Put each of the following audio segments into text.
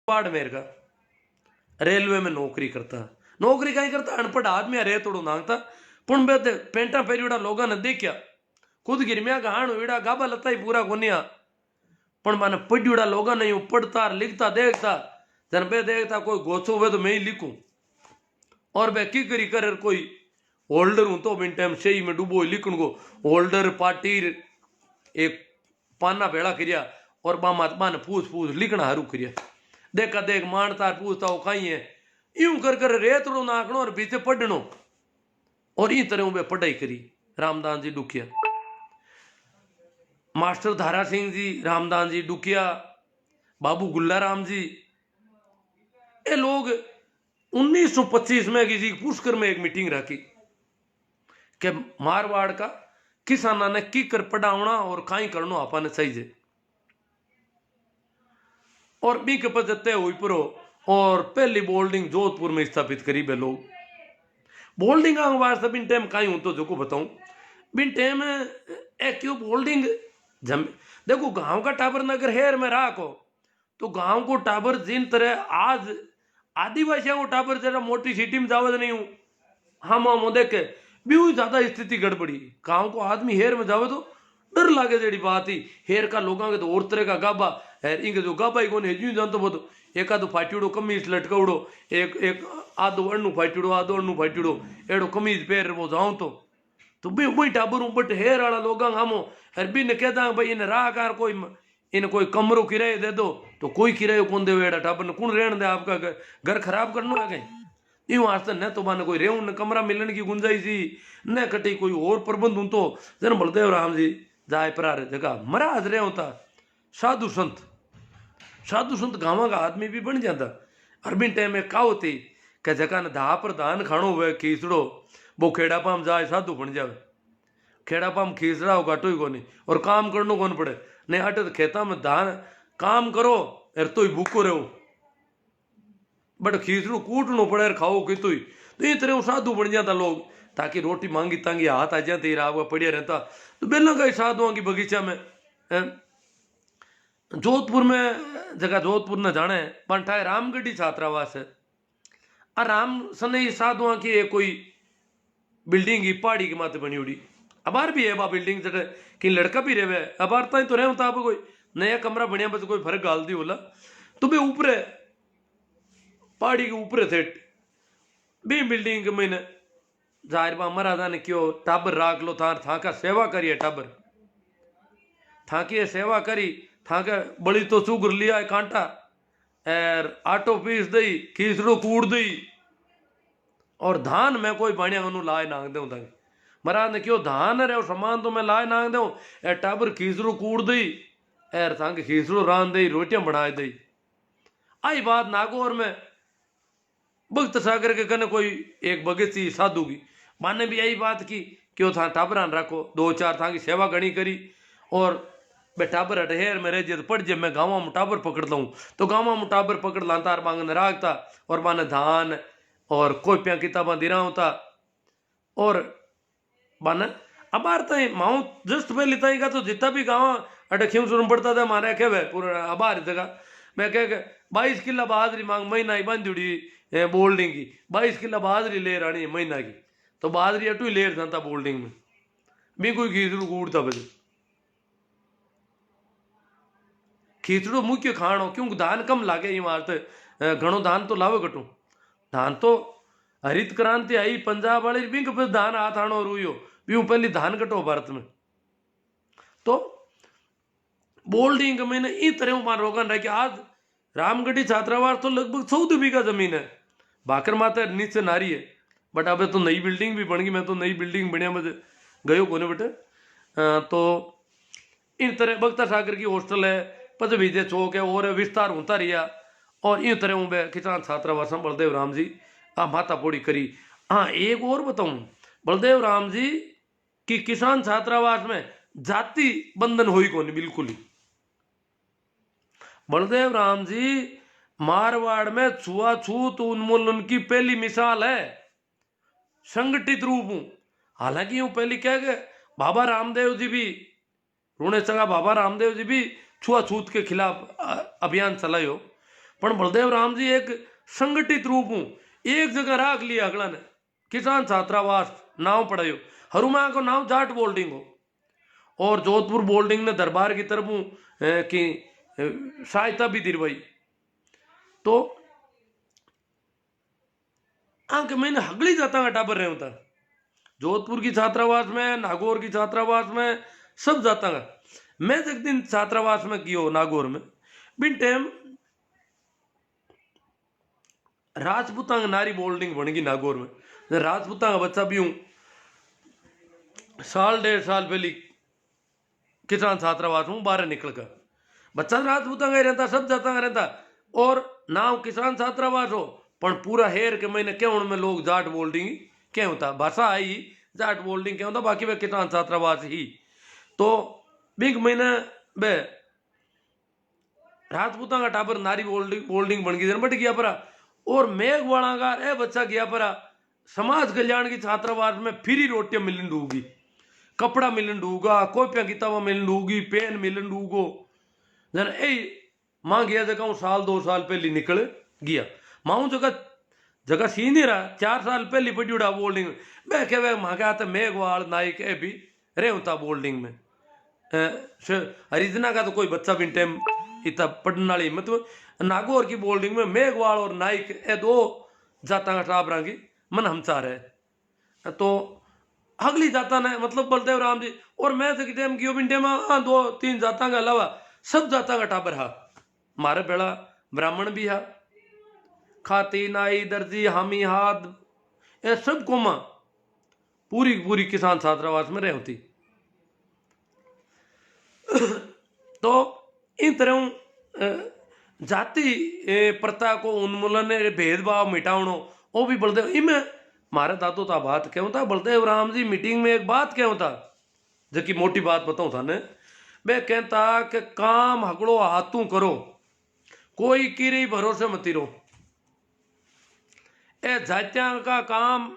बाड़मेर का रेलवे में नौकरी करता। नौकरी कहीं करता, अनपढ़ आदमी रे थोड़ो नांगता। पुण बे पेंटा पेरीड़ा लोगों ने देखा, खुद गिरमिया का हाण उड़ा गाबा लता ही पूरा कोनिया, पण माने पढ़ियोड़ा लोगों ने पढ़ता लिखता देखता, जन बे देखता कोई गोचो हुए तो मैं ही लिखूं। और बे की करी कर कोई होल्डर हूं तो बिन टाइम सही में डूबो लिखण को होल्डर पार्टी एक पाना भेड़ा करिया और बामा ने पूछ पूछ लिखना हरू करिया। देखा देख मानता पूछता हो कहीं है, यूं कर कर रेतड़ो नाकनो और बीते पढ़नो। और ई तरह वे पढ़ाई करी रामदास जी डुकिया, मास्टर धारा सिंह जी, रामदास जी डुकिया, बाबू गुल्लाराम जी। ये लोग 1925 में किसी पुष्कर में एक मीटिंग रखी कि मारवाड़ का किसाना ने की कर पढ़ावना और काई करनो आपने सही जे। और बी के पचते हुई परो और पहली बोल्डिंग जोधपुर में स्थापित करी बे लोग। बोल्डिंग वास्ते बिन टाइम काई हूं तो जो बताऊं बिन टाइम क्यों बोल्डिंग जम। देखो गांव का टाबर नगर हेर में राखो तो गांव को टाबर जिन तरह आज आदिवासियों को टाबर जरा मोटी सिटी में जावत नहीं हूं हम देखे भी ज्यादा स्थिति गड़बड़ी। गांव को आदमी हेर में जावे तो डर लागे जेड़ी बात ही। हेर का लोगों के तो और तरह का गाबा है, इनके जो गाबा ही कोने यूं जानतो बोतो एक आधो फाट्यूड़ो कमीज लटकाउड़ो, एक आधो अण्णू फाट्यूड़ो आधो अण्णू फाट्यूड़ो एड़ो कमीज पहर वो जाऊं तो भी वही टाबर बट हेर वाला लोग हमो अरे भी ने कहता भाई इन राहकार कोई इन कोई कमरो किराए दे दो तो कोई किरायो कौन दे एड़ा टाबर ने कौन रहने दे, आपका घर खराब करना है कहीं यूं वास्ते न तो माने कोई रेहू न कमरा मिलने की गुंजाइश ही न कटी कोई और प्रबंध हूं तो जन बलदेव राम जी जाए पर जगह महाराज रहे होता। साधु संत गाँव का आदमी भी बन जाता। अरबिन टाइम में कहा होती कि जगह ने धा पर धान खाणो हुए खींचड़ो वो खेड़ा पाम जाए साधु बन जावे। खेड़ा पाम खींचड़ा हो घाटो ही कोनी और काम करनो कौन पड़े नहीं हटे तो खेता में धान काम करो एर तो ही भूखो रहो बट खींचड़ू कूटनो पड़े और खाओ कि तो ये तरह साधु बन जाता लोग ताकि रोटी मांगी तांगी हाथ आ जाते राव पड़िया रहता। तो बेला गए साधुओं की बगीचा में जोधपुर में जगह जोधपुर न जाने पंठाए रामगढ़ी छात्रावास है। राम सने साधुओं की एक कोई बिल्डिंग ही पहाड़ी के माथे बनी उड़ी अबार भी है बा बिल्डिंग जटे कि लड़का भी रहे अबार ताई तो रहे होता आप कोई नया कमरा बढ़िया बस कोई फर्क गाल दी बोला तो बे ऊपर पहाड़ी के ऊपर थे बी बिल्डिंग मैंने जाहिर बा महाराजा ने क्यों टाबर राख लो था का सेवा करिए टाबर था की सेवा करी था का बड़ी तो सुगर लिया है कांटा एर आटो पीस दई खीसड़ो कूड़ दई और धान में कोई बढ़िया लाए नांग दे महाराज ने क्यों धान रे सामान तो मैं लाए नांग दू ए टाबर खीसड़ो कूड़ दई एर था खीसड़ो रान दई रोटियां बना दई। आई बात नागौर में भक्त सागर के कने कोई एक भगत सी साधु की माने भी यही बात की क्यों था टाबरान रखो दो चार था की सेवा घनी करी और बे टाबर अटहेर में रह तो पड़ जे मैं गाँव में टाबर पकड़ लूँ तो गाँव में टाबर पकड़ लाता मांगन राखता और माने धान और कॉपियां किताबा दिरा होता और माने अबार तई माऊ जस्ट पहले तई का तो जितना भी गाँव अटे क्यों सुन पड़ता था मारे कहे पूरा अबार जगह मैं कह 22 किला बाजरी मांग महीना ही बंद जुड़ी बोल्डिंग की 22 किला बाजरी ले रानी महीना की तो बाजरी अटू ही लेर जाता बोल्डिंग में भी कोई खींचड़ू कूड़ता बजे खींचड़ो मुख्य खाणो क्योंकि धान कम लागे ये मारत घणो धान तो लावे कटू धान तो हरित क्रांति आई पंजाब वाली भी धान हाथ आनो रुयो भी पहली धान कटो भारत में तो बोल्डिंग में इस तरह मार रोगन रह आज रामगढ़ी छात्रावास तो लगभग 14 बीघा जमीन है भाकर माता नीचे नारी है बट अब तो नई बिल्डिंग भी बन गई। मैं तो नई बिल्डिंग बढ़िया मुझे गयो कोने बेटे तो इन तरह बख्तर सागर की हॉस्टल है पद विजय चौक है और विस्तार होता रहा और इन तरह मैं किसान छात्रावास बलदेव राम जी माता पोड़ी करी। हाँ एक और बताऊं बलदेव राम जी की किसान छात्रावास में जाति बंधन हुई कौन बिल्कुल ही। बलदेव राम जी मारवाड़ में छुआछूत उन्मूलन की पहली मिसाल है संगठित रूप हूं। हालांकि यूं पहली क्या गए बाबा रामदेव जी भी रोने सगा बाबा रामदेव जी भी छुआछूत के खिलाफ अभियान चलायो पण बलदेव राम जी एक संगठित रूप हूं एक जगह राख लिया अगला ने किसान छात्रावास नाव पढ़ायो हरुमा को नाव जाट बोल्डिंग हो और जोधपुर बोल्डिंग ने दरबार की तरफ की सहायता भी दिलवाई। तो आंख मैंने हगली जाता का टाबर रहे होता जोधपुर की छात्रावास में नागौर की छात्रावास में सब जाता का। मैं एक दिन छात्रावास में कियो नागौर में बिन टाइम राजपूता का नारी बोल्डिंग बन गई नागौर में। राजपूता का बच्चा भी हूं साल 1.5 साल पहले किसान छात्रावास हूं बाहर निकल कर बच्चा राजपूता का रहता सब जाता का रहता और नाव किसान छात्रावास हो पर पूरा हेर के मैंने क्यों में लोग जाट बोल्डिंग क्या होता भाषा आई जाट बोल्डिंग क्या होता बाकी वे किसान छात्रावास ही। तो बिग महीने बे राजपूता का टाबर नारी बोल्डिंग बन गई बट गया परा और मेघवाड़ा का ए बच्चा गया परा समाज कल्याण की छात्रावास में फ्री रोटियां मिलन डूगी कपड़ा मिलन डूगा कॉपियां किताबें मिलन डूगी पेन मिलन डूगो जन ए मां गया जगह साल 2 साल पहले निकल गया माऊ जगह जगह सी नहीं रहा 4 साल पहले पड़ी उड़ा बोल्डिंग में मैं कह मां क्या था मेघवाड़ नाइक ए भी रे होता बोल्डिंग में हरिजना का तो कोई बच्चा भी टाइम इतना पढ़ने वाली मतलब नागौर की बोल्डिंग में मेघवाड़ और नाइक ए 2 जाता का टाबरा की मन हम चाह रहे तो अगली जाता ने मतलब बलदेव राम जी और मैं तो टाइम की बिन टाइम 2-3 जाता के अलावा सब जाता का टाबर हा मारे बेड़ा ब्राह्मण भी हा खाती नाई दर्जी हामी हाथ ये सब को मां पूरी पूरी किसान छात्रावास में रह होती। तो इन तरह जाति प्रथा को उन्मूलन भेदभाव मिटावनो वो भी बलदेव इमें मारे दादो था बात क्यों था बलदेव राम जी मीटिंग में एक बात क्यों था जबकि मोटी बात बताऊं था ने वे कहता कि काम हगड़ो हाथों करो कोई किरी भरोसे मती रहो ए जातिया का काम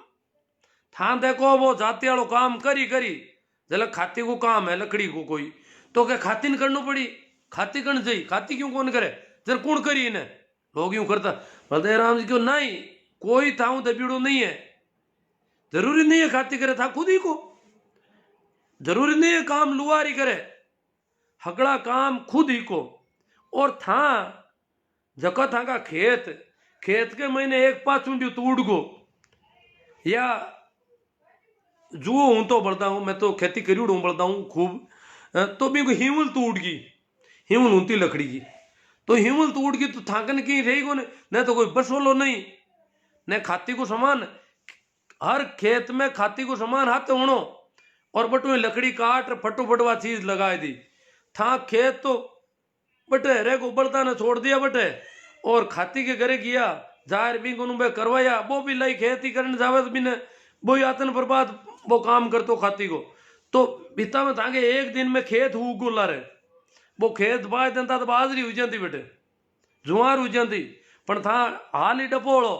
था देखो वो जाति वालों काम करी जल खाती को काम है लकड़ी को कोई तो क्या खाती न करनी पड़ी खाती करनी चाहिए खाती क्यों कौन करे जर कौन करी इन्हें लोग यूं करता बलदेव राम जी क्यों नहीं कोई था दबीड़ो नहीं है जरूरी नहीं है खाती करे था खुद ही को जरूरी नहीं है काम लुहारी करे हगड़ा काम खुद ही को और था जका था का खेत के महीने एक पाचुंडी तोड़ गो या जुओ हूं तो बढ़ता हूं मैं तो खेती करी हूं बढ़ता हूं खूब तो भी हिमल तोड़ गई हिमल होती लकड़ी की तो हिमल तोड़ गई तो थाकन की रही को न तो कोई बसोलो नहीं न खाती को समान हर खेत में खाती को समान हाथ होनो और बटू लकड़ी काट फटोफटवा चीज लगाई दी था खेत तो बटे रे को बड़ता ने छोड़ दिया बटे और खाती के घरे गया जाहिर भी को करवाया वो भी लाई खेती करने जावे तो बिना वो यातन बर्बाद वो काम करतो खाती को तो बीता में ताके एक दिन में खेत हु गुला रहे वो खेत बाज देता तो बाजरी हो जाती बेटे जुआर हो जाती पर था हाल ही डपोड़ो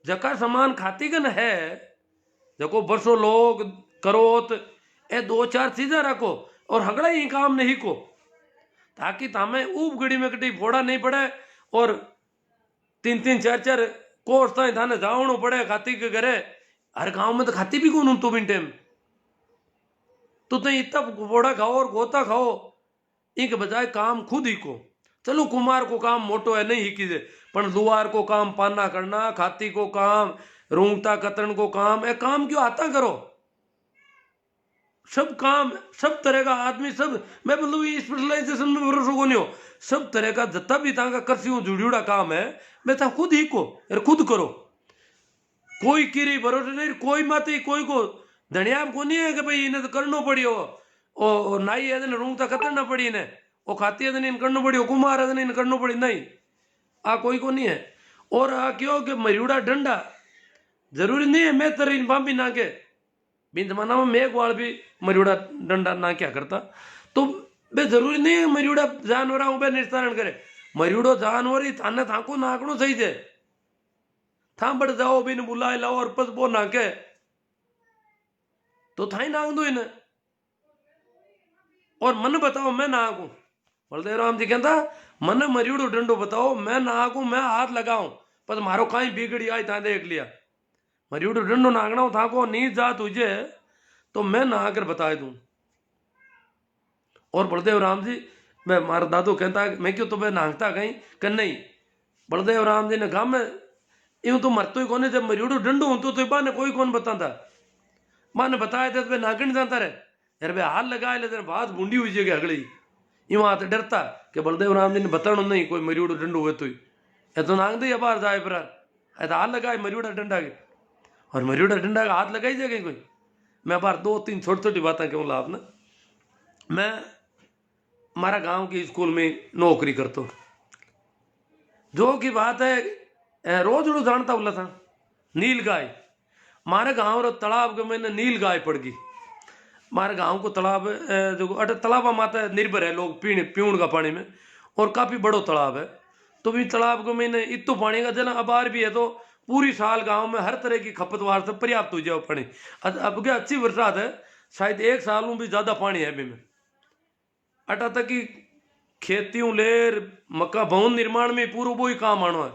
जका समान खाती कन है जको बरसों लोग करोत ए 2-4 चीजें रखो और हगड़ा ही काम नहीं को ताकि तामे ऊब गड़ी में कटी फोड़ा नहीं पड़े और 3-3 4-4 कोर्स ताई थाने जावणो पड़े खाती के घरे हर गांव में तो खाती भी कौन तो बिन टाइम तो तई इतना फोड़ा खाओ और गोता खाओ इनके बजाय काम खुद ही को चलो कुमार को काम मोटो है नहीं ही कीजिए पर लुहार को काम पाना करना खाती को काम रूंगता कतरन को काम ए काम क्यों आता करो सब काम सब तरह का आदमी सब मैं मतलब स्पेशलाइजेशन में भरोसा को नहीं हो सब तरह का जितना भी ताका कर्सियों जुड़ियोड़ा काम है मैं था खुद ही को खुद करो कोई किरी भरोसे नहीं कोई माते कोई को धनिया को नहीं है कि भाई इन्हें तो करना पड़ी हो ओ नाई है रूंगता कतरना पड़ी इन्हें वो खाती है इन करना पड़ी हो कुमार है इन करना पड़ी नहीं आ कोई को नहीं है और आ क्यों कि मरियोड़ा डंडा जरूरी नहीं है मैं तेरे इन बाबी ना के बिन जमाना में मेघवाड़ भी मरियोड़ा डंडा ना क्या करता तो बे जरूरी नहीं है मरियोड़ा जानवर हूं बे निस्तारण करे मरियोड़ो जानवर ही थाने थाको नाकड़ो सही जे था बढ़ जाओ बिन बुलाए लाओ और पस बो नाके तो थाई नाक दो इन्हें और मन बताओ मैं नाकू बलदेव राम जी कहता मन मरियोड़ो डंडो बताओ, मैं नाकू मैं हाथ लगाऊं पर मारो कहीं बिगड़ी आई था देख लिया। मरियोड़ो डंडो नागना था को नीच जात तुझे तो मैं नहा कर बता दूं। और बलदेव राम जी मैं मारा दादू कहता मैं क्यों तुम्हें नांगता कहीं कि नहीं। बलदेव राम जी ने कहा मैं यूं तो मरतो ही कोने, जब मरियोड़ो डंडो हूं तो बा ने कोई कौन बताता, मां ने बताया था तो नागण जाता रहे यार भाई हाथ लगाए ले तेरे बात बूंदी हुई जगह अगली यूं हाथ डरता कि बलदेव राम जी ने बताना नहीं कोई मरियोड़ो डंडो हुए तो ये तो नांग दे बाहर जाए पर हाथ लगाए मरियोड़ा डंडा के, और मरियोड़ा डंडा का हाथ लगाई जाए कोई। मैं बार दो तीन छोटी छोटी बातें क्यों लाभ ना। मैं हमारा गांव के स्कूल में नौकरी करता हूँ, जो की बात है रोज रोज जानता बोला था नील गाय मारे गांव रो तालाब के मैंने नील गाय पड़ गई। हमारे गांव को तालाब जो अटे तालाबा माता निर्भर है लोग पीने पीण का पानी में, और काफी बड़ो तालाब है। तो भी तालाब को मैंने इतो पानी का जना अबार भी है तो पूरी साल गांव में हर तरह की खपतवार से पर्याप्त हो जाए पानी। अब क्या अच्छी बरसात है, शायद एक साल में भी ज्यादा पानी है अभी में। अटा तक की खेतियों लेर मक्का भवन निर्माण में पूरा वो ही काम आना है,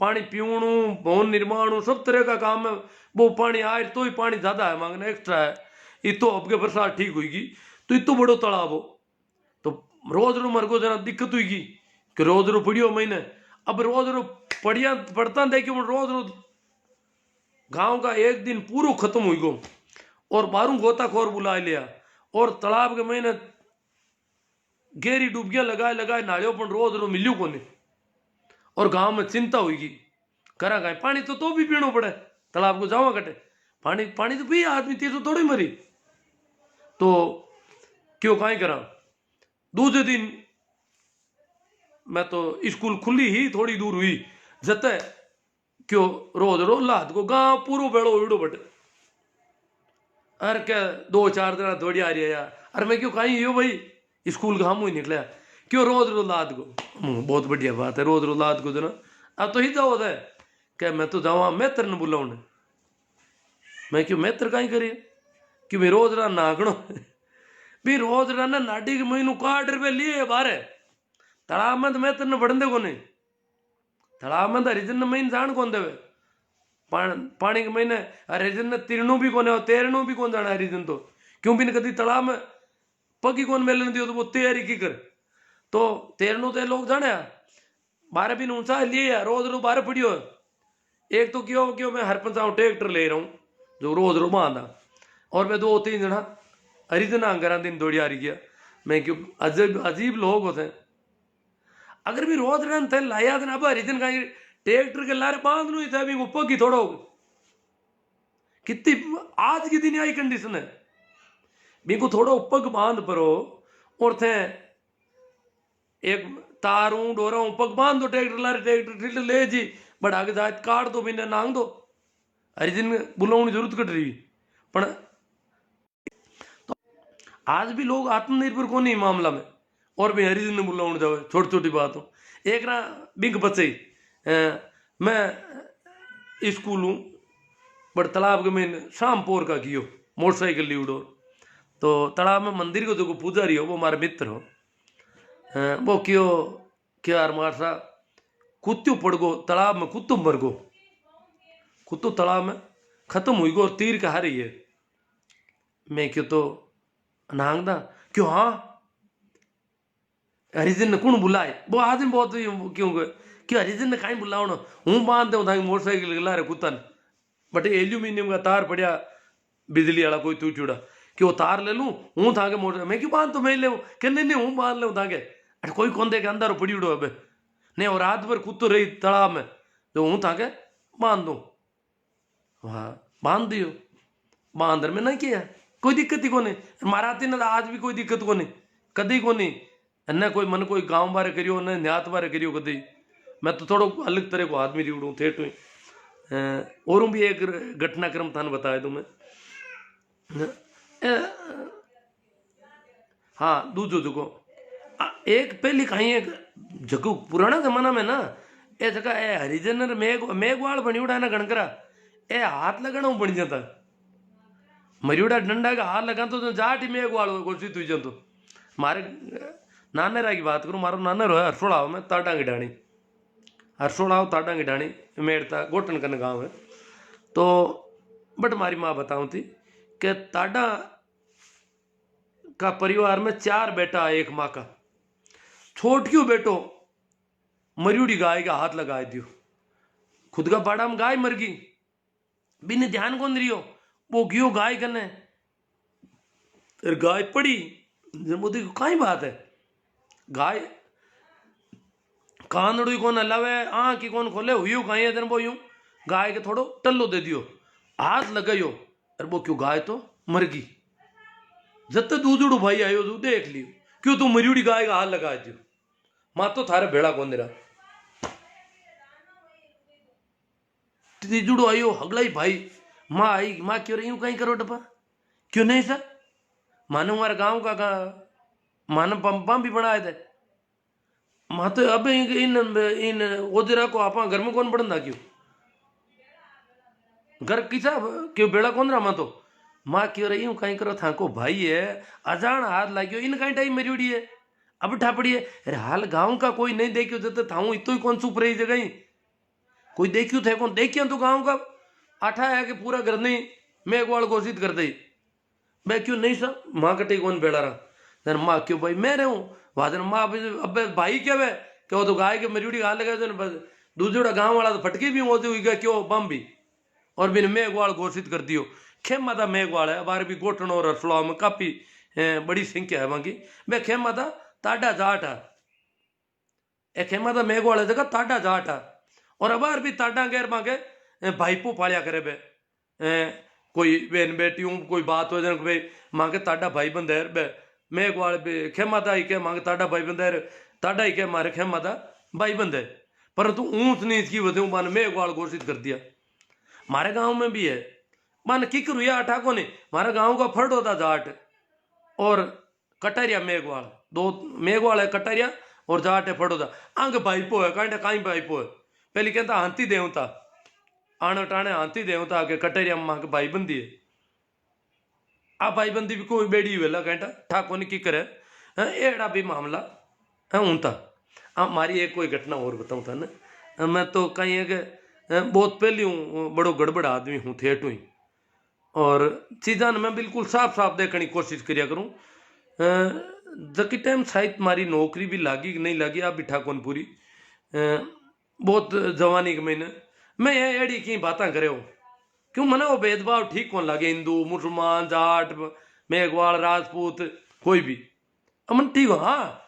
पानी पीवणु भवन निर्माण सब तरह का काम है। वो पानी आए तो ही पानी ज्यादा है मांगना एक्स्ट्रा है। इतो अब के बरसात ठीक हुई तो इतो बड़ो तालाब हो तो रोज रो मरगो जना दिक्कत हुई कि रोज रो पड़ियो महीने। अब रोज रो पड़िया पड़ता देखियो रोज रोज गांव का एक दिन पूरा खत्म हुई गो, और बारू गोताखोर बुला लिया और तालाब के महीने गहरी डूबियां लगाए लगाए नालियों पर रोज रो मिलियो कोने। और गांव में चिंता हुई करा गाय पानी तो भी पीनो पड़े, तालाब को जावा कटे पानी पानी तो पी आदमी तीसो थोड़ी मरी। तो क्यों काई करा। दूसरे दिन मैं तो स्कूल खुली ही थोड़ी दूर हुई जते क्यों रोज रो लाद को गांव पूरो बेड़ो उड़ो बटे। अरे क्या दो चार दिन दौड़ी आ रही है यार, अरे मैं क्यों कहीं यो भाई स्कूल का हम ही निकला क्यों रोज रो लाद को। बहुत बढ़िया बात है रोज रो लाद को जना। अब तो ही जाओ है क्या मैं तो जावा मैं तेरे बुलाऊ मैं क्यों मैं तेरे कहीं करी कि मैं रोज रा नागणो भी रोज रा ना नाडी के महीनों काट रुपये लिए बारे तालाब में तो मैं तेरे बढ़ने को नहीं। तालाब में तो हरिजन महीने जान कौन देवे पानी के महीने हरिजन ने तिरनू भी कौन है तैरनू भी कौन जाना हरिजन तो क्यों भी नहीं कभी तालाब में पगी कौन मेलन दियो तो वो तैयारी की कर तो तैरनू तो लोग जाने बारह भी ऊंचा लिए रोज रो बारह पड़ियो। एक तो क्यों मैं हर पंचाऊ ट्रैक्टर ले रहा हूँ जो रोज रो बांधा और मैं दो तीन जना हरिजन अंगरा दिन दौड़ी आ रही गया। मैं क्यों अजीब अजीब लोग होते हैं अगर भी रोज रन थे लाया दिन अब हरिजन का ट्रैक्टर के लारे बांध लू था भी ऊपर की थोड़ा कितनी आज की दिन आई कंडीशन है बिको थोड़ा ऊपर बांध परो और थे एक तारू डोरा ऊपर बांध दो ट्रैक्टर लारे ट्रैक्टर ले जी बट आगे जाए काट दो बिना नांग दो हरिजन बुलाने जरूरत कट रही पर तो आज भी लोग आत्मनिर्भर को नहीं मामला में और भी हरिजन ने बुलाने जाओ छोटी छोटी बात हो। एक ना बिग बच्चे मैं स्कूल हूँ बट तालाब के में शाम पोर का कियो मोटरसाइकिल ली उड़ो तो तालाब में मंदिर को जो पुजारी हो वो हमारे मित्र हो वो क्यों क्या यार मारसा कुत्तू पड़ गो तालाब में कुत्तू मर गो कुत्तू तालाब में खत्म हुई गो और तीर का हारी है। मैं क्यों तो नांगदा क्यों हाँ हरिजन ने कौन बुलाए वो आदमी बहुत क्यों क्यों हरिजन ने कहीं बुलाओ ना हूँ बांध दे मोटरसाइकिल ला रहे कुत्तन बट एल्यूमिनियम का तार पड़िया बिजली वाला कोई तू चूड़ा क्यों तार ले लूँ हूँ था मोटर मैं क्यों बांध तो मैं ले क्या नहीं हूँ बांध ले था अरे कोई कौन दे के अंदर पड़ी उड़ो अब नहीं और रात भर कुत्तो रही तालाब में तो हूँ था बांध दो हाँ बांध दियो बांध में नहीं किया कोई दिक्कत ही को नहीं माराती ना आज भी कोई दिक्कत को नहीं कदी को नहीं न कोई मन कोई गांव बारे करियो न न्यात बारे करियो कदी। मैं तो थोड़ा अलग तरह को आदमी री उड़ू थे और भी एक घटनाक्रम थाने बताया तुम्हें। हाँ दूजो जगो एक पहली कहीं एक जगह पुराना जमाना में ना ए जगह ए हरिजन मेघवाल बनी उड़ा ना गणकरा ए हाथ लगाना बन जाता मरियोड़ा डंडा का हाथ लगा तो जाट ही मेघवाल घोषित हुई जातो मारे नानेरा की बात करूँ, मारो नानेरो है हरसोड़ाव में ताडा की डाणी, हरसोड़ाव ताडा की डाणी मेड़ता गोटन कन गाँव है। तो बट मारी माँ बताऊँ थी कि ताडा का परिवार में 4 बेटा है, एक माँ का। छोटियो बेटो मरियुड़ी गाय का हाथ लगा दियो, खुद का बाड़ा में गाय मर गई, बिन ध्यान कौन रियो, वो गियो गाय कने, गाय पड़ी मोदी को कई बात है, गाय कानड़ू कौन हलावे आँख की कौन खोले हुई कहीं है वो यूं गाय के थोड़ो टल्लो दे दियो, हाथ लगायो, अरे वो क्यों गाय तो मर गई। जब तक दूधड़ू भाई आयो तू देख लियो, क्यों तू मरियुड़ी गाय का हाथ लगा दियो, माँ तो थारे भेड़ा कौन रहा। तीजुड़ो आयो हगलाई भाई, माँ आई, माँ क्यों रही हूँ कहीं करो डपा, क्यों नहीं सर, मानो हमारे गांव का मानो पंपा भी बनाए थे, माँ तो अब इन इन ओजरा को आप घर में कौन पढ़ना, क्यों घर किसा क्यों बेड़ा कौन रहा। माँ क्यों रही हूँ कहीं करो था को भाई है, अजान हाथ लाग्यो इन कहीं टाइम मेरी उड़ी है, अब ठापड़ी है, अरे हाल गांव का कोई नहीं देखियो जब था इतो ही कौन सुप रही जगह, कोई देखियो थे कौन देखियो तो गांव का आठा है कि पूरा घर नहीं मेघवाल घोषित कर दई, मैं क्यों नहीं सब माँ कटे कौन बेड़ा रहा, माँ क्यों भाई मैं रहूं वादन माँ अब भाई क्या वे क्या तो गाय के मरियुड़ी हाथ लगा दूसरा गांव वाला तो फटके भी होते हुई गया क्यों बम भी, और बिन मेघवाल घोषित कर दियो। खेम माता मेघवाल है हमारे भी गोटन और रसलाव में काफी बड़ी संख्या है वहां की, मैं खेम माता ताडा जाट है, एक खेम माता मेघवाल है जगह ताडा जाट है, और अबार भी ताडा गैर मांगे भाईपो पालिया करे बे, कोई बहन बेटियों कोई बात हो जाए भाई मांगे ताडा भाई बंदेर बे मेघवाल बे खेम माता ही के मांगे ताडा भाई बंदेर, ताडा ही के मारे खेम माता भाई बंदे, परंतु ऊंच नीच की वजह मान मेघवाल घोषित कर दिया। हमारे गांव में भी है मान किक रुया अठा को नहीं, हमारे गांव का फर्ड होता जाट और कटारिया मेघवाल, दो मेघवाल है कटारिया और जाट है फर्ड होता, अंग भाईपो है कांटे काई भाईपो है, पहले कहता हाथी देवता आने टाणे हाथी देवता के कटारिया मां के भाई बंदी है, आ भाई बंदी भी कोई बेड़ी वेला कहता ठाको ने की करे एड़ा भी मामला है ऊंता। अब मारी एक कोई घटना और बताऊं था ना, मैं तो कहीं है कि बहुत पहले हूँ बड़ो गड़बड़ आदमी हूँ थेट हुई, और चीज़ा मैं बिल्कुल साफ साफ देखने की कोशिश करिया करूँ, जबकि टाइम शायद मारी नौकरी भी लागी कि नहीं लागी आप बिठा कौन पूरी, बहुत जवानी के महीने मैं ये एड़ी की बातें करे हो, क्यों मना वो भेदभाव ठीक कौन लगे, हिंदू मुसलमान जाट मेघवाल राजपूत कोई भी अमन ठीक हो, हाँ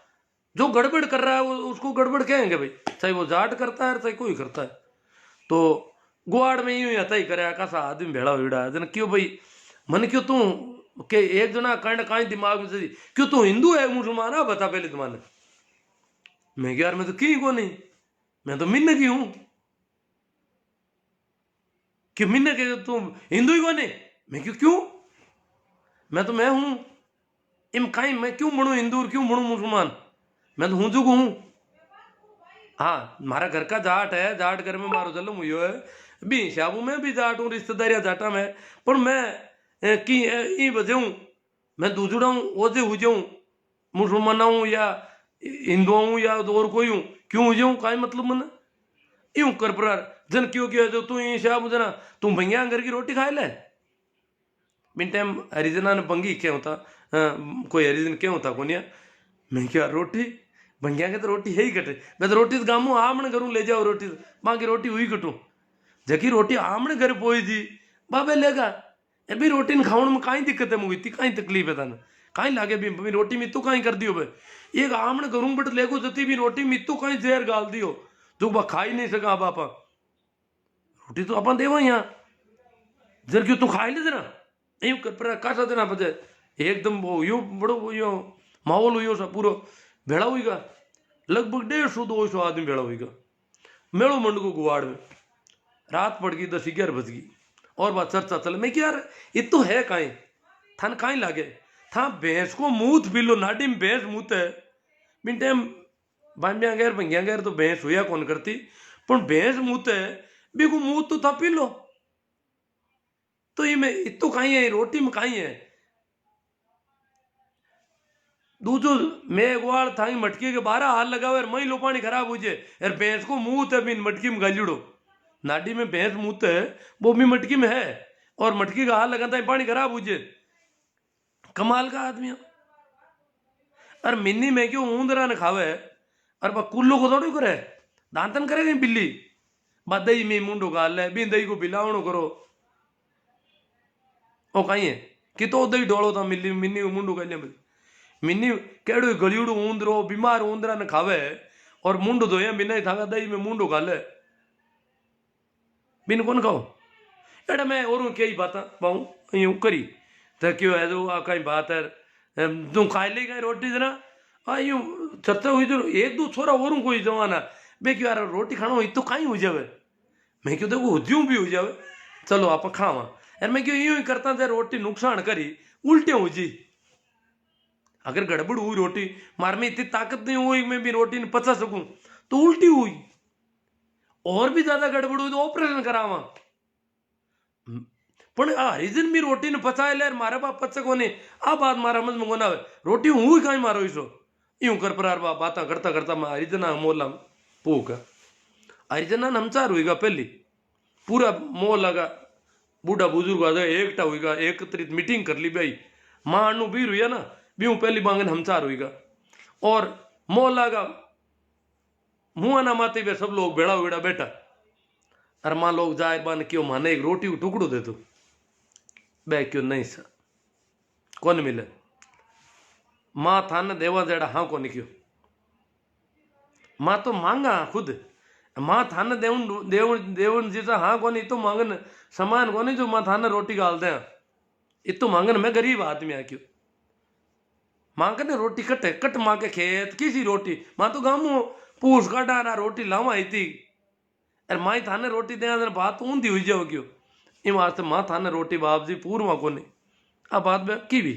जो गड़बड़ कर रहा है वो उसको गड़बड़ कहेंगे भाई, चाहे वो जाट करता है चाहे कोई करता है। तो गुआड़ में यूं आता ही करे कैसा आदमी भेड़ा हुआ जन क्यों भाई मन क्यों तू के एक जना कंड काई दिमाग में से क्यों तू हिंदू है मुसलमान है बता पहले तुम्हारे, मैं यार मैं तो की को नहीं, मैं तो मिन्न की हूं, क्यों मिन्न के तू हिंदू ही को नहीं, मैं क्यों क्यों मैं तो मैं हूं इम काई मैं क्यों बनू हिंदू और क्यों बनू मुसलमान, मैं तो हूं जो हूं। हाँ मारा घर का जाट है, जाट घर में मारो जन्म हुई है भी शाबू में भी जाट हूँ रिश्तेदारिया जाटा में, पर मैं की ई वजह हूँ मैं दूसरा हूँ ओजे हो जाऊँ मुसलमान हूँ या हिंदू हूँ या और कोई हूँ क्यों हो जाऊँ काई मतलब मन यूं कर पर जन क्यों किया जो तू ये शाबू जना तू भैया घर की रोटी खाए ले, बिन टाइम हरिजना ने बंगी क्या होता कोई हरिजन क्या होता कोनिया, मैं क्या रोटी भंगिया के तो रोटी है ही कटे, मैं तो रोटी गामू आमने करूँ ले जाओ रोटी माँ की रोटी हुई कटू जकी रोटी आमने घर पोई जी बाबे लेगा ए भी रोटी न खावन में काई दिक्कत है मुझे इतनी काई तकलीफ है तन काई लागे भी रोटी मित्तू काई कर दियो भाई एक आमने करूँ बट लेगो जती भी रोटी मित्तू काई जहर गाल दियो जो बा खा ही नहीं सका बापा रोटी तो अपन देवा यहाँ जर क्यों तू खाई ले जरा यूं कर पर कासा देना बजे एकदम वो यो बड़ो यो माहौल हुई सा पूरा भेड़ा हुईगा लगभग 150-200 आदमी भेड़ा हुईगा मेड़ो मंड को गुवाड़ में, रात पड़ गई 10-11 बज गई और बात चर्चा चले मैं क्या यार ये तो है काई थान काई लागे था भैंस को मूत पीलो नाडी में भैंस मूत है बिन टाइम बांबिया गैर भंगिया गैर तो भैंस हुआ कौन करती पर भैंस मूत है भी को मूत तो था पी लो, तो ये मैं इतो काई है रोटी में काई है दूजो मैं ग्वाल थाई मटकी के 12 हाल लगावे मई लो पानी खराब हो जाए यार भैंस को मुंह है बिन मटकी में गालिड़ो नाडी में भैंस मुंह है वो भी मटकी में है और मटकी का हाल लगाता है पानी खराब हो जाए कमाल का आदमी है। और मिन्नी में क्यों ऊंदरा न खावे और बा कुल्लो को थोड़ी करे दांतन करेगा बिल्ली बा दही में मुंडो गाल ले बिन दही को बिलावणो करो ओ कहीं है कि तो दही डोलो था मिली मिन्नी को मुंडो गाल मिन्नी केड़ो गलियोड़ो ऊंदरो बीमार ऊंदरा न खावे और मुंडो धोया बिना ही थागा दही में मुंडो गाले बिन कौन खाओ एड़ा मैं और कई बात पाऊं यूं करी तो क्यों है तो आ कहीं बात है तू खा ले कहीं रोटी देना आ यूं चर्चा हुई तो एक दो छोरा और कोई जमाना बे क्यों यार रोटी खाना हुई तो कहीं हो जावे मैं क्यों देखो उद्योग भी हो जावे चलो आप खावा यार मैं क्यों यूं ही करता था रोटी नुकसान करी उल्टे हो जी अगर गड़बड़ हुई रोटी मार में इतनी ताकत नहीं हुई मैं भी रोटी नहीं पचा सकूं तो उल्टी हुई और भी ज्यादा गड़बड़ हुई तो ऑपरेशन करावा पण आ हरिजन भी रोटी ने पचाए ले मारे बाप पचे कोने आ बात मारा समझ में कोना आवे रोटी हुई काई मारो इसो यूं कर परार बा बाता करता करता मैं हरिजन मोला पूका हरिजन हमचार हुईगा पहली पूरा मोह लगा बूढ़ा बुजुर्ग आ एकटा हुईगा एकत्रित मीटिंग कर ली भाई मां अनु भी हुई ना बीऊ पहली बांगन हमचार हुईगा और मोह लगा मुंह ना माते वे सब लोग बेड़ा वेड़ा बैठा और मां लोग जाए बान क्यों माने एक रोटी को टुकड़ो दे दो बे क्यों नहीं सा कौन मिले मां थाने देवा जेड़ा हाँ कौन क्यों मां तो मांगा खुद मां थाने देवन देवन देवन जैसा हाँ कौन तो मांगन समान कौन जो मां थाने रोटी गाल दे इतो मांगन मैं गरीब आदमी आ क्यों मां कने रोटी कटे कट मां के खेत किसी रोटी मां तो गामो पूछ काटा ना रोटी लावा थी अरे माई थाने रोटी दे बात ऊंधी हुई जाओ क्यों इन वास्ते मां थाने रोटी बाप जी पूर्वा कोने आ बात बे की भी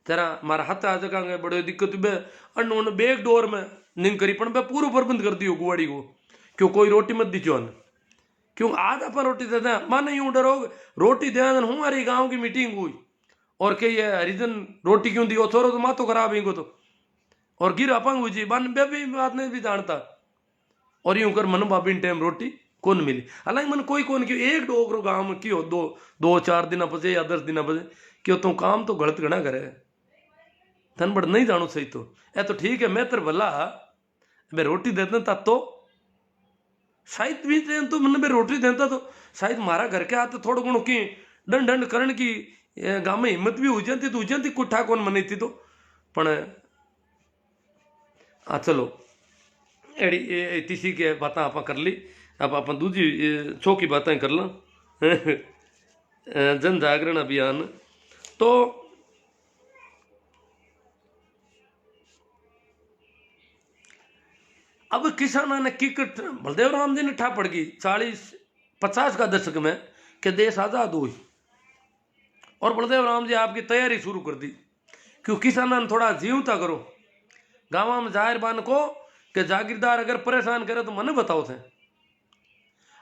तेरा मारा हाथ आ जगह बड़े दिक्कत बे अन्न बेग डोर में नींद करी पण बे पूरा प्रबंध कर दियो गुवाड़ी को क्यों कोई रोटी मत दीजो क्यों आज अपन रोटी देते हैं माने यूं डरो रोटी दे हमारी गांव की मीटिंग हुई और के ये हरिजन रोटी क्यों दियो थोरो तो मातो खराब ही को तो और गिर अपंग हुई जी बन बे भी बात नहीं भी जानता और यूं कर मन बाबी टाइम रोटी कौन मिली हालांकि मन कोई कौन क्यों एक डोगरो गांव में क्यों दो 4 दिन बजे या 10 दिन बजे क्यों तुम काम तो गलत गणा करे तन बड़ नहीं जानो सही तो ए तो ठीक है मैं तेरे भला मैं रोटी देता था तो शायद भी तो मैंने मैं रोटी देता तो शायद मारा घर के आते थोड़ा गुणों की दंड दंड करण की गांव में हिम्मत भी हो जाती कुठा कौन मनी थी तो पण हाँ चलो एड़ी तीसी के बातें आप कर ली अब आप दूजी चौकी बातें कर ला जन जागरण अभियान तो अब किसाना ने किकट बलदेव राम जी ने ठा पड़ गई 40-50 का दशक में कि देश आजाद हुई और बलदेव राम जी आपकी तैयारी शुरू कर दी क्यों किसाना ने थोड़ा जीवता करो गाँव में जाहिर बान को कि जागीरदार अगर परेशान करे तो मने बताओ थे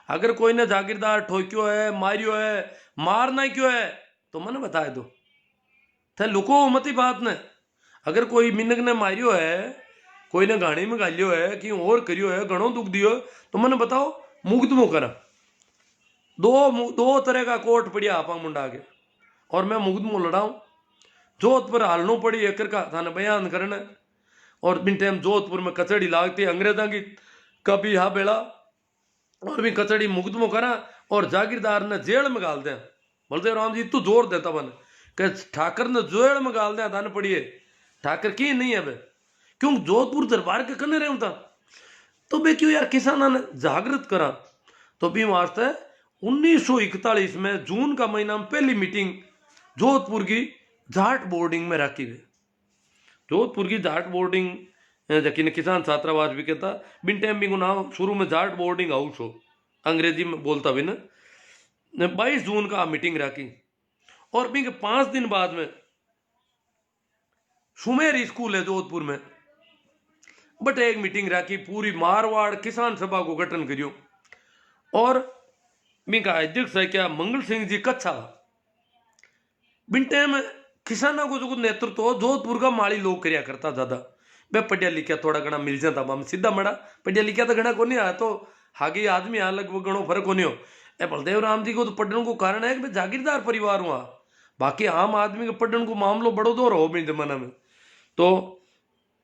अगर कोई ने जागीरदार ठोक्यो है मारियो है मारना क्यों है तो मने बताए दो थे लुको मती बात ने अगर कोई मिनक ने मारियो है कोई ने गाड़ी में गालियो है कि और करियो है घणो दुख दियो तो मने बताओ मुकदमो करा दो तरह का कोर्ट पड़िया आपा मुंडा के और मैं मुकदमो लड़ाऊं जोधपुर हालनो पड़ी एकर का थाने बयान करना और बिन टाइम जोधपुर में कचड़ी लागती अंग्रेजा की कभी हा बेड़ा और भी कचड़ी मुकदमो करा और जागीरदार ने जेल में गाल दिया बलदेव राम जी तो जोर देता बन कि ठाकर ने जेल में गाल दिया थाने पड़िए ठाकर की नहीं है बे क्यों जोधपुर दरबार के कने रहे था तो बे क्यों यार किसाना ने जागृत करा तो भी वास्ते 1941 में जून का महीना में पहली मीटिंग जोधपुर की जाट बोर्डिंग में रखी गई जोधपुर की जाट बोर्डिंग जबकि किसान छात्रावास भी कहता बिन टाइम भी नाम शुरू में जाट बोर्डिंग हाउस हो अंग्रेजी में बोलता भी ना 22 जून का मीटिंग रखी और भी 5 दिन बाद में सुमेर स्कूल है जोधपुर में बट एक मीटिंग रखी पूरी मारवाड़ किसान सभा को गठन करियो और बिन का अध्यक्ष है क्या मंगल सिंह जी कच्छा बिन टाइम किसानों को जो नेतृत्व जोधपुर का माड़ी लोग करया करता ज्यादा। मैं पढ़िया लिखा थोड़ा घना मिल जाता हम सीधा मड़ा, पढ़िया लिखा तो घना को नहीं आया, तो हागे आदमी आ लगभग घणो फर्क होनी हो। ए बलदेव राम जी को तो पढ़ने को कारण है कि मैं जागीरदार परिवार हुआ, बाकी आम आदमी के पढ़ने को मामलो बड़ो दौर हो भी जमाना में। तो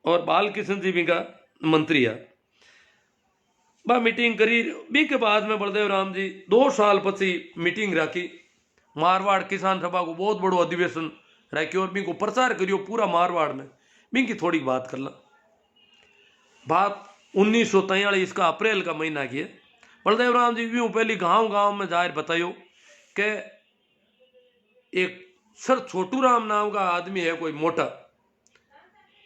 और बाल किशन जी भी का मंत्री है, बा मीटिंग करी बी के बाद में बलदेव राम जी 2 साल पची मीटिंग रखी, मारवाड़ किसान सभा को बहुत बड़ो अधिवेशन रखी और बी को प्रचार करियो पूरा मारवाड़ में। बी की थोड़ी बात कर ला, बात 1943 का अप्रैल का महीना की है। बलदेव राम जी यूं पहली गांव गांव में जाहिर बतायो कि एक सर छोटू राम नाम का आदमी है कोई मोटा,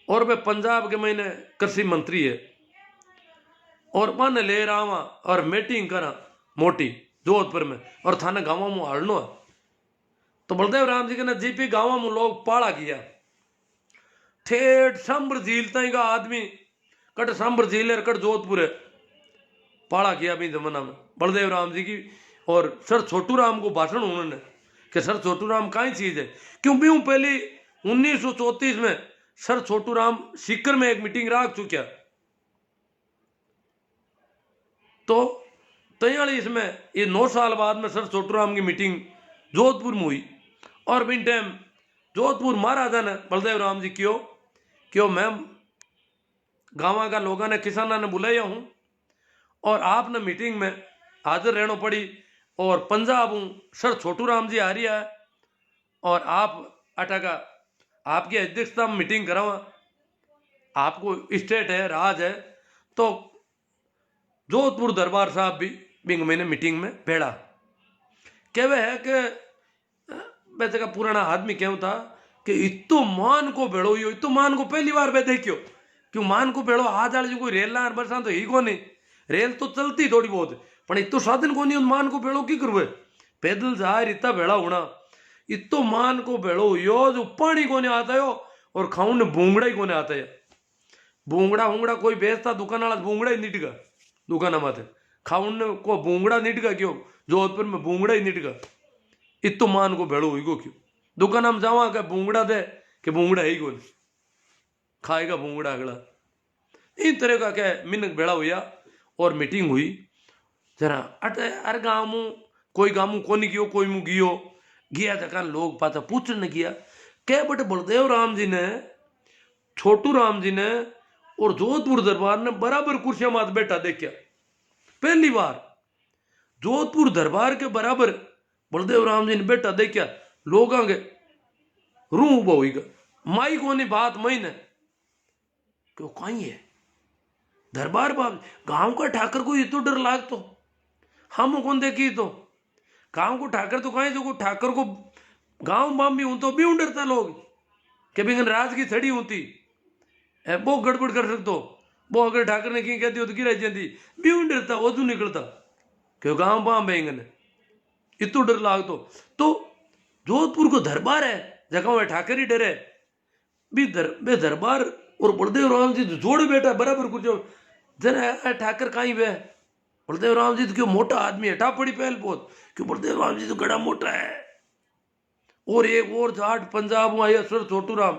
और वह पंजाब के महीने कृषि मंत्री है, और मन ले रहा और मीटिंग करा मोटी जोधपुर में और थाने गाँव में हालनो है। तो बलदेव राम जी के ना जीपी गाँव में लोग पाला किया, ठेठ संभर झील तई का आदमी कट संभर झील है कट जोधपुर है, पाला किया भी जमाना में बलदेव राम जी की। और सर छोटू राम को भाषण उन्होंने कि सर छोटू राम काई चीज है, क्यों भी पहली 1934 में सर छोटू राम सीकर में एक मीटिंग रख चुका, तो 43 में ये 9 साल बाद में सर छोटू राम की मीटिंग जोधपुर में हुई। और बिन टाइम जोधपुर महाराजा ने बलदेव राम जी क्यों मैं गाँव का लोगों ने किसानों ने बुलाया हूं और आपने मीटिंग में हाजिर रहना पड़ी, और पंजाब हूं सर छोटू राम जी आ रही है और आप अटा का आपकी अध्यक्षता में मीटिंग करावा, आपको स्टेट है राज है। तो जोधपुर दरबार साहब भी बिंग मैंने मीटिंग में बैठा, कहवे है कि वैसे का पुराना आदमी क्यों था कि इतो मान को भेड़ो यो, इतो मान को पहली बार वे देखियो, क्यों मान को भेड़ो आज वाले जो कोई रेल ना बरसा तो ही को नहीं, रेल तो चलती थोड़ी बहुत पर इतो साधन को नहीं, मान को भेड़ो की करवे, पैदल जाहिर इतना भेड़ा होना, इतो मान को भेड़ो यो जो पानी को नहीं आता यो और खाऊं ने भूंगड़ा ही को नहीं आता है। भूंगड़ा कोई बेचता दुकान वाला भूंगड़ा ही निटगा दुकान माथे, खाऊं ने को भूंगड़ा निटगा क्यों, जोधपुर में भूंगड़ा ही निटगा, इतो मान को भेड़ो हुई को क्यों, दुकान में जावा के भूंगड़ा दे कि भूंगड़ा ही को नहीं खाएगा भूंगड़ा अगला। इन तरह का क्या मिनक भेड़ा हुआ और मीटिंग हुई जरा अटे अरे गाँव में कोई गाँव में को नहीं गियो, कोई मुँह गियो गया जका लोग पाता पूछने किया क्या बटे बलदेव राम जी ने छोटू राम जी ने और जोधपुर दरबार ने बराबर कुर्सियां मात बैठा देखा, पहली बार जोधपुर दरबार के बराबर बलदेव राम जी ने बैठा देखा, लोग आगे रूह उबा हुई माई को नहीं बात मई ने क्यों कहीं है दरबार बाब गांव का ठाकर को ये तो डर लाग, तो हम कौन देखी तो गांव को ठाकर तो कहीं जो ठाकर को गांव बाम भी हूं तो भी डरता लोग कि भी राज की छड़ी होती है वो गड़बड़ कर सकते हो, वो अगर ठाकर ने कहीं कहती हो तो गिराई जाती भी डरता वजू निकलता क्यों गांव बाम बेंगन इतो डर लाग। तो जोधपुर को दरबार है जगह में ठाकर ही डरे भी दरबार और बलदेव राम जी जोड़ बैठा बराबर कुछ जरा ठाकर कहीं वे बलदेव राम जी तो क्यों मोटा आदमी है टापड़ी पहल बहुत क्यों बलदेव राम जी तो गड़ा मोटा है, और एक और जाट पंजाब आया सर छोटू राम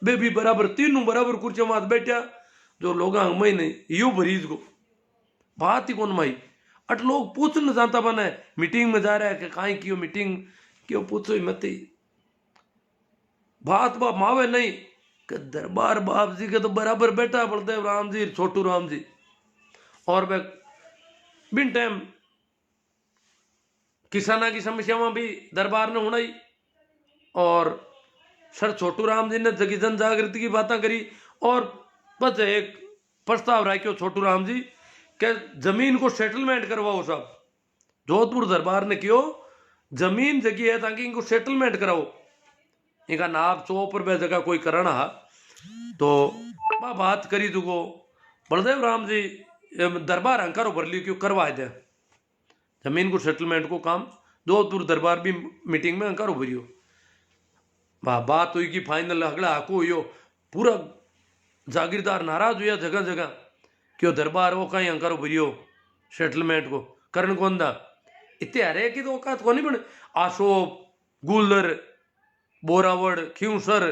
बे भी बराबर तीनों बराबर कुर्सी मात बैठा, जो लोग मई नहीं यू भरीज को बात ही कौन माई अट लोग पूछना जानता बना है मीटिंग में जा रहा है कि कहीं क्यों मीटिंग क्यों पूछो ही मत बात बाप मावे नहीं कि दरबार बाप जी के तो बराबर बैठा बलदेव राम जी छोटू राम जी। और वह बिन टाइम किसाना की समस्याओं भी दरबार ने होना ही, और सर छोटू राम जी ने जगी जन जागृति की बातें करी, और बस एक प्रस्ताव रखो छोटू राम जी के जमीन को सेटलमेंट करवाओ साहब, जोधपुर दरबार ने क्यों जमीन जगी है ताकि इनको सेटलमेंट कराओ, इनका नाप चौपर वह जगह कोई करना है। तो बात करी तो बलदेव राम जी दरबार अंकारो भर लियो क्यों करवा दे जमीन को सेटलमेंट को काम, जोधपुर दरबार भी मीटिंग में अंकारो भरियो बात हुई कि फाइनल अगला हाको हुई, पूरा जागीरदार नाराज हुआ जगह जगह क्यों दरबार वो कहीं अंकारो भरियो सेटलमेंट को करण कौन दा इतने हरे की तो औकात को नहीं बने, अशोक गुलर बोरावड़, खींवसर,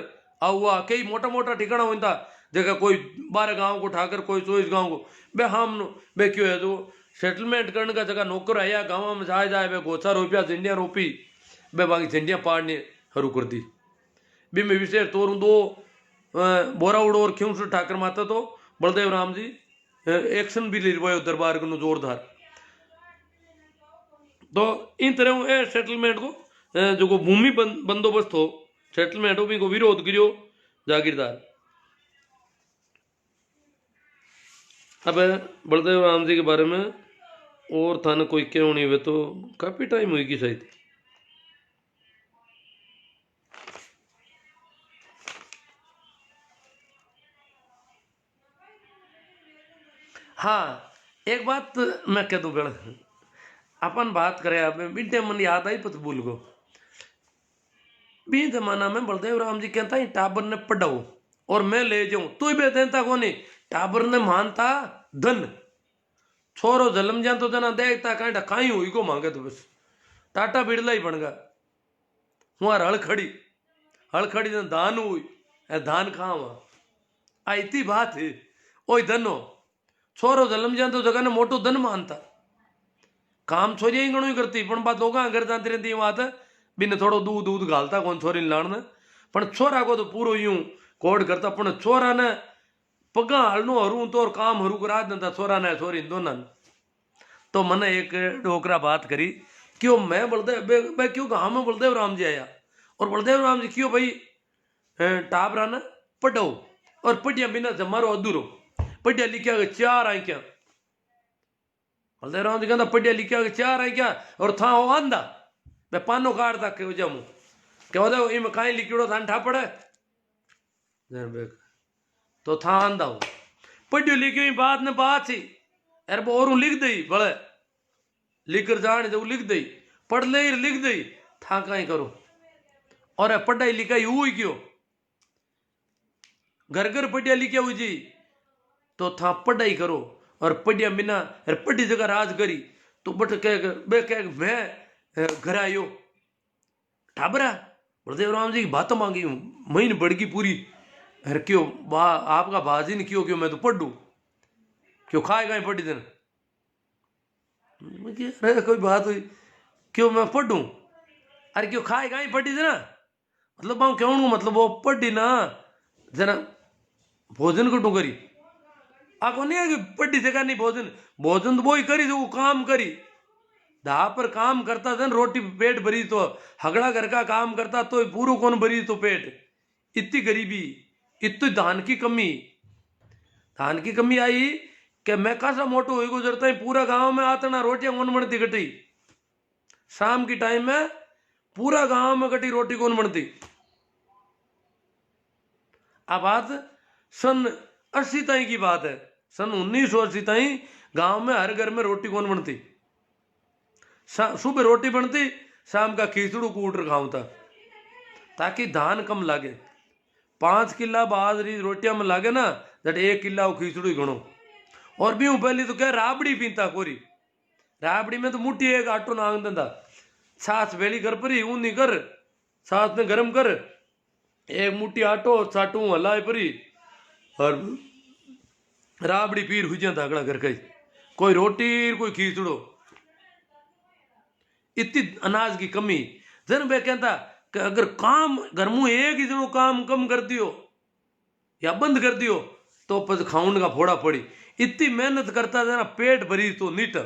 आहुआ, कई मोटा मोटा ठिकाना होता जगह कोई 12 गांव को ठाकर कोई 24 गांव को बे हम बे क्यों है जो सेटलमेंट करने का जगह नौकर आया गाँव में जाए जाए बे गोचा रोपिया झंडिया रोपी बे बाकी झंडिया पाड़ने हरू कर दी बी में विशेष तौर दो बोरावड़ और खींवसर ठाकर माता तो बलदेव राम जी एक्शन भी लिरवायो दरबार को जोरदार। तो इन तरह ए सेटलमेंट को जो को भूमि बंदोबस्त हो सेटलमेंट हो भी को विरोध करियो जागीरदार। अब बलदेव राम जी के बारे में और थाने कोई क्यों नहीं हुए तो काफी टाइम हुई शायद। हाँ एक बात मैं कह दूं गण अपन बात करें अब बिंटे मन याद आई पत भूल गो बी जमाना में बलदेव राम जी कहता है टाबर ने पढ़ाओ और मैं ले जाऊं तू भी देता को नहीं टाबर ने मानता धन छोरो जलम जा तो जना देखता कहीं काई हुई को मांगे तो बस टाटा बिड़ला ही बन गया वहां हड़खड़ी ने धान हुई धान खावा आई बात है ओ धन हो छोरो जलम जा तो जगह ने मोटो धन मानता काम छोरी ही घणो ही करती पण बात लोग घर जाती रहती बात बिन थोड़ो दूध दूध घालता कौन छोरी लाण ने पण छोरा को तो पूरो यूं कोड करता पण छोरा ने पगा हलनो हरू तो और काम हरू करा देता छोरा ने छोरी दोनों तो मैंने एक डोकरा बात करी क्यों मैं बलदेव मैं क्यों गाँव में बलदेव राम जी आया और बलदेव राम जी क्यों भाई टाबरा ने पढ़ो और पढ़िया बिना जमारो अधूरो पढ़िया लिखा चार आई क्या बलदेव राम जी कहता पढ़िया लिखा चार आई क्या और था वो आंदा मैं पानो काटता क्यों जाऊं क्या होता है इम कहीं लिखिड़ो था ठा पड़े तो था आंदा हूं पढ़ियो लिखियो बात ने बात सी यार और लिख दई बड़े लिखकर जाने जो लिख दई पढ़ ले लिख दई था कहीं करो और पढ़ाई लिखाई हुई क्यों घर घर पढ़िया लिखा हुई जी तो था पढ़ाई करो और पढ़िया बिना पढ़ी जगह राज करी तो बट कह मैं घर आयो ठाबरा बलदेव राम जी की बात मांगी हूं महीने बढ़गी पूरी अरे क्यों आपका बाजी ने क्यों मैं तो पढ़ दू क्यों खाए गए पढ़ी दिन अरे कोई बात हुई क्यों मैं पढ़ू अरे क्यों खाए गए पढ़ी दिन मतलब मैं क्यों मतलब वो पढ़ी ना जना भोजन कटू करी आको नहीं है कि पढ़ी जगह नहीं भोजन भोजन तो वो ही करी जो वो काम करी धा पर काम करता था रोटी पेट भरी तो हगड़ा घर का काम करता तो पूरा कौन भरी तो पेट इतनी गरीबी इतनी धान की कमी आई कि मैं कैसा मोटो हुई गुजरता है पूरा गांव में आता ना रोटियां कौन बनती कटी शाम की टाइम में पूरा गांव में कटी रोटी कौन बनती। अब बात सन 80 ताई की बात है सन 1980 ताई गांव में हर घर में रोटी कौन बनती सुबह रोटी बनती शाम का खिचड़ू कूट खाऊं था ताकि धान कम लागे 5 किला बाजरी रोटियां में लागे ना जट 1 किला वो खिचड़ू घणो और भी पहली तो क्या राबड़ी पीता कोरी राबड़ी में तो मुट्ठी एक आटो नांग देता छाछ वेली कर परी ऊनी कर छाछ ने गरम कर एक मुट्ठी आटो चाटू हलाए परी और राबड़ी पीर हुई जाता अगला घर का कोई रोटी कोई खिचड़ो इतनी अनाज की कमी जन वे कहता कि अगर काम घर में एक ही जनो काम कम कर दियो या बंद कर दियो तो पस खाउन का फोड़ा पड़ी इतनी मेहनत करता था ना पेट भरी तो नीट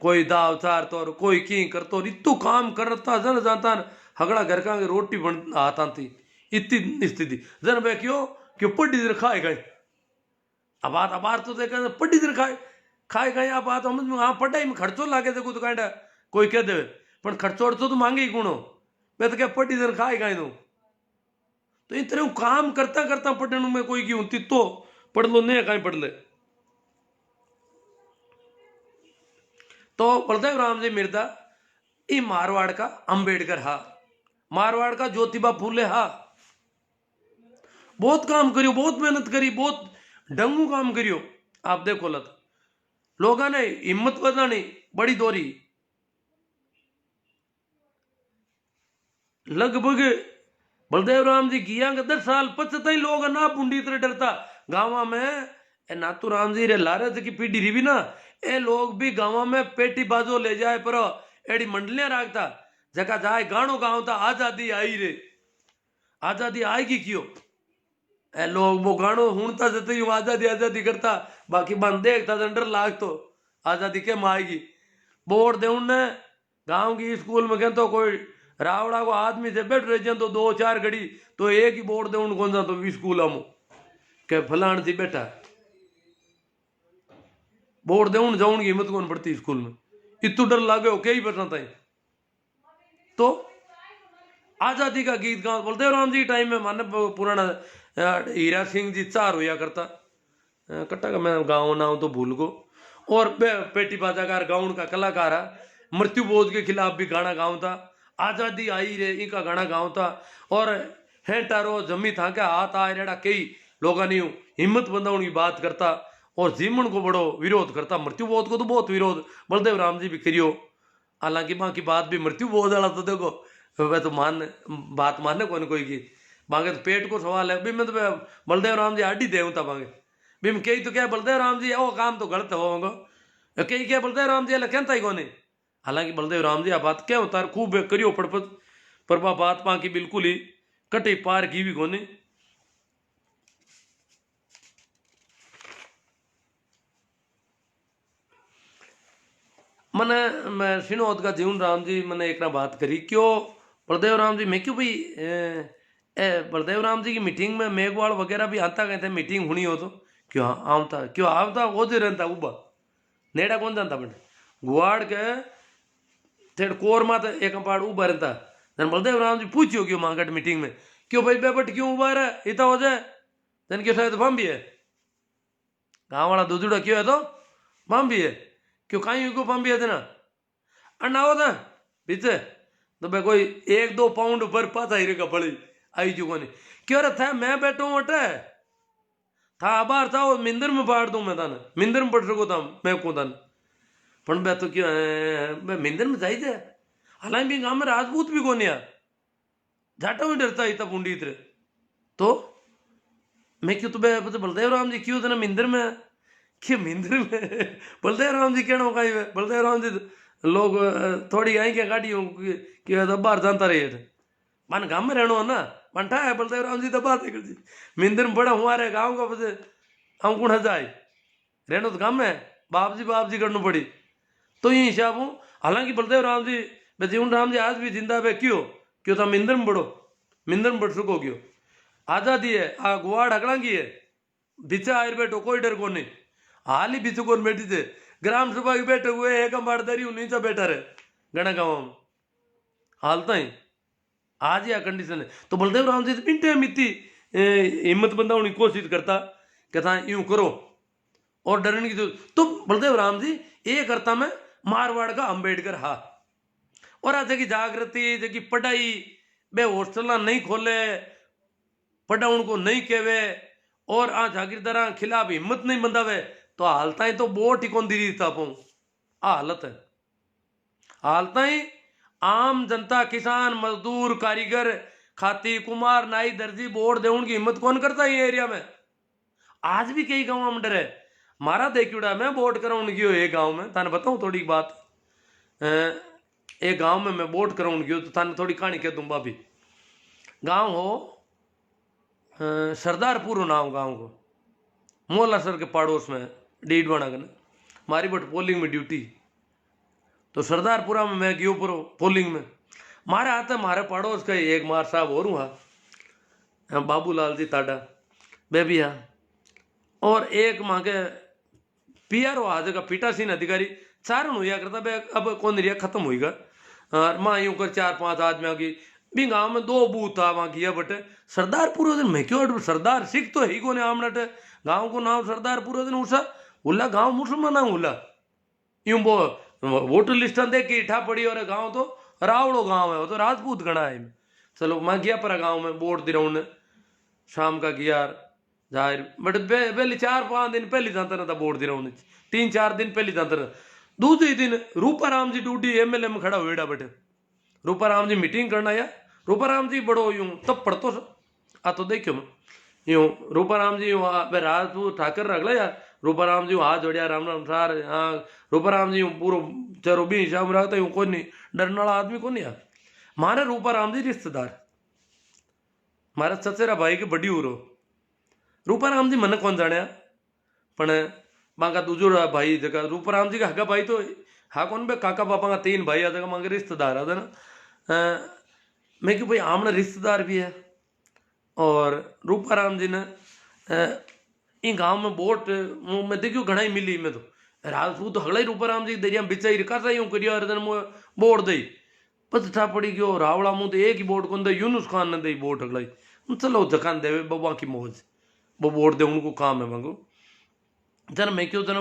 कोई दाव चार तो कोई की करतो इतू काम करता जन जाता हगड़ा घर का रोटी बन आता थी इतनी स्थिति जन वे क्यों पढ़ी देर खाए गए अब तो देखा पढ़ी देर खाए गए आप बात समझ में हाँ पढ़ाई में खर्चो लागे थे कुछ कांडा कोई कह दे पर खर्चो अर्चो तो मांगे ही गुणो मैं तो क्या पढ़ी देर खाए गए तो इन तरह काम करता करता पढ़ने में कोई क्यों तो पढ़ लो नहीं कहीं पढ़ ले तो बलदेव राम जी मिर्दा ये मारवाड़ का अंबेडकर हा मारवाड़ का ज्योतिबा फूले हा बहुत काम करियो बहुत मेहनत करी बहुत डंगू काम करियो आप देखो लत लोगों ने हिम्मत बधानी बड़ी दोरी लगभग बलदेव राम जी किया 10 साल पचता ही लोग ना बूंदी तरह डरता गाँव में। ए नातू राम जी रे लारज की पीढ़ी रही भी ना, ए लोग भी गाँव में पेटी बाजो ले जाए पर एड़ी मंडलियां राखता जगह जाए गानो गाँवता आजादी आई रे, आजादी आएगी क्यों। ए लोग वो गानो हुणता जते यूं आजादी आजादी करता, बाकी बन देखता डर लाग तो आजादी के आएगी। वोट दे ने गांव की स्कूल में कहते कोई रावड़ा को आदमी से बैठ रहे तो 2-4 घड़ी तो एक ही वोट दे कौन सा तो स्कूल हम के फलान थी बैठा वोट दे जाऊन की हिम्मत कौन पड़ती स्कूल में, इतू डर लागे हो कई बरना था। तो आजादी का गीत गाँव बलदेव राम जी टाइम में माने पुराना हीरा सिंह जी चार होया करता कट्टा का मैं गाँव ना हूं तो भूल को, और पेटी बाजाकार गाउन का कलाकार है, मृत्यु बोध के खिलाफ भी गाना गाँव था, आजादी आई रे इनका गाना गाँव था। और हेटारो जमी था क्या हाथ आए रेड़ा कई लोगों ने हिम्मत बंधाने की बात करता और जीवन को बड़ो विरोध करता। मृत्यु बोध को तो बहुत विरोध बलदेव राम जी भी करियो, हालांकि माँ की बात भी मृत्यु बोध वाला तो देखो वह तो बात माने कौन कोई की मांगे तो पेट को सवाल है भी मैं तो बलदेव राम जी आडी देवता मांगे भी मैं कही तो क्या बलदेव राम जी वो काम तो गलत होगा, कई क्या बलदेव राम जी कहता ही कोने। हालांकि बलदेव राम जी आ बात क्या होता है खूब करियो पड़पत पर बात पा की बिल्कुल ही कटे पार की भी कोने। मैंने मैं सिनोद का जीवन राम जी मैंने एक ना बात करी क्यों बलदेव राम जी मैं क्यों भाई बलदेव राम जी की मीटिंग में मेघवाल वगैरह भी आता गए थे मीटिंग होनी हो तो क्यों आवता क्यों आवता वो जो रहता उबा नेड़ा कौन जानता बने गुआड़ के थेड़ कोर मात एक पाड़ उबा रहता जन बलदेव राम जी पूछियो क्यों मांगट मीटिंग में क्यों भाई बेबट क्यों उबा रहा इतना हो जाए जन क्यों शायद बम भी है गाँव वाला दूधड़ा क्यों है तो बम भी है क्यों कहीं को बम भी है ना अन्ना हो था पीछे तो भाई कोई 1-2 पाउंड ऊपर पाता ही रेगा पड़ी आई चुको नहीं क्यों रे था मैं बैठो मोटे था बाहर था वो मिंदर में पाड़ दूं मैं ताने मिंदर में पड़ सको था मैं को ताने पण मैं तो क्यों मैं मिंदर में जाई थे हालांकि भी गांव में राजपूत भी कोनी है जाटा भी डरता ही था पुंडी इतरे तो मैं क्यों तो बलदेव राम जी क्यों थे मिंदर में क्यों मिंदर में बलदेव राम जी कहना कहीं बलदेव राम जी लोग थोड़ी आई क्या गाड़ी कि बाहर जानता रहे थे मन गांव में रहना ना पंठा है बलदेव राम जी तो बात कर जी मिंदर में बड़ा हमारे गाँव का बस हम कौन जाए रहना तो गाँव में बाप जी करना पड़ी तो ये हिसाब हूँ। हालांकि बलदेव राम जी जीवन राम जी आज भी जिंदा है क्यों था मिंदर में बढ़ सको क्यों आजादी है आ गुआड़ हकड़ा की है बिचा आयर बैठो कोई डर को नहीं हाल ही बिचु कौन बैठी थे ग्राम सभा के बैठे हुए एक बाड़दारी नीचा बैठा रहे गणा गाँव में हालता ही आज यह कंडीशन है। तो बलदेव राम जी मिनटे मिट्टी हिम्मत बंदा की कोशिश करता कहता यूं करो और डरने की तो बलदेव राम जी ये करता मैं मारवाड़ का अंबेडकर हा और आज की जागृति जगी पढ़ाई बे हॉस्टल नहीं खोले पढ़ाउन को नहीं कहवे और आ जागीरदारा खिलाफ हिम्मत नहीं बंधावे तो हालता ही तो बोट ही कौन दी था पाऊं हालत है हालता ही आम जनता किसान मजदूर कारीगर खाती कुमार नाई दर्जी वोट देने की हिम्मत कौन करता है ये एरिया में। आज भी कई गाँव में डर है मारा देखियोड़ा मैं वोट कराउन गयो एक गाँव में थाने बताऊं थोड़ी बात एक गाँव में मैं वोट कराउन गयो तो थाने थोड़ी कहानी कह दूं भाभी। गाँव हो सरदारपुर नाम गाँव को मोहल्ला सर के पड़ोस में डीडवाना कने मारी बट पोलिंग में ड्यूटी तो सरदारपुरा में मैं गयो पुरो पोलिंग में मारे आते मारे पड़ोस का एक मार साहब और हुआ बाबूलाल जी ताडा बेबिया और एक माँ के पीआरओ आज का पीठासीन अधिकारी चारण हुआ करता बे अब कौन रिया खत्म हुईगा और माँ यूं कर 4-5 आदमी आ गई भी गाँव में 2 बूथ था वहाँ किया बटे सरदारपुर दिन मैं क्यों सरदार सिख तो ही को आमनट गाँव को नाम सरदारपुर दिन उषा उल्ला गाँव मुसलमान उल्ला यूं वो वोटर लिस्ट देख के इठा पड़ी और गाँव तो रावड़ो गाँव है वो तो राजपूत गणा है। चलो मैं गया पर गाँव में वोट दिराउन शाम का गया जाहिर बट पहले 4-5 दिन पहले जाता रहता वोट दिराउन 3-4 दिन पहले जाता रहता। दूसरे दिन रूपाराम जी ड्यूटी एमएलए में खड़ा हुआ बटे रूपाराम जी मीटिंग करना या रूपाराम जी बड़ो यूं तब पढ़तो आ तो देखियो मैं यूं रूपाराम जी यूं रात ठाकर रख ले यार रूपाराम जी हाथ जोड़िया राम राम सार हाँ रूपाराम जी पूरो चरो भी शाम रखता यूं कोई नहीं डरने वाला आदमी कौन यार मारे रूपाराम जी रिश्तेदार मारा चचेरा भाई के बड़ी उरो रूपाराम जी मन कौन जाने पण बांका दूजो भाई जगह रूपाराम जी का हका भाई तो हा कौन बे काका पापा का 3 भाई आ जगह मांगे रिश्तेदार आ ना मैं क्यों भाई आमने रिश्तेदार भी है और रूपाराम जी ने इन गांव में बोट मैं देखियो घना ही मिली में तो राजपूत तो हगला ही रूपाराम जी दरिया बिचाई रिका सा यूं करियो अरे बोट दई पछता पड़ी गयो रावड़ा मुंह तो एक ही बोट कौन दे यूनुस खान ने दई बोट हगलाई चलो जखान देवे बबा की मौज वो बोट दे उनको काम है मांगो जन मैं क्यों जन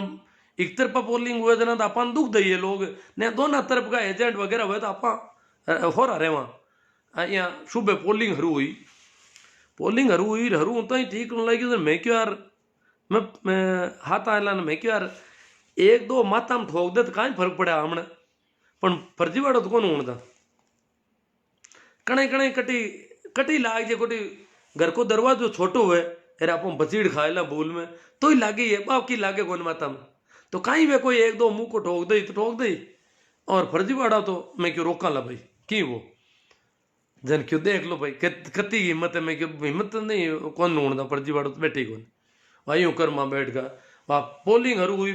एक तरफा पोलिंग हुए जना तो अपन दुख दइए लोग ने दोनों तरफ का एजेंट वगैरह हुए तो आप हो रहा वहाँ यहाँ सुबह पोलिंग हरू हुई हरू तो ही ठीक लगी मैं क्यों यार मैं हाथ आला मैं क्यों यार एक दो माता में ठोक दे तो कहीं फर्क पड़ा हमने पण फर्जीवाड़ो तो कौन होता कणे कणे कटी कटी लाग जे कोटी घर को दरवाजो छोटो हुए अरे आप बचीड़ खाएला भूल में तो ही लागे ये बाप की लागे कौन माता में तो कहीं वे कोई एक दो मुंह को ठोक दई तो ठोक दई और फर्जीवाड़ा तो मैं क्यों रोका ला भाई की वो जन क्यों देख लो भाई कति हिम्मत है मैं क्यों हिम्मत नहीं कौन ढूंढता फर्जीवाड़ा तो बैठे कौन भाई यूं कर मां बैठ का वहां पोलिंग हरू हुई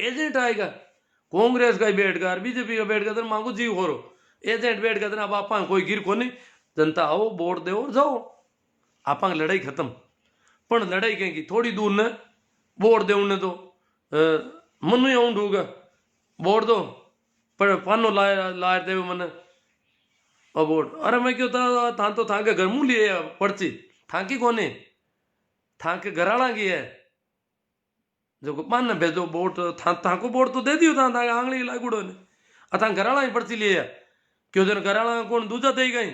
एजेंट आएगा कांग्रेस का ही बैठ गया बीजेपी का बैठ गया मांगो जी हो एजेंट बैठ गया अब आप कोई गिर को नहीं जनता आओ वोट दो और जाओ आप लड़ाई खत्म पण लड़ाई कहीं थोड़ी दूर ने वोट दे उन्हें तो मनु आऊं ढूंगा वोट दो पर पानो लाए देवे मन और वोट अरे मैं क्यों था तो था के घर मुँह लिए पर्ची थाकी कोने था के घराला की है जो मान भेजो वोट था को वोट तो दे दियो था आंगली लागूड़ो ने अथा घराला ही पर्ची लिए क्यों जन घराला कौन दूजा दे गई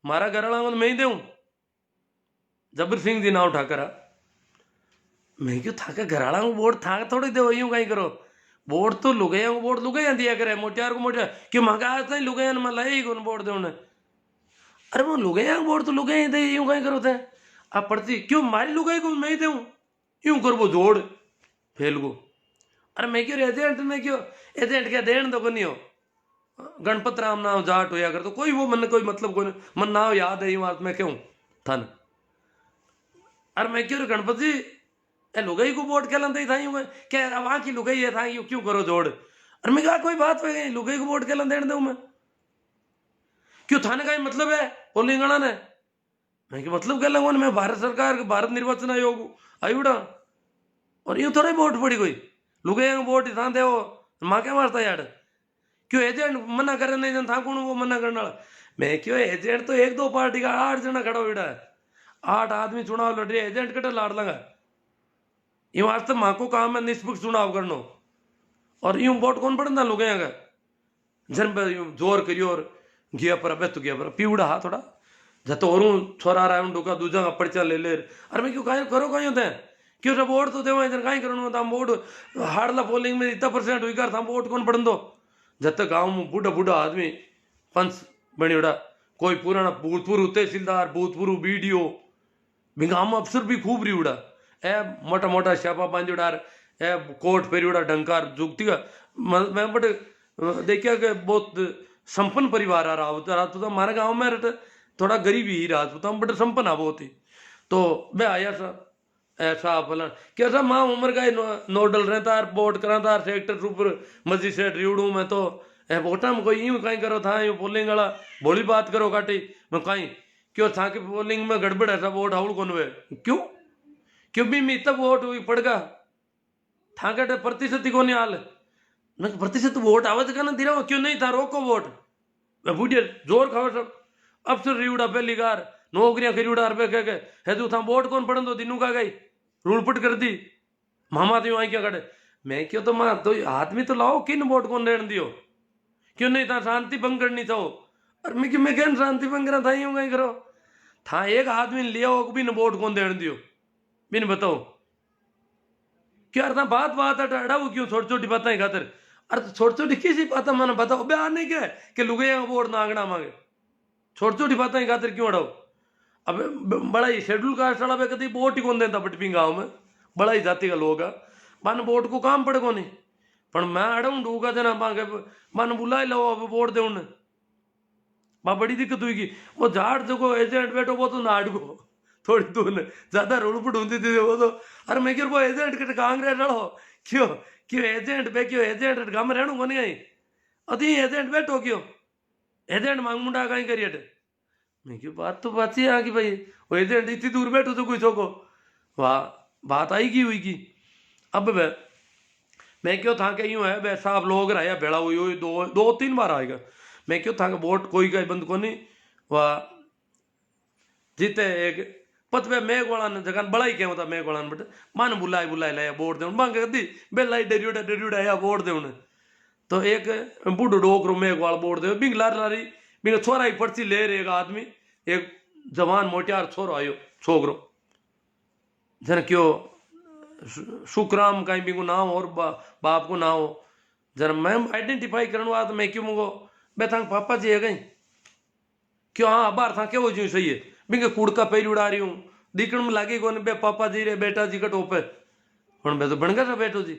मारा घराला को मैं ही देऊं जबर सिंह जी नाव ठाकरा मैं क्यों था के घराला को वोट था थोड़ी दे यूं कहीं करो वोट तो लुगैया को वोट लुगैया दिया करे मोटियार को मोटियार क्यों मंगा आज तक लुगैया ने मैं लाई कौन वोट दे उन्हें अरे वो लुगैया को वोट तो लुगैया दे यूं कहीं करो थे आप पर्ची क्यों मारी लुगाई को मैं ही दूं यूं कर वो जोड़ फेल को अरे मैं क्यों एजेंट में क्यों एजेंट क्या देन तो नहीं हो गणपत राम नाव जाट होया कर तो कोई वो मन कोई मतलब कोई मन नाव याद है यूं मैं क्यों थन अरे मैं क्यों गणपत जी ए लुगाई को वोट क्या लंदे था यूं क्या वहां की लुगाई है था यूं क्यों करो जोड़ अरे मैं कहा कोई बात है लुगाई को वोट क्या देन दूं मैं क्यों थाने का मतलब है पोलिंगणा ने मैं मतलब क्या लगवा मैं भारत सरकार भारत निर्वाचन आयोग आयुड़ा और यूं थोड़ी वोट पड़ी कोई लुगाई वोट था दे माँ क्या मारता यार क्यों एजेंट मना करे नहीं था कौन वो मना करने वाला मैं क्यों एजेंट तो एक दो पार्टी का 8 जना खड़ा हुआ है 8 आदमी चुनाव लड़ रहे एजेंट कटे लाड़ लगा यूं आज तक माँ को काम है निष्पक्ष चुनाव करना और यूं वोट कौन पड़ता लोग जन यूं जोर करियो और गया पर अब तो गया पर पीवड़ा हा थोड़ा जतो और छोरा रहा डोका दूजा का पर्चा ले ले अरे मैं क्यों कहीं करो कहीं होते हैं क्यों जब वोट तो देवा इधर कहीं करो था वोट हारला पोलिंग में इतना % हुई कर था वोट कौन पढ़ दो जब तक गाँव में बूढ़ा बूढ़ा आदमी पंच बनी उड़ा कोई पुराना भूतपूर्व तहसीलदार भूतपूर्व बीडीओ गाँव में अफसर भी खूब रही उड़ा ए मोटा मोटा श्यापा बांझुड़ार ए कोट फेरी उड़ा डंकार जुगती का मैं बट देखिया कि बहुत संपन्न परिवार आ रहा तो हमारे गाँव में थोड़ा गरीब ही राजपूत हम बड़े संपन्न आ बहुत ही तो मैं आया सा ऐसा फलन क्या था माँ उम्र का नोडल रहता है वोट कराता सेक्टर ऊपर मजिस्ट्रेट रिवड़ू में तो वोटा में कोई यूं कहीं करो था यूं पोलिंग वाला बोली बात करो काटी मैं कहीं क्यों था कि पोलिंग में गड़बड़ ऐसा वोट हाउल कौन हुए क्यों भी मैं तब वोट हुई पड़गा था कटे प्रतिशत ही को नहीं हाल मैं प्रतिशत वोट आवाज का ना दिरा क्यों नहीं था रोको वोट बूढ़िया जोर खाओ सब अफसर रिवड़ा पहली कार नौकरियां खरीड़ा रुपये कह के है तू था वोट कौन पढ़न दो दिनू का गई रूलपट कर दी मामा तो आई क्या कटे मैं क्यों तो मां तो आदमी तो लाओ किन वोट कौन रहने दियो क्यों नहीं था शांति भंग करनी था और मैं क्या शांति भंग करा था यूं कहीं करो था एक आदमी लिया हो बिन वोट कौन देने दियो बिन बताओ क्या था बात अड़ाऊ क्यों छोटी छोटी बातें खातर अरे छोटी छोटी किसी बात मैंने बताओ बयान नहीं क्या कि लुगैया वोट नागना मांगे छोटी छोटी बातें ही खातिर क्यों अड़ाओ। अब बड़ा ही शेड्यूल कास्ट वाला पे कभी वोट ही कौन देता बटपी गाँव में, बड़ा ही जाति का लोग है, मन वोट को काम पड़े को नहीं, पर मैं अड़ूँ डूगा देना मांगे मन बुला लो अब वोट दे उन्हें। बा बड़ी दिक्कत हुई वो झाड़ जो एजेंट बैठो वो तो नाड़ को थोड़ी दूर ने ज्यादा रोड पर ढूंढती थी वो तो। अरे मैं क्यों वो एजेंट के कांग्रेस लड़ो क्यों क्यों एजेंट पे क्यों एजेंट गाँव में रहूँ को नहीं आई अति एजेंट बैठो क्यों एजेंट मांग मुंडा कहीं करिए। मैं क्यों बात तो बात ही कि भाई वो एजेंट इतनी दूर बैठो तो कोई छोको वाह बात आई की हुई की। अब मैं क्यों था कि यूं है वै साहब लोग रहा भेड़ा हुई हुई दो तीन बार आएगा। मैं क्यों था वोट कोई का बंद को नहीं वाह जीते एक पत पे मेघ वाला ने जगह बड़ा ही क्या होता मेघ वाला बट मन बुलाए लाया वोट दे मांग दी बेलाई डरियोड़ा या वोट दे उन्हें। तो एक बूढ़ो डोकरो मेघ वाला वोट दे बिंग लारी बिंग छोरा ही पर्ची ले रहे एक आदमी एक जवान मोटियार छोरो आयो छोकरो जन क्यों सुखराम कहीं भी को नाम और बाप को ना हो जरा मैं आइडेंटिफाई करने वाला तो मैं क्यों मुझको बे था पापा जी है कहीं क्यों हाँ बाहर था क्यों जो सही है बिंगे कुड़का पैर उड़ा रही हूँ दिखण में लागे को बे पापा जी रे बेटा जी का टोपे हूँ मैं तो बन गया बेटो जी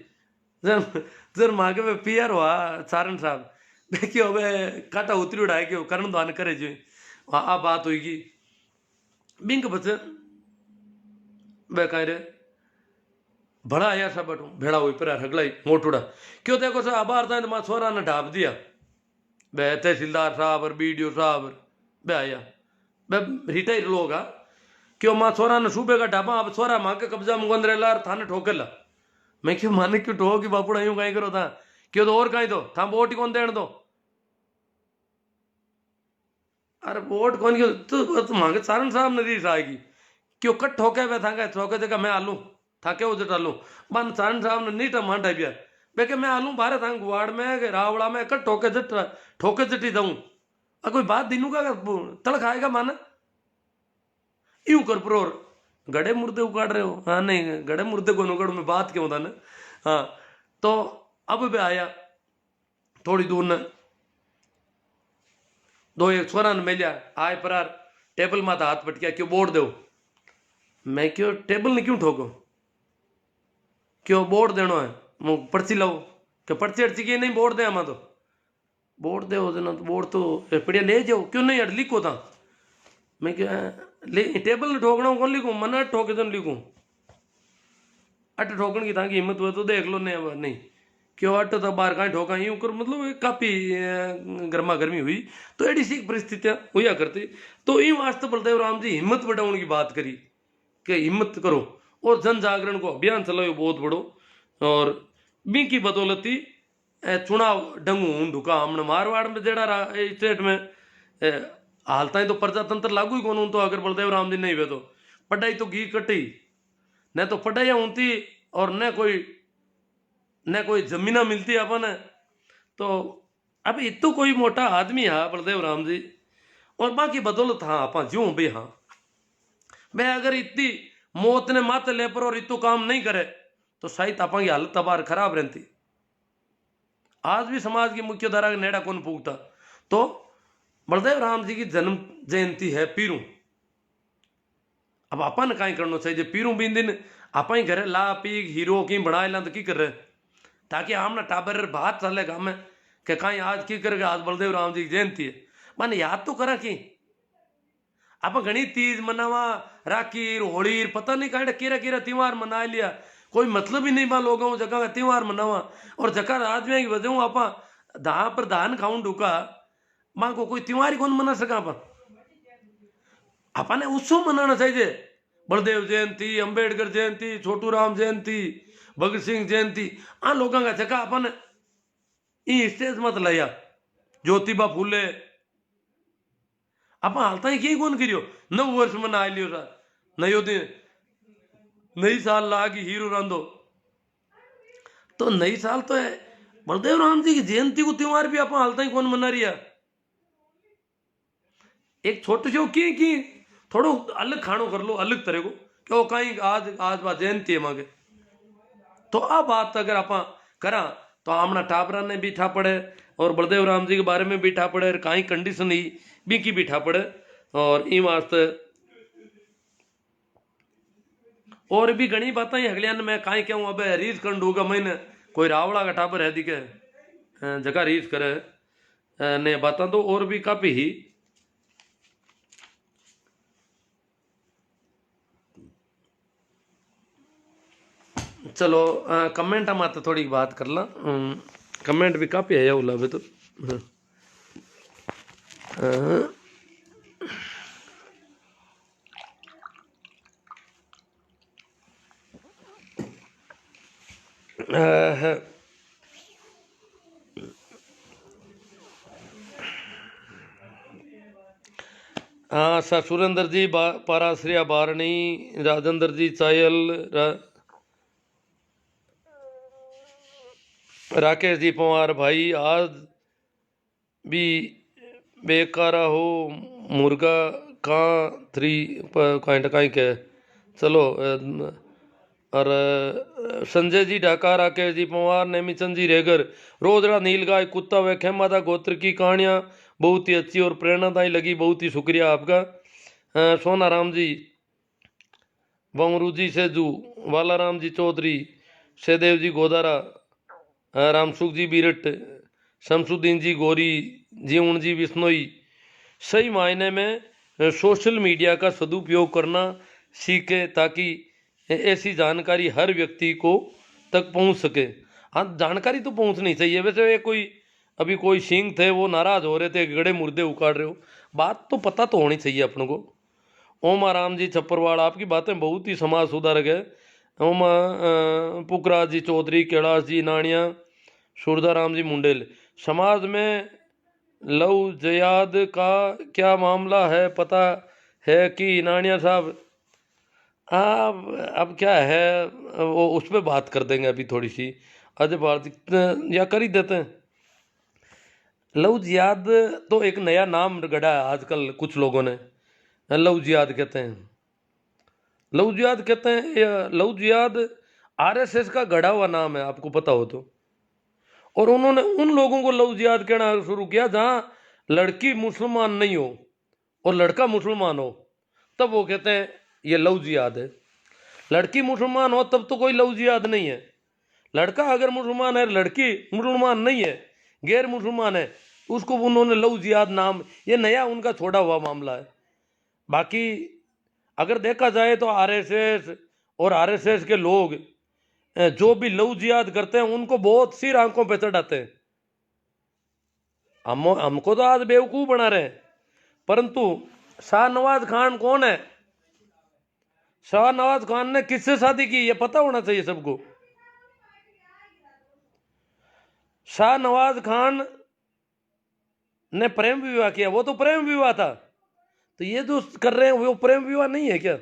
जर मांगे में पियर हुआ सारण साहब बे क्यों बे काटा उतरी उड़ाए क्यों करण दान करे जो आ बात हुई बिंग बच्चे बे कहीं रे बड़ा आया सब बटू भेड़ा हुई पर हगलाई मोटूड़ा क्यों देखो सर आबार था तो छोरा ने ढाप दिया बे तहसीलदार साहब और बीडीओ साहब बे आया बे रिटायर लोग आ क्यों माँ छोरा ने सूबे का ढापा अब छोरा माँ के कब्जा मुगंद रेला और थाने ठोकर ला। मैं क्यों माने क्यों ठोक की बापुड़ा यूं कहीं करो था क्यों तो और कहीं तो था वोट ही कौन देने दो। अरे वोट कौन क्यों तो मांगे सारण साहब ने रीस आएगी क्यों कट ठोके वे था ठोके जगह मैं आलू था क्या उधर डालू बन सारण साहब ने नीटा मांटा पिया बेके मैं आलू बारे था गुवाड़ में रावड़ा में कट ठोके जटी दऊं कोई बात दिनू का तड़ खाएगा माना यूं कर प्रोर गड़े मुर्दे उगाड़ रहे हो। हाँ नहीं गड़े मुर्दे को नुकड़ में बात क्यों था ना। हाँ तो अब भी आया थोड़ी दूर न दो एक छोरा ने मिलिया आए परार टेबल माता हाथ पटकिया क्यों बोर्ड दो। मैं क्यों टेबल ने क्यों ठोको क्यों बोर्ड देना है मु पर्ची लाओ क्या पर्ची अर्ची की नहीं बोर्ड दे हम तो बोर्ड दे ना तो बोर्ड तो पड़िया ले जाओ क्यों नहीं अड़ लिखो था। मैं क्या ले टेबल ने ठोकना कौन लिखूं मना ठोके तो लिखूं अट ठोकन की था कि हिम्मत हुआ तो देख लो नहीं नहीं क्यों अट तो बाहर कहीं ठोका यूं कर मतलब काफी गर्मा गर्मी हुई तो एडी सी परिस्थितियां हुआ करती। तो यूं वास्ते बलदेव राम जी हिम्मत बढ़ाने की बात करी कि हिम्मत करो और जन जागरण को अभियान चलाओ बहुत बड़ो और बी की बदौलती चुनाव डंगू ढुका हमने मारवाड़ में जेड़ा स्टेट में हालता ही तो प्रजातंत्र लागू ही कौन तो अगर बलदेव राम जी नहीं वे तो पढ़ाई तो घी कटी न तो पढ़ाई होती और न कोई जमीना मिलती अपन तो अब इतो कोई मोटा आदमी है बलदेव राम जी और बाकी बदौलत हाँ आप ज्यों भी हाँ मैं अगर इतनी मौत ने माते ले पर और इतो काम नहीं करे तो शायद आप की हालत तबार खराब रहती। आज भी समाज की मुख्य धारा का नेड़ा कौन फूकता। तो बलदेव राम जी की जन्म जयंती है पीरू अब अपन कहीं करना चाहिए पीरू बीन दिन आप ही घरे ला पी हीरो की बना ला तो की कर रहे ताकि हम ना टाबर बात चलेगा में कि कहीं आज की करेगा आज बलदेव राम जी की जयंती है मन याद तो करा कि आप घनी तीज मनावा राखी होली पता नहीं कहीं केरा केरा त्योहार मना लिया कोई मतलब ही नहीं बा लोगों जगह का त्योहार मनावा और जगह आदमी की वजह आप धा पर धान खाऊं ढूका माँ को कोई त्योहार ही कौन मना सका अपने उत्सव मनाना चाहिए बलदेव जयंती अंबेडकर जयंती छोटू राम जयंती भगत सिंह जयंती आ लोगों का जगह अपन स्टेज मत लाया ज्योतिबा फूले आप हालता ही की कौन करियो 9 वर्ष मना लियो नयो दिन नई साल लागी हीरो रांधो तो नई साल तो है बलदेव राम जी की जयंती को त्योहार भी आप हालता ही कौन मना रही है। एक छोटे से की थोड़ो अलग खानो कर लो अलग तरह को क्यों कहीं आज बात जयंती है मांगे तो आ बात अगर आप करा तो आमना टापरा ने भी ठा पड़े और बलदेव राम जी के बारे में भी ठा पड़े कहीं कंडीशन ही बिकी बिठा पड़े। और इन वास्ते और भी घनी बातें अगलियान मैं काई कहूँ। अब रीस कर दूंगा मैंने कोई रावड़ा का टाबर है दिखे जगह रीस करे ने बातें तो और भी काफी ही। चलो कमेंट में तो थोड़ी बात कर ला। कमेंट भी काफी है उला भी तो हाँ सर सुरेंद्र जी पाराश्रिया बारणी राजेंद्र जी चायल राकेश जी पवार भाई आज भी बेकारा हो मुर्गा कहाँ 3 पॉइंट कहीं के चलो। और संजय जी ढाका राकेश जी पवार नेमीचंद जी रेगर रोजड़ा नीलगाय कुत्ता व खेमादा गोत्र की कहानियाँ बहुत ही अच्छी और प्रेरणादायी लगी। बहुत ही शुक्रिया आपका। सोना राम जी बमरू जी सेजू वाला राम जी चौधरी सहदेव जी गोदारा रामसुख जी बीरट शमसुद्दीन जी गोरी जीवन जी बिश्नोई सही मायने में सोशल मीडिया का सदुपयोग करना सीखे ताकि ऐसी जानकारी हर व्यक्ति को तक पहुंच सके। हाँ जानकारी तो पहुंचनी चाहिए। वैसे ये कोई अभी कोई सिंह थे वो नाराज हो रहे थे गड़े मुर्दे उखाड़ रहे हो, बात तो पता तो होनी चाहिए अपन को। ओमा राम जी छप्परवाड़ आपकी बातें बहुत ही समाज सुधारक है। ओमा पुखराज जी चौधरी कैलाश जी नानिया सूरदा राम जी मुंडेल समाज में लव जयाद का क्या मामला है पता है कि नानिया साहब? अब क्या है वो उस पर बात कर देंगे अभी थोड़ी सी अजय भारती या कर ही देते हैं। लव जिहाद तो एक नया नाम गढ़ा है आजकल कुछ लोगों ने, लव जिहाद कहते हैं। लव जिहाद कहते हैं या लव जिहाद आरएसएस का गढ़ा हुआ नाम है आपको पता हो तो। और उन्होंने उन लोगों को लव जिहाद कहना शुरू किया जहां लड़की मुसलमान नहीं हो और लड़का मुसलमान हो, तब वो कहते हैं ये लव जिहाद है। लड़की मुसलमान हो तब तो कोई लव जिहाद नहीं है। लड़का अगर मुसलमान है लड़की मुसलमान नहीं है गैर मुसलमान है उसको उन्होंने लव जिहाद नाम, ये नया उनका छोड़ा हुआ मामला है। बाकी अगर देखा जाए तो आरएसएस और आरएसएस के लोग जो भी लव जिहाद करते हैं उनको बहुत सी आंखों पे चढ़ाते हैं। हमको तो आज बेवकूफ बना रहे हैं। परंतु शाहनवाज खान कौन है? शाहनवाज खान ने किससे शादी की ये पता होना चाहिए सबको। शाहनवाज खान ने प्रेम विवाह किया, वो तो प्रेम विवाह था। तो ये जो कर रहे हैं वो प्रेम विवाह नहीं है क्या?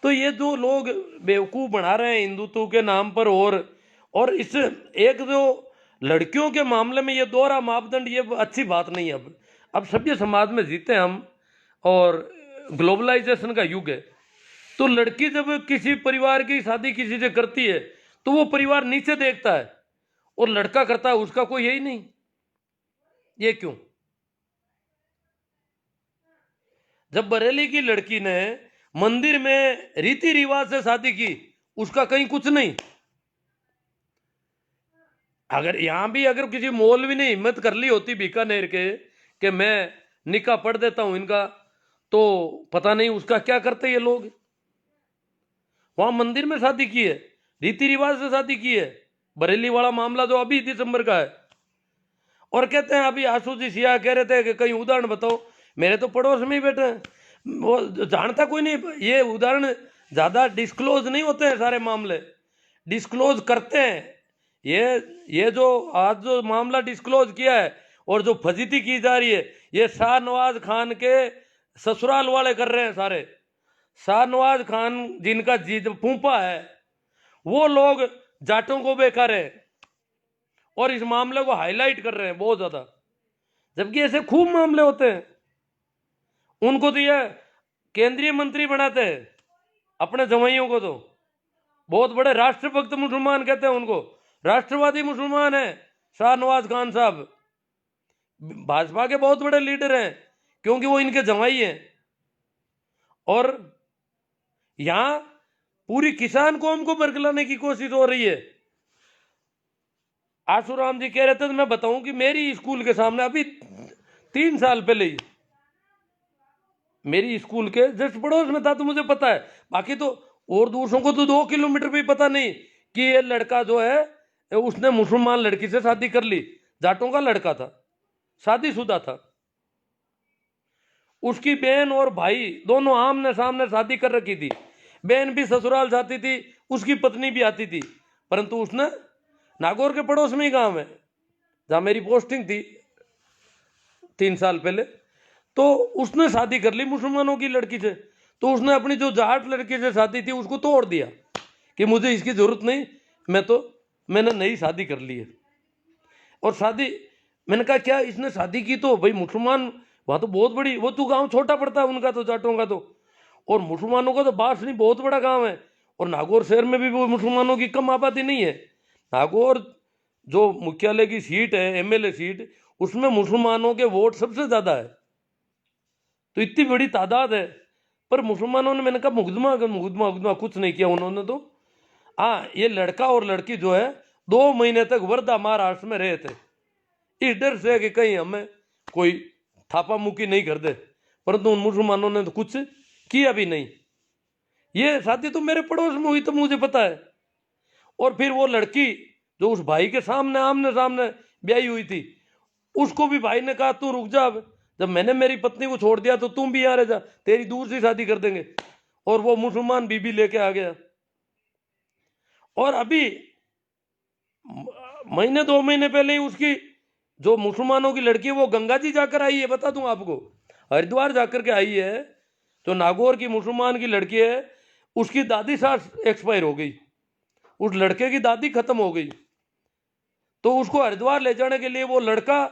तो ये जो लोग बेवकूफ बना रहे हैं हिंदुत्व के नाम पर और इस एक जो लड़कियों के मामले में ये दोहरा मापदंड ये अच्छी बात नहीं है। अब सभ्य समाज में जीते हम और ग्लोबलाइजेशन का युग है। तो लड़की जब किसी परिवार की शादी किसी से करती है तो वो परिवार नीचे देखता है और लड़का करता है उसका कोई यही नहीं। ये क्यों? जब बरेली की लड़की ने मंदिर में रीति रिवाज से शादी की उसका कहीं कुछ नहीं। अगर यहां भी अगर किसी मौलवी ने हिम्मत कर ली होती बीकानेर के कि मैं निकाह पढ़ देता हूं इनका, तो पता नहीं उसका क्या करते ये लोग। वहां मंदिर में शादी की है, रीति रिवाज से शादी की है। बरेली वाला मामला जो अभी दिसंबर का है। और कहते हैं अभी आशु जी सिया कह रहे थे कि कहीं उदाहरण बताओ। मेरे तो पड़ोस में ही बैठे हैं, वो जानता कोई नहीं। ये उदाहरण ज्यादा डिस्क्लोज नहीं होते हैं, सारे मामले डिस्क्लोज करते हैं। ये जो आज जो मामला डिस्क्लोज किया है और जो फजीती की जा रही है ये शाहनवाज खान के ससुराल वाले कर रहे हैं सारे। शाहनवाज खान जिनका जीत फूफा है वो लोग जाटों को बेकार है और इस मामले को हाईलाइट कर रहे हैं बहुत ज्यादा, जबकि ऐसे खूब मामले होते हैं। उनको तो ये केंद्रीय मंत्री बनाते हैं अपने जवाइयों को, तो बहुत बड़े राष्ट्रभक्त मुसलमान कहते हैं उनको, राष्ट्रवादी मुसलमान है शाहनवाज खान साहब भाजपा के बहुत बड़े लीडर हैं, क्योंकि वो इनके जमाई हैं। और यहां पूरी किसान कौम को बरगलाने की कोशिश हो रही है। आशुराम जी कह रहे थे, तो मैं बताऊं कि मेरी स्कूल के सामने अभी 3 साल पहले ही, मेरी स्कूल के जस्ट पड़ोस में था, तो मुझे पता है। बाकी तो और दूसरों को तो 2 किलोमीटर भी पता नहीं कि ये लड़का जो है उसने मुसलमान लड़की से शादी कर ली। जाटों का लड़का था, शादीशुदा था। उसकी बहन और भाई दोनों आमने सामने शादी कर रखी थी। बहन भी ससुराल जाती थी, उसकी पत्नी भी आती थी। परंतु उसने, नागौर के पड़ोस में ही गांव है जहां मेरी पोस्टिंग थी 3 साल पहले, तो उसने शादी कर ली मुसलमानों की लड़की से। तो उसने अपनी जो जाट लड़की से शादी थी उसको तोड़ दिया कि मुझे इसकी जरूरत नहीं, मैंने नई शादी कर ली है। और शादी, मैंने कहा क्या इसने शादी की तो भाई मुसलमान, वहां तो बहुत बड़ी, वो तो गांव छोटा पड़ता है उनका तो, जाटों का तो, और मुसलमानों का तो बासनी बहुत बड़ा गांव है। और नागौर शहर में भी वो मुसलमानों की कम आबादी नहीं है। नागौर जो मुख्यालय की सीट है, एमएलए सीट, उसमें मुसलमानों के वोट सबसे ज्यादा है। तो इतनी बड़ी तादाद है, पर मुसलमानों ने, मैंने कहा मुकदमा मुकदमा कुछ नहीं किया उन्होंने तो। हाँ, ये लड़का और लड़की जो है 2 महीने तक वर्धा महाराष्ट्र में रहे थे, इस डर से कि कहीं हमें कोई थापा मुक्की नहीं कर दे। परंतु उन मुसलमानों ने तो कुछ किया भी नहीं। ये शादी तो मेरे पड़ोस में हुई, तो मुझे पता है। और फिर वो लड़की जो उस भाई के सामने आमने सामने ब्याही हुई थी, उसको भी भाई ने कहा तू रुक जा, अब जब मैंने मेरी पत्नी को छोड़ दिया तो तुम भी यहाँ रह जा, तेरी दूसरी शादी कर देंगे। और वो मुसलमान बीबी लेके आ गया। और अभी महीने 2 महीने पहले ही उसकी जो मुसलमानों की लड़की है वो गंगा जी जाकर आई है, बता दूं आपको, हरिद्वार जाकर के आई है। जो नागौर की मुसलमान की लड़की है, उसकी दादी सास एक्सपायर हो गई, उस लड़के की दादी खत्म हो गई। तो उसको हरिद्वार ले जाने के लिए वो लड़का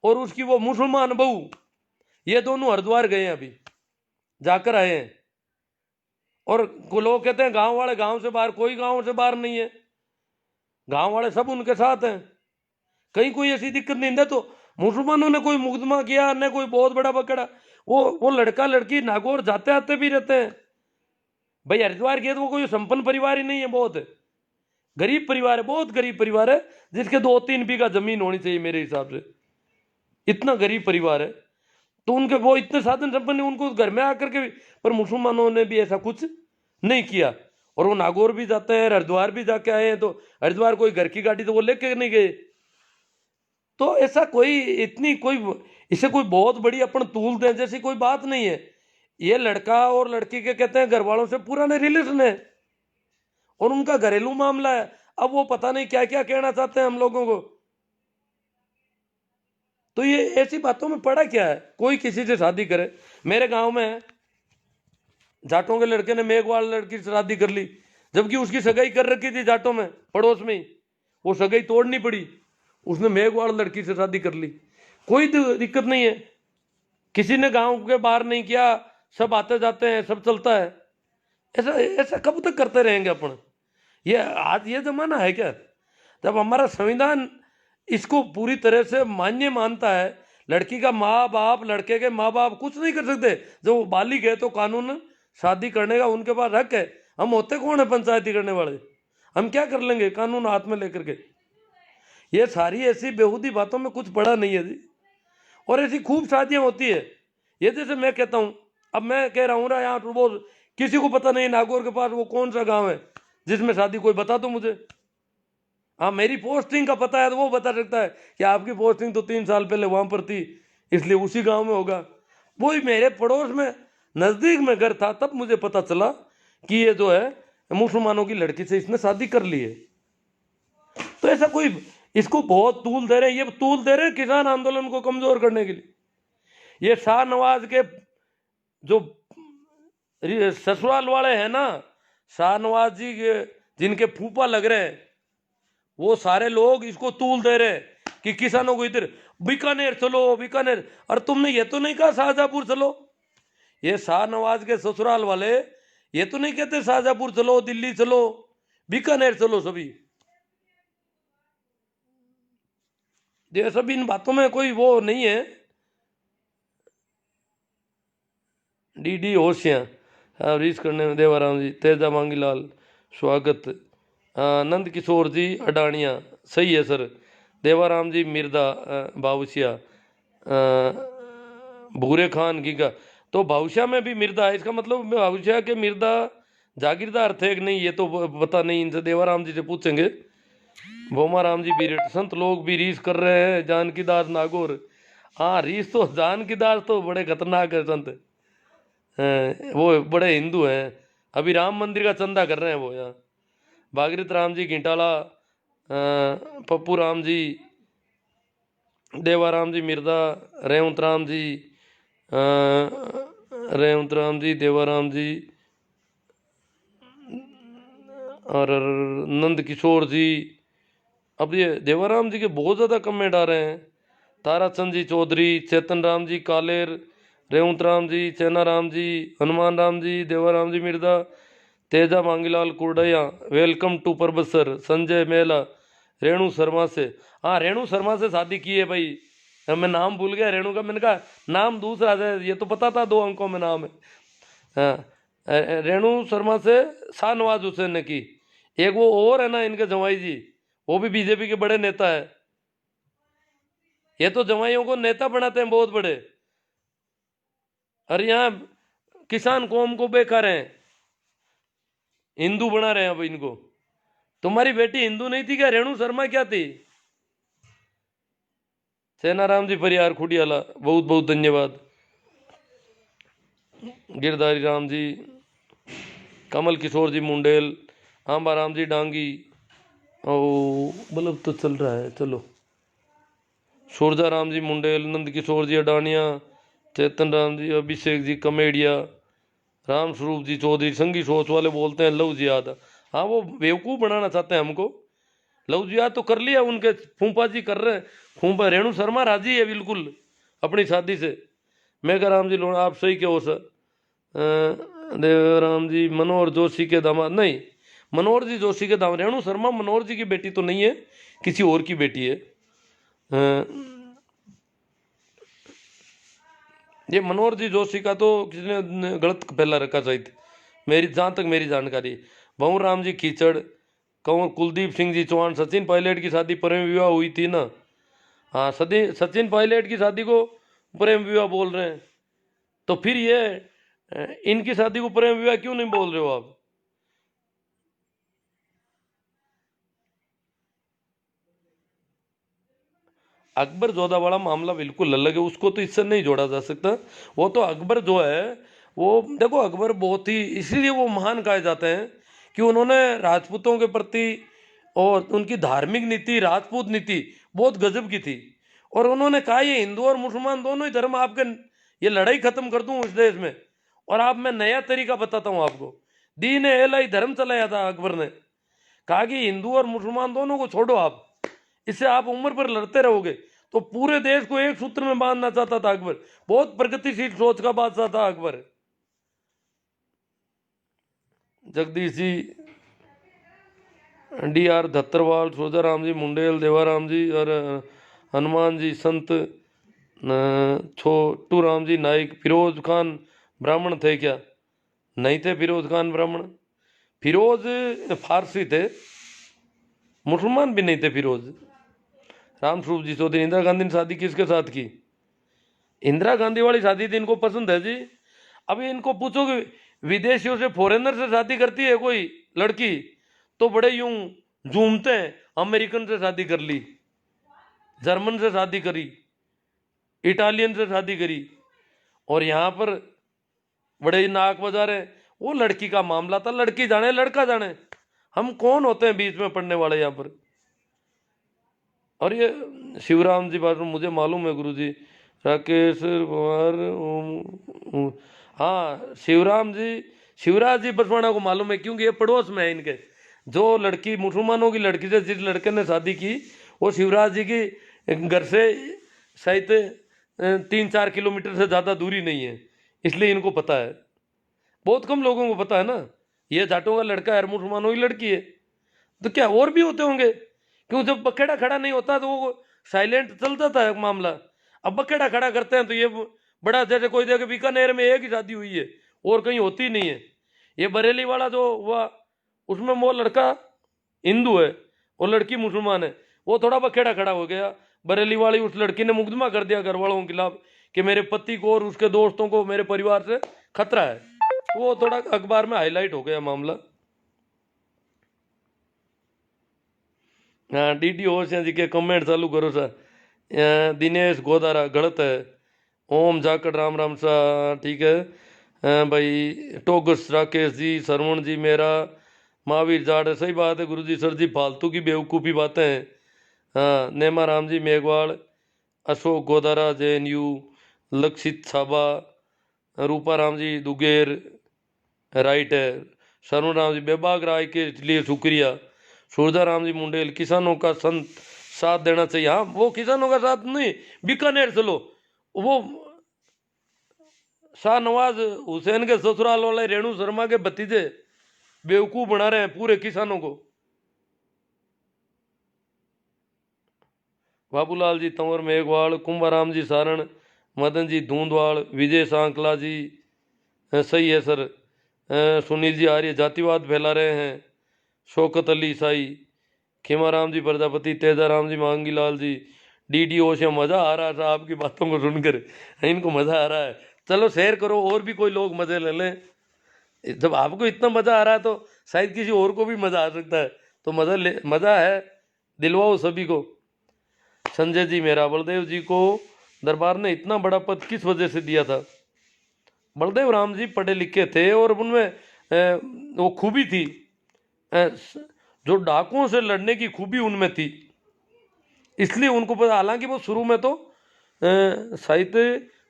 और उसकी वो मुसलमान बहू, ये दोनों हरिद्वार गए हैं, अभी जाकर आए हैं। और लोग कहते हैं गांव वाले गांव से बाहर, कोई गांव से बाहर नहीं है, गांव वाले सब उनके साथ हैं। कहीं कोई ऐसी दिक्कत नहीं है। तो मुसलमानों ने कोई मुकदमा किया न कोई बहुत बड़ा पकड़ा, वो लड़का लड़की नागौर जाते आते भी रहते हैं। भाई हरिद्वार गए तो वो कोई संपन्न परिवार ही नहीं है, बहुत गरीब परिवार है, बहुत गरीब परिवार है, जिसके 2-3 बीघा जमीन होनी चाहिए मेरे हिसाब से, इतना गरीब परिवार है। तो उनके वो इतने साधन संपन्न, उनको घर में आकर के भी, पर मुसलमानों ने भी ऐसा कुछ नहीं किया। और वो नागौर भी जाते हैं, हरिद्वार भी जाके आए हैं। तो हरिद्वार कोई घर की गाड़ी तो वो लेके नहीं गए। तो ऐसा कोई इतनी कोई इसे कोई बहुत बड़ी अपन तूल दें जैसी कोई बात नहीं है। ये लड़का और लड़की के कहते हैं घर वालों से पुराने रिलेशन है और उनका घरेलू मामला है। अब वो पता नहीं क्या क्या कहना चाहते हैं हम लोगों को। तो ये ऐसी बातों में पड़ा क्या है, कोई किसी से शादी करे। मेरे गांव में जाटों के लड़के ने मेघवाल लड़की से शादी कर ली, जबकि उसकी सगाई कर रखी थी जाटों में पड़ोस में ही, वो सगाई तोड़नी पड़ी, उसने मेघवाल लड़की से शादी कर ली। कोई दिक्कत नहीं है, किसी ने गांव के बाहर नहीं किया, सब आते जाते हैं, सब चलता है। ऐसा ऐसा कब तक करते रहेंगे अपन? ये आज ये जमाना है क्या, जब हमारा संविधान इसको पूरी तरह से मान्य मानता है। लड़की का माँ बाप, लड़के के माँ बाप कुछ नहीं कर सकते। जब वो बालिग है तो कानून शादी करने का उनके पास हक है। हम होते कौन है पंचायती करने वाले? हम क्या कर लेंगे कानून हाथ में लेकर के? ये सारी ऐसी बेहूदी बातों में कुछ पड़ा नहीं है जी। और ऐसी खूब शादियां होती है। ये जैसे मैं कहता हूँ, अब मैं कह रहा हूँ ना, यहाँ वो किसी को पता नहीं नागौर के पास वो कौन सा गांव है जिसमें शादी, कोई बता दो मुझे। हाँ, मेरी पोस्टिंग का पता है तो वो बता सकता है कि आपकी पोस्टिंग तो 3 साल पहले वहां पर थी, इसलिए उसी गांव में होगा। वो ही मेरे पड़ोस में नजदीक में घर था, तब मुझे पता चला कि ये जो है मुसलमानों की लड़की से इसने शादी कर ली है। तो ऐसा कोई इसको बहुत तूल दे रहे हैं, ये तूल दे रहे हैं किसान आंदोलन को कमजोर करने के लिए। ये शाहनवाज के जो ससुराल वाले हैं ना, शाहनवाज जी के जिनके फूफा लग रहे हैं, वो सारे लोग इसको तूल दे रहे हैं कि किसानों को इधर बीकानेर चलो, बीकानेर। और तुमने ये तो नहीं कहा शाहजहांपुर चलो। ये शाहनवाज के ससुराल वाले ये तो नहीं कहते शाहजहांपुर चलो, दिल्ली चलो, बीकानेर चलो। सभी ये सब इन बातों में कोई वो नहीं है। डी होशियाँ, हाँ, रीस करने में देवाराम जी, तेजा मांगीलाल स्वागत, नंद किशोर जी अडानिया, सही है सर, देवाराम जी मिर्दा बाउसिया, भूरे खान गीगा, तो बाउसिया में भी मिर्दा है, इसका मतलब बाउसिया के मिर्दा जागीरदार थे कि नहीं ये तो पता नहीं, इनसे देवाराम जी से पूछेंगे। भोमा राम जी बीरेट, संत लोग भी रीस कर रहे हैं जानकी दास नागौर, हाँ रीस तो जानकी दास तो बड़े खतरनाक है संत, वो बड़े हिंदू हैं, अभी राम मंदिर का चंदा कर रहे हैं वो यहाँ। भागीरथ राम जी घिंटाला, पप्पू राम जी, देवाराम जी मिर्दा, रेवंत राम जी, रेवंत राम जी, देवाराम जी और नंद किशोर जी। अब ये देवाराम जी के बहुत ज़्यादा कमेंट आ रहे हैं। ताराचंद जी चौधरी, चेतन राम जी कालेर, रेवंत राम जी, चैना राम जी, हनुमान राम जी, देवाराम जी मिर्दा, तेजा मांगीलाल कुरडया, वेलकम टू परबसर, संजय मेला, रेणु शर्मा से, हाँ रेणु शर्मा से शादी की है भाई, मैं नाम भूल गया रेणु का, मैंने कहा नाम दूसरा है, ये तो पता था 2 अंकों में नाम है। हाँ, रेणु शर्मा से शाहनवाज हुसैन ने की। एक वो और है ना इनके जवाई जी, वो भी बीजेपी के बड़े नेता है। ये तो जवाइयों को नेता बनाते हैं बहुत बड़े, और यहाँ किसान कौम को बेकार हैं, हिंदू बना रहे हैं अब इनको। तुम्हारी बेटी हिंदू नहीं थी क्या? रेणु शर्मा क्या थी? सेनाराम जी परियार खुडियाला, बहुत बहुत धन्यवाद। गिरधारी राम जी, कमल किशोर जी मुंडेल, आंबा राम जी डांगी, ओ बल्ब तो चल रहा है, चलो। सूरजा राम जी मुंडेल, नंद किशोर जी अडानिया, चेतन राम जी, अभिषेक जी कमेडिया, राम स्वरूप जी चौधरी, संगी सोच वाले बोलते हैं लव जिहाद, हाँ वो बेवकूफ़ बनाना चाहते हैं हमको। लव जिहाद तो कर लिया उनके फूफा जी कर रहे हैं, फूफा रेणु शर्मा राजी है बिल्कुल अपनी शादी से। मेघा राम जी लोण, आप सही कहो सर। देवराम जी मनोहर जोशी के दामाद, नहीं मनोहर जी जोशी के दामाद, रेणु शर्मा मनोहर जी की बेटी तो नहीं है, किसी और की बेटी है। ये मनोहर जी जोशी का तो किसी ने गलत पहला रखा शायद, मेरी जहाँ तक मेरी जानकारी। भंवर राम जी कीचड़, कंवर कुलदीप सिंह जी चौहान, सचिन पायलट की शादी प्रेम विवाह हुई थी ना, हाँ सचिन पायलट की शादी को प्रेम विवाह बोल रहे हैं, तो फिर ये इनकी शादी को प्रेम विवाह क्यों नहीं बोल रहे हो आप? अकबर जोधा वाला मामला बिल्कुल अलग है, उसको तो इससे नहीं जोड़ा जा सकता। वो तो अकबर जो है वो देखो, अकबर बहुत ही इसलिए वो महान कहे जाते हैं कि उन्होंने राजपूतों के प्रति और उनकी धार्मिक नीति, राजपूत नीति बहुत गजब की थी। और उन्होंने कहा ये हिंदू और मुसलमान दोनों ही धर्म आपके, ये लड़ाई खत्म कर दूं इस देश में, और आप मैं नया तरीका बताता हूँ आपको। दीन एलाई धर्म चलाया था अकबर ने, कहा कि हिंदू और मुसलमान दोनों को छोड़ो आप, इससे आप उम्र पर लड़ते रहोगे। तो पूरे देश को एक सूत्र में बांधना चाहता था अकबर, बहुत प्रगतिशील सोच का बादशाह था अकबर। जगदीश जी, डी आर धत्तरवाल, सोजाराम जी मुंडेल, देवाराम जी और हनुमान जी संत, छोटू राम जी नाइक, फिरोज खान ब्राह्मण थे क्या? नहीं थे फिरोज खान ब्राह्मण, फिरोज फारसी थे, मुसलमान भी नहीं थे फिरोज। राम स्वरूप जी चौधरी, इंदिरा गांधी ने शादी किसके साथ की? इंदिरा गांधी वाली शादी थी, इनको पसंद है जी। अभी इनको पूछो कि विदेशियों से, फॉरेनर से शादी करती है कोई लड़की, तो बड़े यूं झूमते हैं, अमेरिकन से शादी कर ली, जर्मन से शादी करी, इटालियन से शादी करी, और यहाँ पर बड़े नाक बजा रहे। वो लड़की का मामला था, लड़की जाने लड़का जाने, हम कौन होते हैं बीच में पढ़ने वाले यहाँ पर। और ये शिवराम जी बात मुझे मालूम है गुरुजी, राकेश कुमार, हाँ शिवराम जी, शिवराज जी बसवाना को मालूम है, क्योंकि ये पड़ोस में है इनके। जो लड़की मुसलमानों की लड़की से जिस लड़के ने शादी की, वो शिवराज जी की घर से शायद 3-4 किलोमीटर से ज़्यादा दूरी नहीं है, इसलिए इनको पता है। बहुत कम लोगों को पता है ना, ये जाटों का लड़का है, मुसलमानों की लड़की है, तो क्या और भी होते होंगे? क्यों, जब बखेड़ा खड़ा नहीं होता तो वो साइलेंट चलता था मामला। अब बखेड़ा खड़ा करते हैं तो ये बड़ा, जैसे कोई देखे बीकानेर में एक ही शादी हुई है और कहीं होती नहीं है। ये बरेली वाला जो हुआ उसमें वो लड़का हिंदू है और लड़की मुसलमान है, वो थोड़ा बखेड़ा खड़ा हो गया। बरेली वाली उस लड़की ने मुकदमा कर दिया घर वालों के खिलाफ कि मेरे पति को और उसके दोस्तों को मेरे परिवार से खतरा है। वो थोड़ा अखबार में हाईलाइट हो गया मामला। हाँ, डीडी होशिया जी के कमेंट चालू करो सा। दिनेश गोदारा गलत है। ओम जाकड़ राम राम सा, ठीक है। भाई टोगस राकेश जी, सरवण जी मेरा, महावीर जाट, सही बात है गुरु जी। सर जी फालतू की बेवकूफ़ी बातें हैं। हाँ, नेमा राम जी मेघवाल, अशोक गोदारा JNU, लक्षित छाबा, रूपा राम जी दुगेर, राइट है। सरवण राम जी बेबाग राय के लिए शुक्रिया। सूरजा राम जी मुंडेल, किसानों का संत साथ देना चाहिए। हाँ, वो किसानों का साथ नहीं, बीकानेर चलो, वो शाहनवाज हुसैन के ससुराल वाले रेणु शर्मा के भतीजे बेवकूफ बना रहे हैं पूरे किसानों को। बाबूलाल जी तंवर मेघवाल, कुंभाराम जी सारण, मदन जी धूंधवाल, विजय सांकला जी, सही है सर। सुनील जी आर्य जातिवाद फैला रहे हैं। शौकत अली ईसाई, खेमाराम जी प्रजापति, तेजाराम जी मांगीलाल जी, DDO से मज़ा आ रहा था आपकी बातों को सुनकर, इनको मज़ा आ रहा है। चलो शेयर करो और भी कोई लोग मज़े ले लें। जब आपको इतना मज़ा आ रहा है तो शायद किसी और को भी मज़ा आ सकता है, तो मज़ा है, दिलवाओ सभी को। संजय जी मेरा, बलदेव जी को दरबार ने इतना बड़ा पद किस वजह से दिया था? बलदेव राम जी पढ़े लिखे थे और उनमें वो खूबी थी, जो डाकुओं से लड़ने की खूबी उनमें थी, इसलिए उनको पता। हालांकि वो शुरू में तो शायद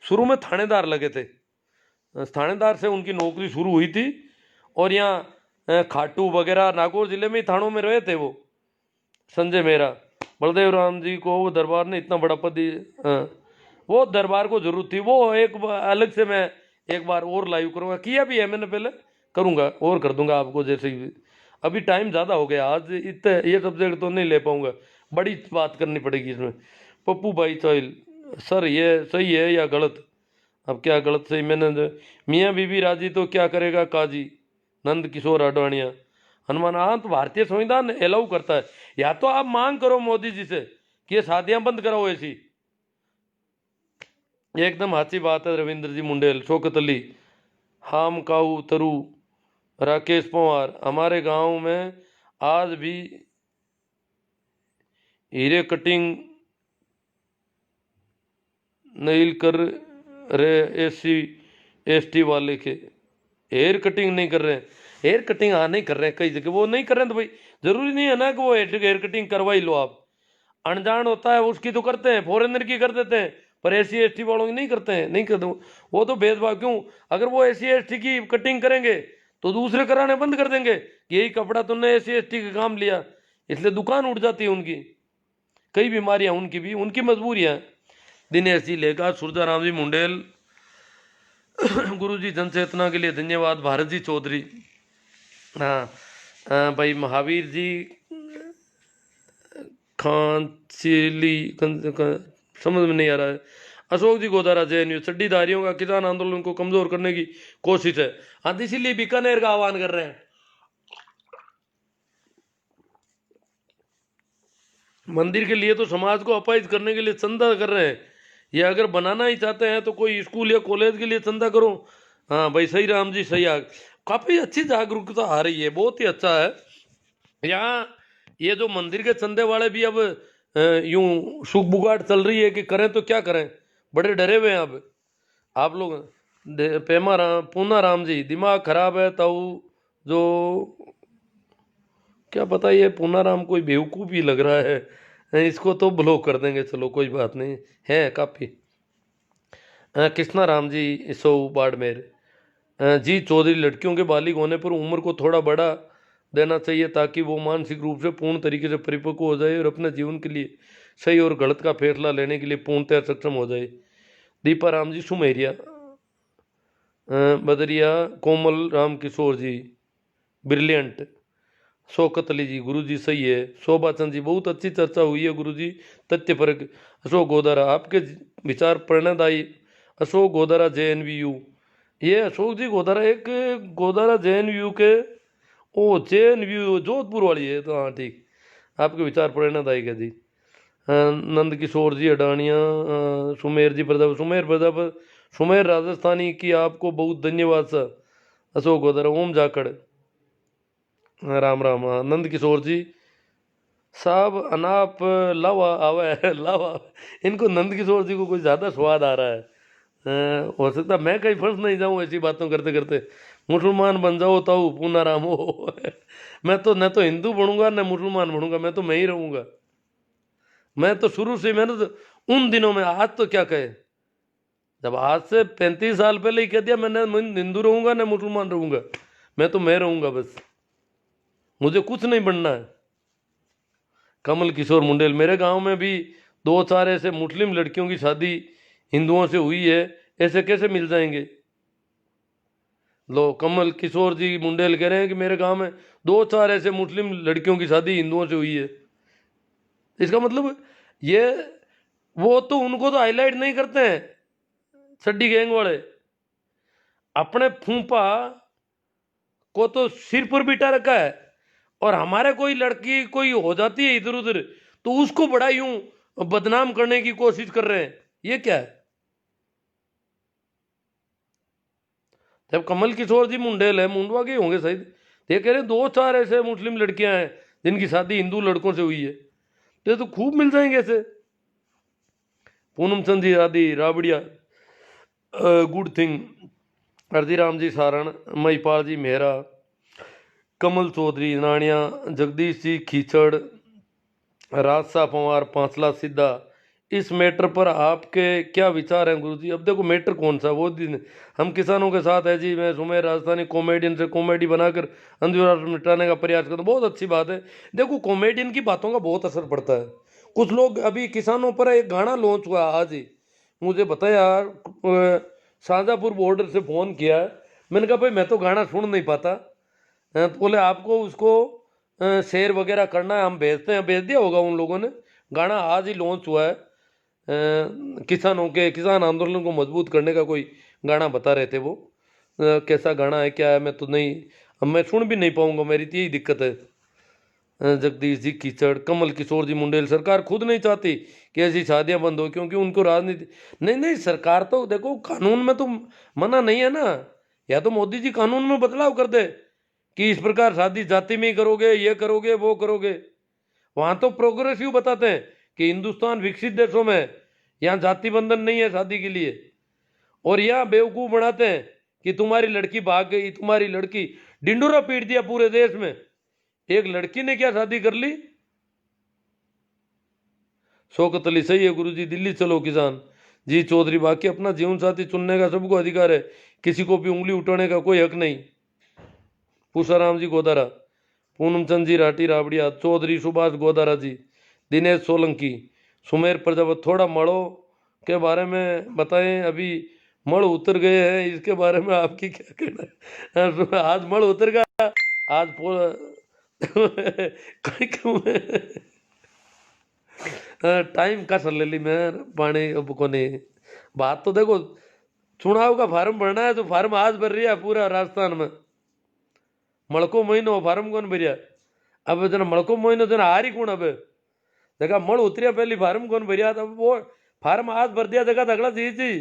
शुरू में थानेदार लगे थे, थानेदार से उनकी नौकरी शुरू हुई थी। और यहाँ खाटू वगैरह नागौर जिले में ही थानों में रहे थे वो संजय मेरा। बलदेव राम जी को वो दरबार ने इतना बड़ा पद वो दरबार को जरूरत थी। वो एक अलग से मैं एक बार और लाइव करूँगा, किया भी है मैंने पहले, करूँगा और कर दूंगा आपको जैसे ही। अभी टाइम ज़्यादा हो गया, आज इतने ये सब्जेक्ट तो नहीं ले पाऊँगा, बड़ी बात करनी पड़ेगी इसमें। पप्पू भाई चौल, सर ये सही है या गलत? अब क्या गलत सही, मैंने मियाँ बीबी राजी तो क्या करेगा काजी, नंद किशोर आडवाणिया। हनुमान, हाँ तो भारतीय संविधान अलाउ करता है। या तो आप मांग करो मोदी जी से कि ये शादियां बंद कराओ ऐसी, एकदम अच्छी बात है। रविंद्र जी मुंडेल, शौकत अली, हाम काऊ तरु, राकेश पवार, हमारे गांव में आज भी हीरे कटिंग नहीं कर रहे SC ST वाले के, हेयर कटिंग नहीं कर रहे हैं। हेयर कटिंग हाँ नहीं कर रहे हैं, कई जगह वो नहीं कर रहे हैं, तो भाई जरूरी नहीं है ना कि वो हेयर कटिंग करवा ही लो आप। अनजान होता है उसकी तो करते हैं, फॉरेनर की कर देते हैं, पर SC ST वालों की नहीं करते हैं, नहीं करते वो तो भेदभाव। क्यों? अगर वो SC ST की कटिंग करेंगे तो दूसरे कराने बंद कर देंगे, यही कपड़ा तुमने SC ST का काम लिया, इसलिए दुकान उठ जाती है उनकी। कई बीमारियां उनकी भी, उनकी मजबूरियां। दिनेश जी लेगा, सूरजा राम जी मुंडेल, गुरु जी जन चेतना के लिए धन्यवाद। भारत जी चौधरी, हाँ भाई महावीर जी खांचिली समझ में नहीं आ रहा है। अशोक जी गोदारा JNU, चड्डीधारियों का किसान आंदोलन को कमजोर करने की कोशिश है। हाँ, इसीलिए बीकानेर का आह्वान कर रहे हैं। मंदिर के लिए तो समाज को अपाहिज करने के लिए चंदा कर रहे हैं, या अगर बनाना ही चाहते हैं तो कोई स्कूल या कॉलेज के लिए चंदा करो। हाँ भाई, सही राम जी सही काफ़ी अच्छी जागरूकता आ रही है, बहुत ही अच्छा है। यहाँ ये जो मंदिर के चंदे वाले भी अब यूं सुख बुगाड़ चल रही है कि करें तो क्या करें, बड़े डरे हुए हैं अब आप लोग। पूना राम जी, दिमाग खराब है ताऊ, जो क्या पता ये पूना राम कोई बेवकूफ़ ही लग रहा है, इसको तो ब्लॉक कर देंगे, चलो कोई बात नहीं है काफ़ी। कृष्णा राम जी सो बाड़मेर, जी चौधरी, लड़कियों के बालिग होने पर उम्र को थोड़ा बड़ा देना चाहिए ताकि वो मानसिक रूप से पूर्ण तरीके से परिपक्व हो जाए और अपने जीवन के लिए सही और गलत का फैसला लेने के लिए पूर्णतः सक्षम हो जाए। दीपा राम जी सुमेरिया, बदरिया, कोमल राम किशोर जी ब्रिलियंट, शौकत अली जी गुरु जी सही है। शोभा चंद जी बहुत अच्छी चर्चा हुई है गुरु जी, तथ्य परक। अशोक गोदारा आपके विचार प्रेरणादायी। अशोक गोदारा JNVU, ये अशोक जी गोदारा एक गोदारा JNVU के, ओ JNVU जोधपुर वाली है, तो हाँ ठीक, आपके विचार प्रेरणादायक है जी। नंद किशोर जी अडानिया, सुमेर जी प्रजापति, सुमेर प्रजापति, सुमेर राजस्थानी की आपको बहुत धन्यवाद सर। अशोक गोदारा, ओम जाखड़, राम राम। नंद किशोर जी साहब अनाप लावा आवा है लावा, इनको नंद किशोर जी को कुछ ज़्यादा स्वाद आ रहा है। हो सकता मैं कहीं फंस नहीं जाऊं ऐसी बातों करते करते। मुसलमान बन जाओ ताऊ पूना राम हो। मैं तो न तो हिंदू बनूंगा न मुसलमान बनूंगा, मैं तो मैं ही रहूंगा। मैं तो शुरू से, मैंने तो उन दिनों में, आज तो क्या कहे, जब आज से 35 साल पहले ही कह दिया मैंने, मैं हिंदू रहूंगा न मुसलमान रहूंगा, मैं तो मैं रहूंगा बस, मुझे कुछ नहीं बनना है। कमल किशोर मुंडेल, मेरे गांव में भी 2-4 ऐसे मुस्लिम लड़कियों की शादी हिंदुओं से हुई है, ऐसे कैसे मिल जाएंगे। लो, कमल किशोर जी मुंडेल कह रहे हैं कि मेरे गांव में 2-4 ऐसे मुस्लिम लड़कियों की शादी हिंदुओं से हुई है। इसका मतलब ये, वो तो उनको तो हाईलाइट नहीं करते हैं सड्डी गैंग वाले, अपने फूफा को तो सिर पर बिठा रखा है, और हमारे कोई लड़की कोई हो जाती है इधर उधर तो उसको बड़ा यूं बदनाम करने की कोशिश कर रहे हैं, ये क्या है। जब कमल किशोर जी मुंडेल है, मुंडवा के होंगे शायद, ये कह रहे हैं 2-4 ऐसे मुस्लिम लड़कियां हैं जिनकी शादी हिंदू लड़कों से हुई है, तो खूब मिल जाएंगे ऐसे। पूनम चंद जी आदि राबड़िया, गुड थिंग, अर्जीराम जी सारण, महिपाल जी मेहरा, कमल चौधरी नानिया, जगदीश जी खीचड़, राजसा पवार पांचला सीधा, इस मैटर पर आपके क्या विचार हैं गुरुजी। अब देखो मैटर कौन सा, वो दिन हम किसानों के साथ है जी, मैं सुमेर राजस्थानी कॉमेडियन से कॉमेडी बनाकर अंधविश्वास मिटाने का प्रयास करता हूँ, बहुत अच्छी बात है। देखो कॉमेडियन की बातों का बहुत असर पड़ता है। कुछ लोग, अभी किसानों पर एक गाना लॉन्च हुआ आज ही, मुझे बताया शाहजहाँपुर बॉर्डर से फ़ोन किया, मैंने कहा भाई मैं तो गाना सुन नहीं पाता, तो बोले आपको उसको शेयर वगैरह करना है, हम भेजते हैं, भेज दिया होगा उन लोगों ने। गाना आज ही लॉन्च हुआ है, किसानों के, किसान आंदोलन को मजबूत करने का कोई गाना बता रहे थे वो। कैसा गाना है क्या है मैं तो नहीं, अब मैं सुन भी नहीं पाऊंगा, मेरी तो यही दिक्कत है। जगदीश जी कीचड़, कमल किशोर जी मुंडेल, सरकार खुद नहीं चाहती कि ऐसी शादियां बंद हो, क्योंकि उनको राजनीति, नहीं नहीं, सरकार तो देखो कानून में तो मना नहीं है ना, या तो मोदी जी कानून में बदलाव कर दे कि इस प्रकार शादी जाति में ही करोगे, ये करोगे वो करोगे। वहां तो प्रोग्रेसिव बताते हैं कि हिंदुस्तान विकसित देशों में यहाँ जाति बंधन नहीं है शादी के लिए, और यहाँ बेवकूफ बनाते हैं कि तुम्हारी लड़की भाग गई, तुम्हारी लड़की, डिंडोरा पीट दिया पूरे देश में, एक लड़की ने क्या शादी कर ली। शौकत अली सही है गुरुजी, दिल्ली चलो किसान जी चौधरी, बाकी अपना जीवन साथी चुनने का सबको अधिकार है, किसी को भी उंगली उठाने का कोई हक नहीं। पूषाराम जी गोदारा, पूनम चंद जी राठी राबड़िया, चौधरी सुभाष गोदारा जी, दिनेश सोलंकी, सुमेर प्रजापति, थोड़ा मड़ों के बारे में बताएं, अभी मड़ उतर गए हैं, इसके बारे में आपकी क्या कहना है। आज मड़ उतर गया, आज टाइम का सर ले ली मैं पानी अब को नहीं। बात तो देखो, चुनाव का फार्म भरना है तो फार्म आज भर रही है पूरा राजस्थान में, मड़को महीनो फार्म कौन भरिया, अब जना मड़को महीनो जना हारी कौन, अब देखा मड़ उतरिया पहली फार्म कौन भरिया, अब वो फार्म आज भर दिया, देखा अगला चीज जी,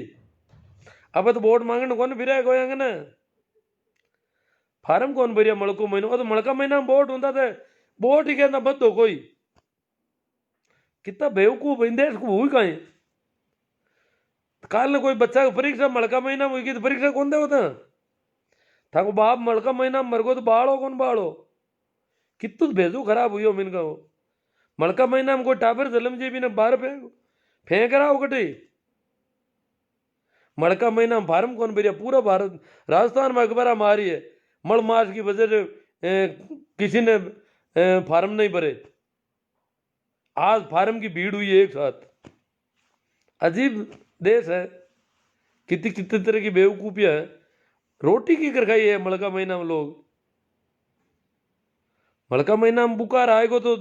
अब तो वोट मांगने कौन फिर कोई अंगन, फार्म कौन भरिया मड़को महीनो, तो मड़का महीना में वोट होता थे, वोट ही कहना बद हो कोई, कितना बेवकूफ इन देश को हुई कहीं। काल ने कोई बच्चा परीक्षा मड़का महीना में हुई तो परीक्षा कौन दे होता था को बाप, मड़का महीना मर गो तो बाड़ो कौन बाड़ो, कितु भेजू खराब हुई हो मिनका वो, मड़का महीना में कोई टाबर जलम जी भी ने बाहर फेंक रहा हो कटी, मड़का महीना में फार्म कौन भरिया, पूरा भारत राजस्थान में अखबार मारी है, मड़ मास की वजह से किसी ने फार्म नहीं भरे, आज फार्म की भीड़ हुई है एक साथ। अजीब देश है, कितनी कितनी तरह की बेवकूफियां है। रोटी की कर खाई है मड़का महीना में लोग, मलका महीना में बुखार आएगा तो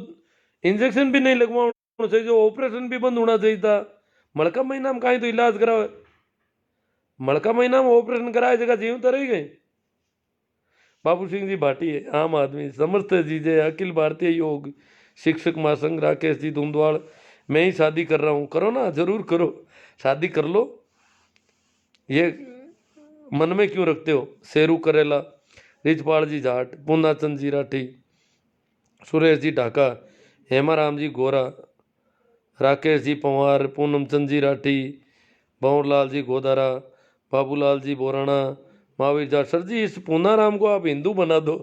इंजेक्शन भी नहीं लगवाना चाहिए, ऑपरेशन भी बंद होना चाहिए था। मलका महीना में कहीं तो इलाज कराओ, मलका महीना में ऑपरेशन कराए जगह जीव तो रही गई। बाबू सिंह जी भाटिया, आम आदमी, समर्थ जी जय, अखिल भारतीय योग शिक्षक महासंघ, राकेश जी धुंधवाड़, मैं ही शादी कर रहा हूँ। करो ना, जरूर करो, शादी कर लो, ये मन में क्यों रखते हो। शेरू करेला, रिजपाल जी जाट, पूर्णाचंद जी राठी, सुरेश जी ढाका, हेमाराम जी गोरा, राकेश जी पंवार, पूनमचंद जी राठी, भंवरलाल जी गोदारा, बाबूलाल जी बोराना, महावीर जाट। सर जी इस पूनाराम को आप हिंदू बना दो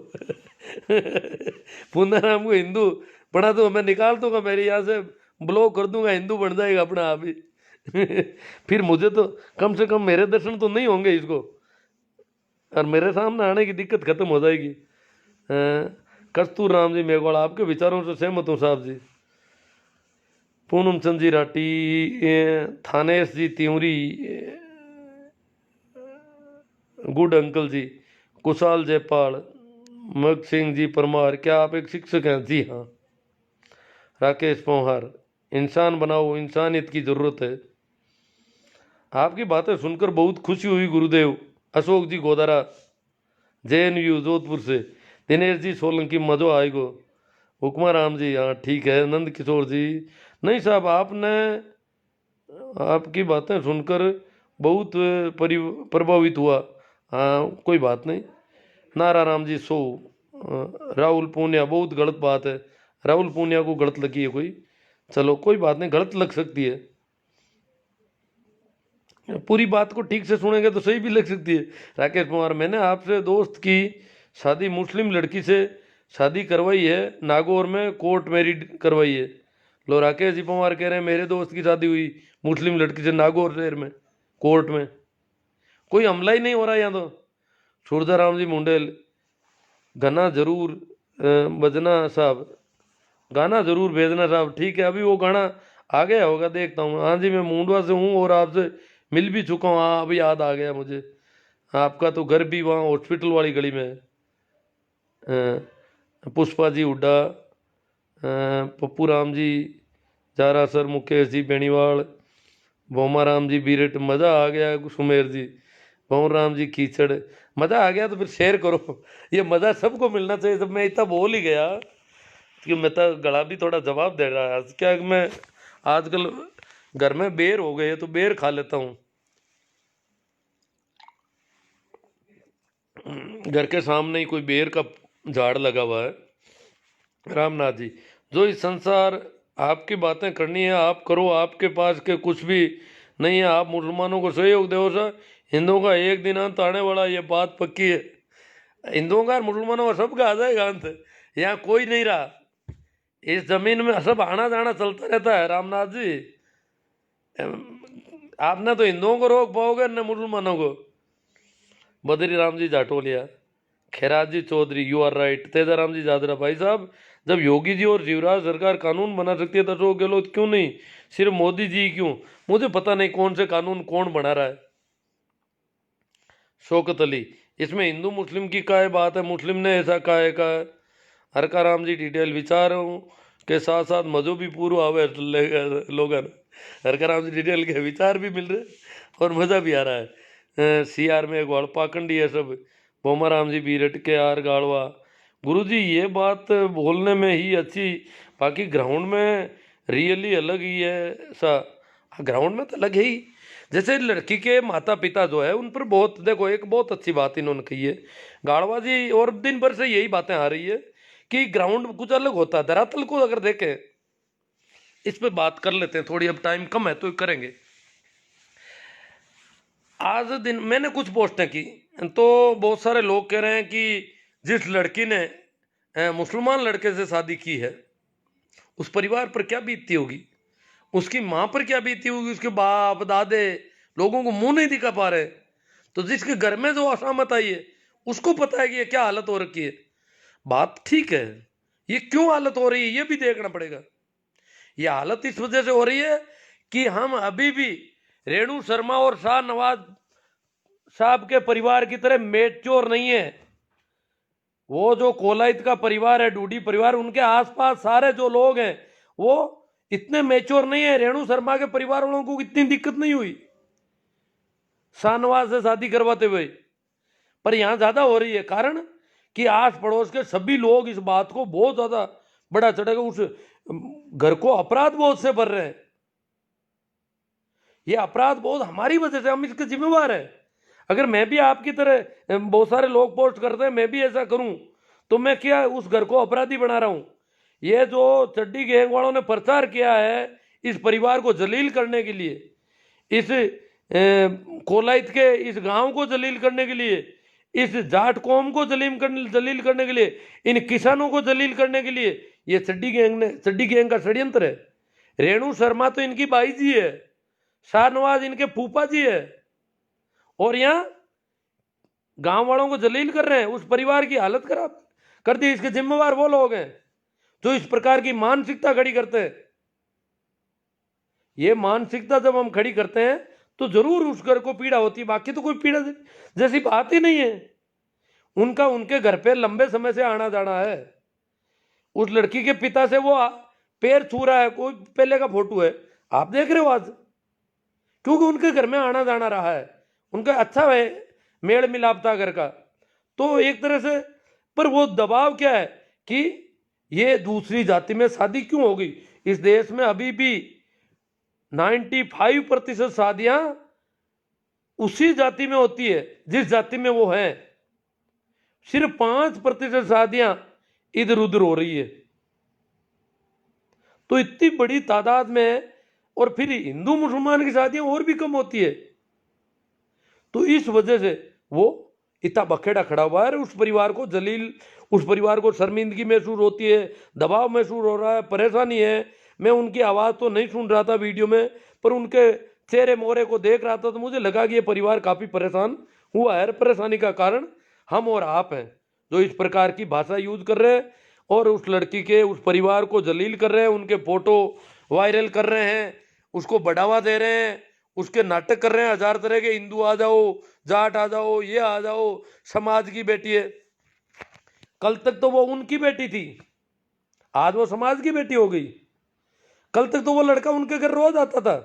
पूनाराम को हिंदू बना दो, मैं निकाल दूंगा, मेरे यहाँ से ब्लॉक कर दूंगा, हिंदू बन जाएगा अपना आप ही फिर मुझे तो कम से कम मेरे दर्शन तो नहीं होंगे इसको, और मेरे सामने आने की दिक्कत खत्म हो जाएगी। कस्तूर राम जी मेघवाल, आपके विचारों से सहमत हूँ साहब जी। पूनमचंद जी राठी, थानेश जी त्यूरी, गुड अंकल जी, कुशाल जयपाल, मग सिंह जी परमार, क्या आप एक शिक्षक हैं? जी हाँ। राकेश पोहार, इंसान बनाओ, इंसानियत की जरूरत है। आपकी बातें सुनकर बहुत खुशी हुई गुरुदेव। अशोक जी गोदारा, JNU जोधपुर से, दिनेश जी सोलंकी, मजो आएगो। हुक्मा राम जी, हाँ ठीक है। नंद किशोर जी, नहीं साहब, आपने, आपकी बातें सुनकर बहुत प्रभावित हुआ। हाँ कोई बात नहीं। नारा राम जी सो, राहुल पूनिया, बहुत गलत बात है, राहुल पूनिया को गलत लगी है कोई, चलो कोई बात नहीं, गलत लग सकती है, पूरी बात को ठीक से सुनेंगे तो सही भी लग सकती है। राकेश कुमार, मैंने आपसे दोस्त की शादी मुस्लिम लड़की से शादी करवाई है, नागौर में कोर्ट मैरिड करवाई है। लो राकेश जी पवार कह रहे हैं मेरे दोस्त की शादी हुई मुस्लिम लड़की से नागौर शहर में कोर्ट में, कोई हमला ही नहीं हो रहा यहाँ तो। सूरदाराम जी मुंडेल, गाना जरूर बजना साहब, गाना जरूर भेजना साहब, ठीक है अभी वो गाना आ गया होगा, देखता हूँ। हाँ जी, मैं मुंडवा से हूँ और आपसे मिल भी चुका हूँ, हाँ अभी याद आ गया मुझे, आपका तो घर भी वहाँ हॉस्पिटल वाली गली में है। पुष्पा जी हुड्डा, पप्पू राम जी जारा सर, मुकेश जी बेनीवाल, भोमा राम जी बीरट, मज़ा आ गया। सुमेर जी, भंवर राम जी कीचड़, मज़ा आ गया तो फिर शेयर करो ये मज़ा सबको मिलना चाहिए। जब मैं इतना बोल ही गया कि मैं तो गला भी थोड़ा जवाब दे रहा है, क्या कि मैं आजकल घर में बेर हो गए तो बेर खा लेता हूँ। घर के सामने ही कोई बेर का झाड़ लगा हुआ है। रामनाथ जी, जो इस संसार आपकी बातें करनी है आप करो, आपके पास के कुछ भी नहीं है, आप मुसलमानों को सहयोग दो सर, हिंदुओं का एक दिन अंत आने वाला, ये बात पक्की है। हिंदुओं का और मुसलमानों का सबका आ जाएगा अंत, यहाँ कोई नहीं रहा, इस जमीन में सब आना जाना चलता रहता है। रामनाथ जी, आपने तो हिंदुओं को रोक पाओगे न मुसलमानों को। Badri Ram ji Jatolia, Khairaj ji Chaudhary, you are right. Tejaram ji Jadra, भाई साहब जब योगी जी और शिवराज सरकार कानून बना सकती है तो अशोक गहलोत क्यों नहीं, सिर्फ मोदी जी क्यों? मुझे पता नहीं कौन से कानून कौन बना रहा है। शौकत अली, इसमें हिंदू मुस्लिम की क्या बात है, मुस्लिम ने ऐसा कहा है का। हरका राम जी डिटेल, विचारों के साथ साथ मजो भी पूरा आवे लोग। हरका राम जी डिटेल के विचार भी मिल रहे और मज़ा भी आ रहा है। CR में ग्वाल पाखंडी है सब। बोमा राम जी बीरट के आर गाड़वा, गुरु जी ये बात बोलने में ही अच्छी, बाकी ग्राउंड में रियली अलग ही है सा। ग्राउंड में तो अलग है ही, जैसे लड़की के माता पिता जो है उन पर बहुत, देखो एक बहुत अच्छी बात इन्होंने कही है गाड़वा जी, और दिन भर से यही बातें आ रही है कि ग्राउंड कुछ अलग होता है। धरातल को अगर देखें, इस पे बात कर लेते हैं थोड़ी, अब टाइम कम है तो करेंगे। आज दिन मैंने कुछ पोस्टें की तो बहुत सारे लोग कह रहे हैं कि जिस लड़की ने मुसलमान लड़के से शादी की है उस परिवार पर क्या बीतती होगी, उसकी माँ पर क्या बीती होगी, उसके बाप दादे लोगों को मुंह नहीं दिखा पा रहे। तो जिसके घर में जो असामत आई है उसको पता है कि ये क्या हालत हो रखी है। बात ठीक है, ये क्यों हालत हो रही है ये भी देखना पड़ेगा। ये हालत इस वजह से हो रही है कि हम अभी भी रेणु शर्मा और शाहनवाज साहब के परिवार की तरह मेचोर नहीं है। वो जो कोलाइत का परिवार है, डूडी परिवार, उनके आसपास सारे जो लोग हैं वो इतने मेच्योर नहीं है। रेणु शर्मा के परिवार वालों को इतनी दिक्कत नहीं हुई शाहनवाज से शादी करवाते हुए, पर यहां ज्यादा हो रही है। कारण कि आस पड़ोस के सभी लोग इस बात को बहुत ज्यादा बड़ा चढ़ेगा, उस घर को अपराध बोध से भर रहे हैं। ये अपराध बोध हमारी वजह से, हम इसके जिम्मेवार हैं। अगर मैं भी आपकी तरह, बहुत सारे लोग पोस्ट करते हैं, मैं भी ऐसा करूं तो मैं क्या उस घर को अपराधी बना रहा हूं? ये जो चड्डी गैंग वालों ने प्रचार किया है इस परिवार को जलील करने के लिए, इस कोलाइत के इस गांव को जलील करने के लिए, इस जाट कौम को जलील करने के लिए, इन किसानों को जलील करने के लिए, ये चड्डी गैंग का षड्यंत्र है। रेणु शर्मा तो इनकी बाई जी है, शाहनवाज इनके फूफा जी है, और यहां गांव वालों को जलील कर रहे हैं, उस परिवार की हालत खराब कर दी। इसके जिम्मेवार वो लोग हैं जो इस प्रकार की मानसिकता खड़ी करते हैं। ये मानसिकता जब हम खड़ी करते हैं तो जरूर उस घर को पीड़ा होती है, बाकी तो कोई पीड़ा जैसी बात ही नहीं है। उनका उनके घर पे लंबे समय से आना जाना है। उस लड़की के पिता से वो पैर छू रहा है, कोई पहले का फोटो है, आप देख रहे हो आज, क्योंकि उनके घर में आना जाना रहा है, उनका अच्छा है, मेल मिलाप था घर का। तो एक तरह से, पर वो दबाव क्या है कि ये दूसरी जाति में शादी क्यों हो गई? इस देश में अभी भी 95% शादियां उसी जाति में होती है जिस जाति में वो हैं। सिर्फ 5% शादियां इधर उधर हो रही है। तो इतनी बड़ी तादाद में, और फिर हिंदू मुसलमान की शादियां और भी कम होती है। तो इस वजह से वो इतना बखेड़ा खड़ा हुआ है। उस परिवार को जलील, उस परिवार को शर्मिंदगी महसूस होती है, दबाव महसूस हो रहा है, परेशानी है। मैं उनकी आवाज़ तो नहीं सुन रहा था वीडियो में, पर उनके चेहरे मोहरे को देख रहा था तो मुझे लगा कि ये परिवार काफ़ी परेशान हुआ है। परेशानी का कारण हम और आप हैं जो इस प्रकार की भाषा यूज कर रहे हैं और उस लड़की के, उस परिवार को जलील कर रहे हैं, उनके फोटो वायरल कर रहे हैं, उसको बढ़ावा दे रहे हैं, उसके नाटक कर रहे हैं हजार तरह के, हिंदू आ जाओ, जाट आ जाओ, ये आ जाओ, समाज की बेटी है। कल तक तो वो उनकी बेटी थी, आज वो समाज की बेटी हो गई। कल तक तो वो लड़का उनके घर रोज आता था,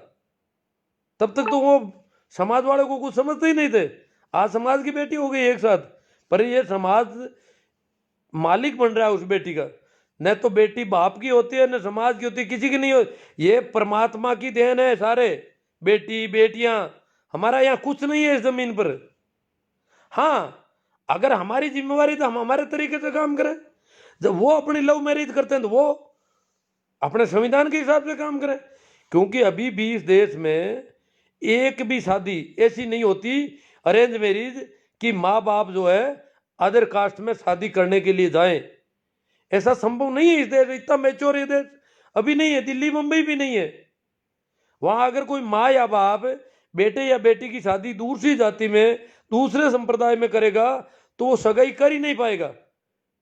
तब तक तो वो समाज वालों को कुछ समझते ही नहीं थे। आज समाज की बेटी हो गई एक साथ, पर ये समाज मालिक बन रहा है उस बेटी का। न तो बेटी बाप की होती है, न समाज की होती है, किसी की नहीं होती। ये परमात्मा की देन है सारे, बेटी बेटियां। हमारा यहाँ कुछ नहीं है इस जमीन पर। हाँ, अगर हमारी जिम्मेवारी तो हम हमारे तरीके से काम करें। जब वो अपनी लव मैरिज करते हैं तो वो अपने संविधान के हिसाब से काम करें, क्योंकि अभी भी इस देश में एक भी शादी ऐसी नहीं होती अरेंज मैरिज कि माँ बाप जो है अदर कास्ट में शादी करने के लिए जाएं। ऐसा संभव नहीं है इस देश, इतना मैच्योर ये देश अभी नहीं है। दिल्ली मुंबई भी नहीं है। वहां अगर कोई माँ या बाप बेटे या बेटी की शादी दूसरी जाति में, दूसरे संप्रदाय में करेगा तो वो सगाई कर ही नहीं पाएगा,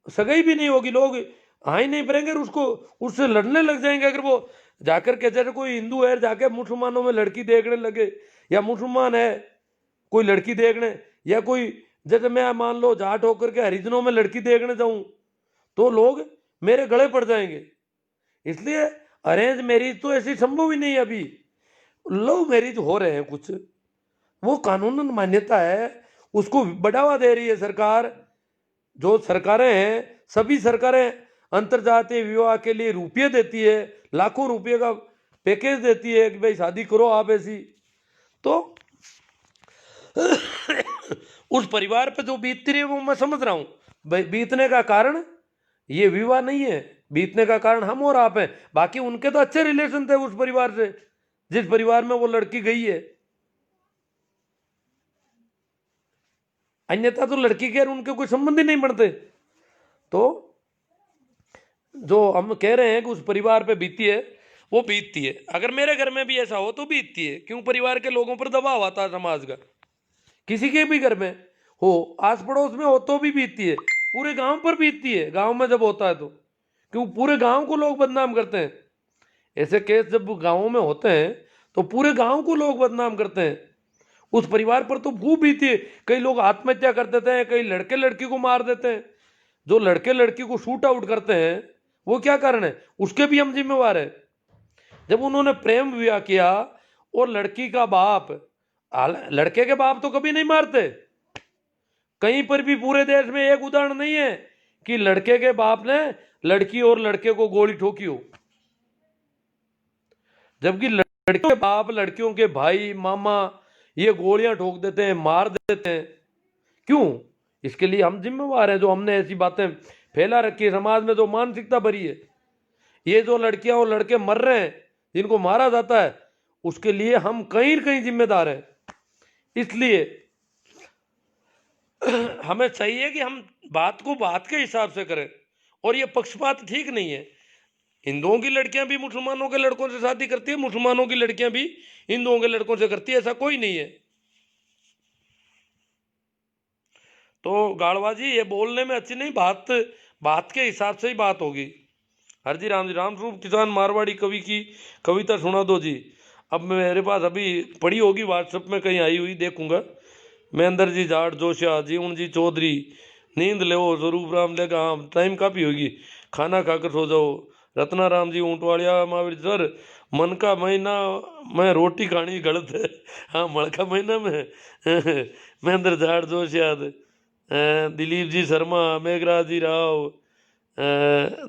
सगाई भी नहीं होगी। लोग हाँ ही नहीं भरेंगे, उसको उससे लड़ने लग जाएंगे। अगर वो जाकर के, जैसे कोई हिंदू है जाके मुसलमानों में लड़की देखने लगे, या मुसलमान है कोई लड़की देखने, या कोई जैसे मैं मान लो जाट होकर के हरिजनों में लड़की देखने जाऊं तो लोग मेरे गले पड़ जाएंगे। इसलिए अरेंज मैरिज तो ऐसी संभव ही नहीं। अभी लव मैरिज हो रहे हैं कुछ, वो कानूनन मान्यता है, उसको बढ़ावा दे रही है सरकार। जो सरकारें हैं, सभी सरकारें अंतरजातीय विवाह के लिए रुपये देती है, लाखों रुपये का पैकेज देती है कि भाई शादी करो आप ऐसी। तो उस परिवार पे जो बीतती रही है वो मैं समझ रहा हूं। भाई बीतने का कारण ये विवाह नहीं है, बीतने का कारण हम और आप हैं। बाकी उनके तो अच्छे रिलेशन थे उस परिवार से जिस परिवार में वो लड़की गई है। अन्यथा तो लड़की के और उनके कोई संबंध ही नहीं बनते। तो जो हम कह रहे हैं कि उस परिवार पे बीती है वो बीतती है। अगर मेरे घर में भी ऐसा हो तो बीतती है। क्यों? परिवार के लोगों पर दबाव आता है समाज का। किसी के भी घर में हो, आस पड़ोस में हो तो भी बीतती है, पूरे गांव पर बीतती है। गांव में जब होता है तो क्यों पूरे गांव को लोग बदनाम करते हैं। ऐसे केस जब गांवों में होते हैं तो पूरे गांव को लोग बदनाम करते हैं। उस परिवार पर तो खूब बीती है। कई लोग आत्महत्या कर देते हैं, कई लड़के लड़की को मार देते हैं। जो लड़के लड़की को शूट आउट करते हैं वो क्या कारण है, उसके भी हम जिम्मेवार है। जब उन्होंने प्रेम विवाह किया और लड़की का बाप, लड़के के बाप तो कभी नहीं मारते, कहीं पर भी पूरे देश में एक उदाहरण नहीं है कि लड़के के बाप ने लड़की और लड़के को गोली ठोकी हो। जबकि लड़के के बाप लड़कियों के भाई मामा ये गोलियां ठोक देते हैं, मार देते हैं, क्यों? इसके लिए हम जिम्मेवार हैं, जो हमने ऐसी बातें फैला रखी है समाज में, जो मानसिकता भरी है। ये जो लड़कियां और लड़के मर रहे हैं, जिनको मारा जाता है, उसके लिए हम कहीं कहीं जिम्मेदार हैं। इसलिए हमें चाहिए कि हम बात को बात के हिसाब से करें, और ये पक्षपात ठीक नहीं है। हिंदुओं की लड़कियां भी मुसलमानों के लड़कों से शादी करती है, मुसलमानों की लड़कियां भी हिंदुओं के लड़कों से करती है, ऐसा कोई नहीं है। तो गाड़वाजी ये बोलने में अच्छी नहीं, बात के हिसाब से ही बात होगी। हर जी राम स्वरूप किसान मारवाड़ी कवि की कविता सुना दो जी। अब मेरे पास अभी पड़ी होगी व्हाट्सएप में कहीं आई हुई, देखूंगा। महेंद्र जी जाट जोशिया, जीवन जी चौधरी, नींद ले स्वरूप राम लेगा, हाँ टाइम काफ़ी होगी, खाना खाकर सो जाओ। रत्ना राम जी ऊंटवाड़िया महावीर सर, मन का महीना में रोटी खानी गलत है, हाँ मल का महीना में महेंद्र जाट जोशिया, दिलीप जी शर्मा, मेघराज जी राव,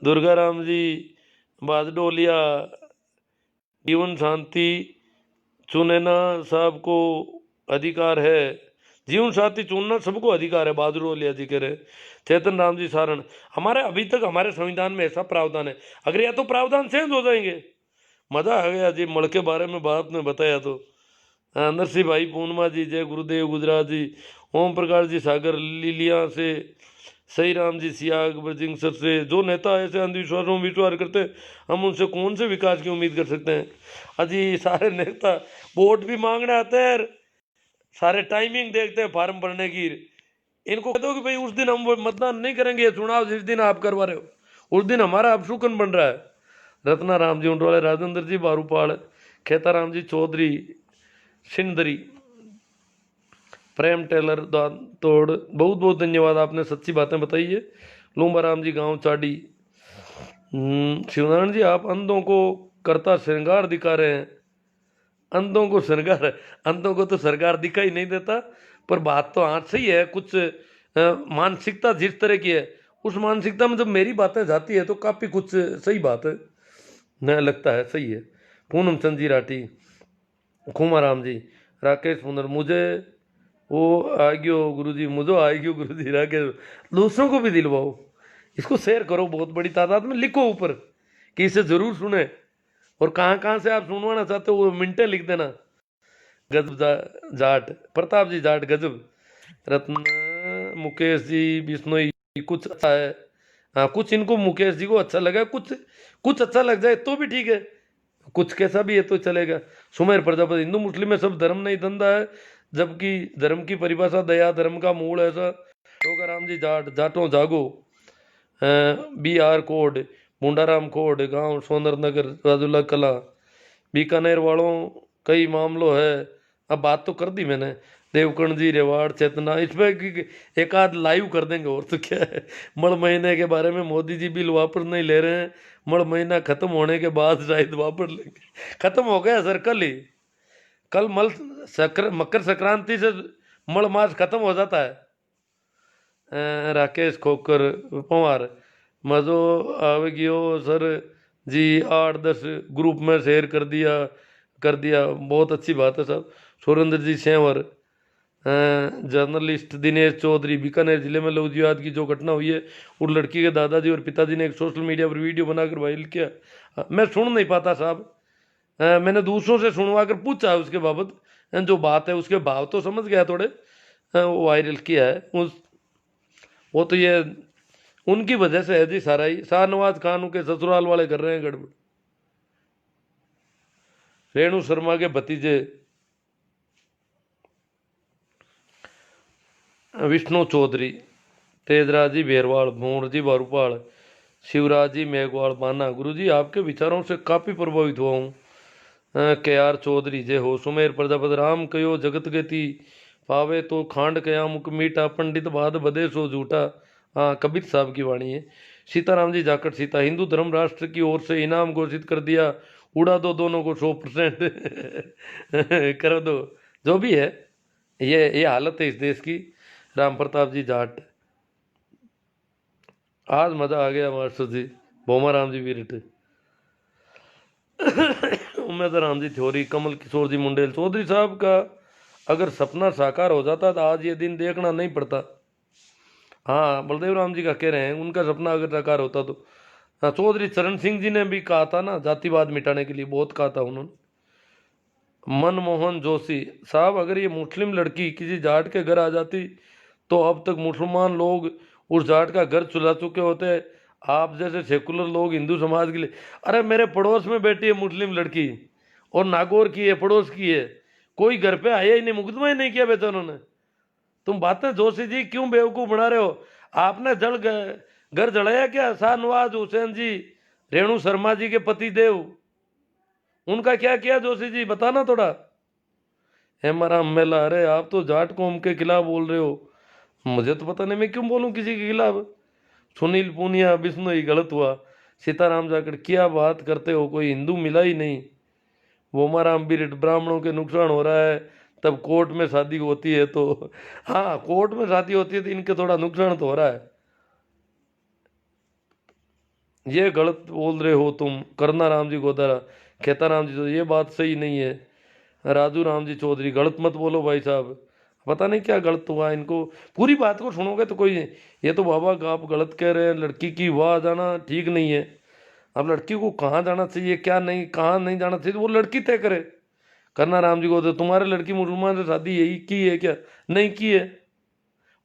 दुर्गा राम जी बादडोलिया, जीवन शांति चुनना सबको अधिकार है, जीवन साथी चुनना सबको अधिकार है, बहादुर जी कह रहे। चेतन राम जी सारण, हमारे अभी तक हमारे संविधान में ऐसा प्रावधान है, अगर या तो प्रावधान चेंज हो जाएंगे। मजा आ गया जी मल के बारे में बात में बताया तो। नरसिंह भाई पूर्णिमा जी, जय गुरुदेव गुजरात जी, ओम प्रकाश जी सागर लीलिया से, सही राम जी सियाग ब्रजिंग सर से। जो नेता ऐसे अंधविश्वासों में विश्वास करते हैं, हम उनसे कौन से विकास की उम्मीद कर सकते हैं। अजी सारे नेता वोट भी मांगने आते हैं, सारे टाइमिंग देखते हैं फार्म भरने की। इनको कह दो कि भाई उस दिन हम मतदान नहीं करेंगे, चुनाव जिस दिन आप करवा रहे हो उस दिन हमारा अपशुकन बन रहा है। रत्ना राम जी ऊंटवाले, राजेंद्र जी बारूपाल, खेताराम जी चौधरी सिंदरी, प्रेम टेलर तोड़, बहुत बहुत धन्यवाद, आपने सच्ची बातें बताई है। लूम्बा राम जी गांव चाडी, शिवनारायण जी आप अंधों को करता श्रृंगार दिखा रहे हैं। अंधों को श्रृंगार, अंधों को तो सरकार दिखाई नहीं देता, पर बात तो आज सही है। कुछ मानसिकता जिस तरह की है, उस मानसिकता में जब मेरी बातें जाती है तो काफ़ी कुछ सही बात है, न लगता है सही है। पूनम चंद जी राठी, खुमा राम जी, राकेश पुनर, मुझे वो आ गयो गुरुजी, मुझे आ गयो गुरुजी, राकेश। दूसरों को भी दिलवाओ, इसको शेयर करो बहुत बड़ी तादाद में, लिखो ऊपर कि इसे जरूर सुने, और कहाँ कहाँ से आप सुनवाना चाहते हो वो मिनटें लिख देना। गजब जाट, प्रताप जी जाट गजब, रत्न मुकेश जी बिश्नोई, कुछ अच्छा है। हाँ कुछ इनको मुकेश जी को अच्छा लगा, कुछ कुछ अच्छा लग जाए तो भी ठीक है, कुछ कैसा भी है तो चलेगा। सुमेर प्रजापति, हिंदू मुस्लिम में सब धर्म नहीं धंधा है, जबकि धर्म की परिभाषा दया धर्म का मूल है। ऐसा राम जी जाट, जाटों जागो, BR कोड, मुंडाराम कोड, गांव सोनर नगर, राजुल्ला कला, बीकानेर वालों कई मामलों है। अब बात तो कर दी मैंने। देवकर्ण जी रेवाड़ चेतना, इसमें एक आध लाइव कर देंगे, और तो क्या है। मई महीने के बारे में मोदी जी बिल वापस नहीं ले रहे हैं, मई महीना खत्म होने के बाद शायद वापस लेंगे। खत्म हो गया सर कल ही, कल मकर संक्रांति से मल मास खत्म हो जाता है। राकेश खोकर पवार, मज़ो आवे गियो सर जी, 8-10 ग्रुप में शेयर कर दिया, बहुत अच्छी बात है साहब। सुरेंद्र जी सेंवर, जर्नलिस्ट दिनेश चौधरी, बीकानेर जिले में लव जिहाद की जो घटना हुई है, उस लड़की के दादाजी और पिताजी ने एक सोशल मीडिया पर वीडियो बनाकर वायरल किया। मैं सुन नहीं पाता साहब, मैंने दूसरों से सुनवा कर पूछा उसके बाबत, जो बात है उसके भाव तो समझ गया थोड़े। वो वायरल किया है वो तो ये उनकी वजह से है जी सारा ही। शाहनवाज खान के ससुराल वाले कर रहे हैं गड़बड़। रेणु शर्मा के भतीजे विष्णु चौधरी, तेजराज जी बेरवाल, मोहन जी बारूपाल, शिवराज जी मेघवाल बाना, गुरुजी आपके विचारों से काफ़ी प्रभावित हुआ हूँ। KR चौधरी जय हो। सुमेर प्रजापति, राम कयो जगत गति पावे तो खांड कया मुख मीठा, पंडित बाद बदे सो झूठा, हाँ, कबीर साहब की वाणी है। सीताराम जी जाखड़ सीता, हिंदू धर्म राष्ट्र की ओर से इनाम घोषित कर दिया, उड़ा दो दोनों को 100% कर दो, जो भी है। ये हालत है इस देश की। राम प्रताप जी जाट, आज मजा आ गया मास्टर जी। भोमा राम जी वीरट, उमेद राम जी थ्योरी, कमल किशोर जी मुंडेल। चौधरी साहब का अगर सपना साकार हो जाता तो आज ये दिन देखना नहीं पड़ता। हाँ, बलदेव राम जी का कह रहे हैं, उनका सपना अगर साकार होता तो। हाँ, चौधरी चरण सिंह जी ने भी कहा था ना, जातिवाद मिटाने के लिए बहुत कहा था उन्होंने। मनमोहन जोशी साहब, अगर ये मुस्लिम लड़की किसी जाट के घर आ जाती तो अब तक मुसलमान लोग उस जाट का घर चुरा चुके होते। आप जैसे सेकुलर लोग हिंदू समाज के लिए। अरे मेरे पड़ोस में बैठी है मुस्लिम लड़की, और नागौर की है, पड़ोस की है, कोई घर पे आया ही नहीं, मुकदमा ही नहीं किया बेटा उन्होंने। तुम बातें जोशी जी क्यों बेवकूफ बना रहे हो? आपने घर जलाया क्या? शाहनवाज हुसैन जी, रेणु शर्मा जी के पति देव, उनका क्या किया जोशी जी, बताना थोड़ा। हेमाराम मेला, अरे आप तो जाट कौम के खिलाफ बोल रहे हो, मुझे तो पता नहीं मैं क्यों बोलूं किसी के खिलाफ। सुनील पूनिया, बिश्नोई, गलत हुआ। सीताराम जाकर क्या बात करते हो, कोई हिंदू मिला ही नहीं। वोमाराम बिरट, ब्राह्मणों के नुकसान हो रहा है, तब कोर्ट में शादी होती है तो। हाँ, कोर्ट में शादी होती है तो इनके थोड़ा नुकसान तो हो रहा है। ये गलत बोल रहे हो तुम, करना राम जी गोदारा, खेता राम जी, तो ये बात सही नहीं है। राजू राम जी चौधरी, गलत मत बोलो भाई साहब, पता नहीं क्या गलत हुआ इनको। पूरी बात को सुनोगे तो कोई, ये तो बाबा आप गलत कह रहे हैं, लड़की की वहाँ जाना ठीक नहीं है। अब लड़की को कहाँ जाना चाहिए, क्या नहीं, कहाँ नहीं जाना चाहिए, तो वो लड़की तय करे। करना राम जी को, तो तुम्हारे लड़की मुसलमान से शादी यही की है क्या? नहीं की है,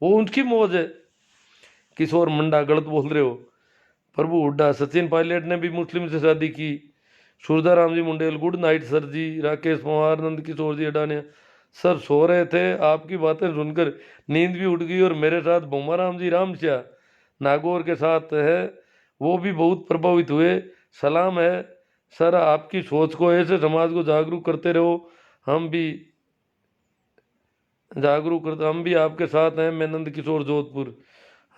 वो उनकी मौज है। किशोर मुंडा, गलत बोल रहे हो। प्रभु हुड्डा, सचिन पायलट ने भी मुस्लिम से शादी की। Surda Ram ji Mundell, good night sir जी। राकेश पवार, नंद किशोर जी अडानिया, सर सो रहे थे, आपकी बातें सुनकर नींद भी उठ गई, और मेरे साथ भोमा राम जी रामश्या नागौर के साथ है, वो भी बहुत प्रभावित हुए। सलाम है सर, आपकी सोच को, ऐसे समाज को जागरूक करते रहो, हम भी हम भी आपके साथ हैं। मैं नंद किशोर, जोधपुर।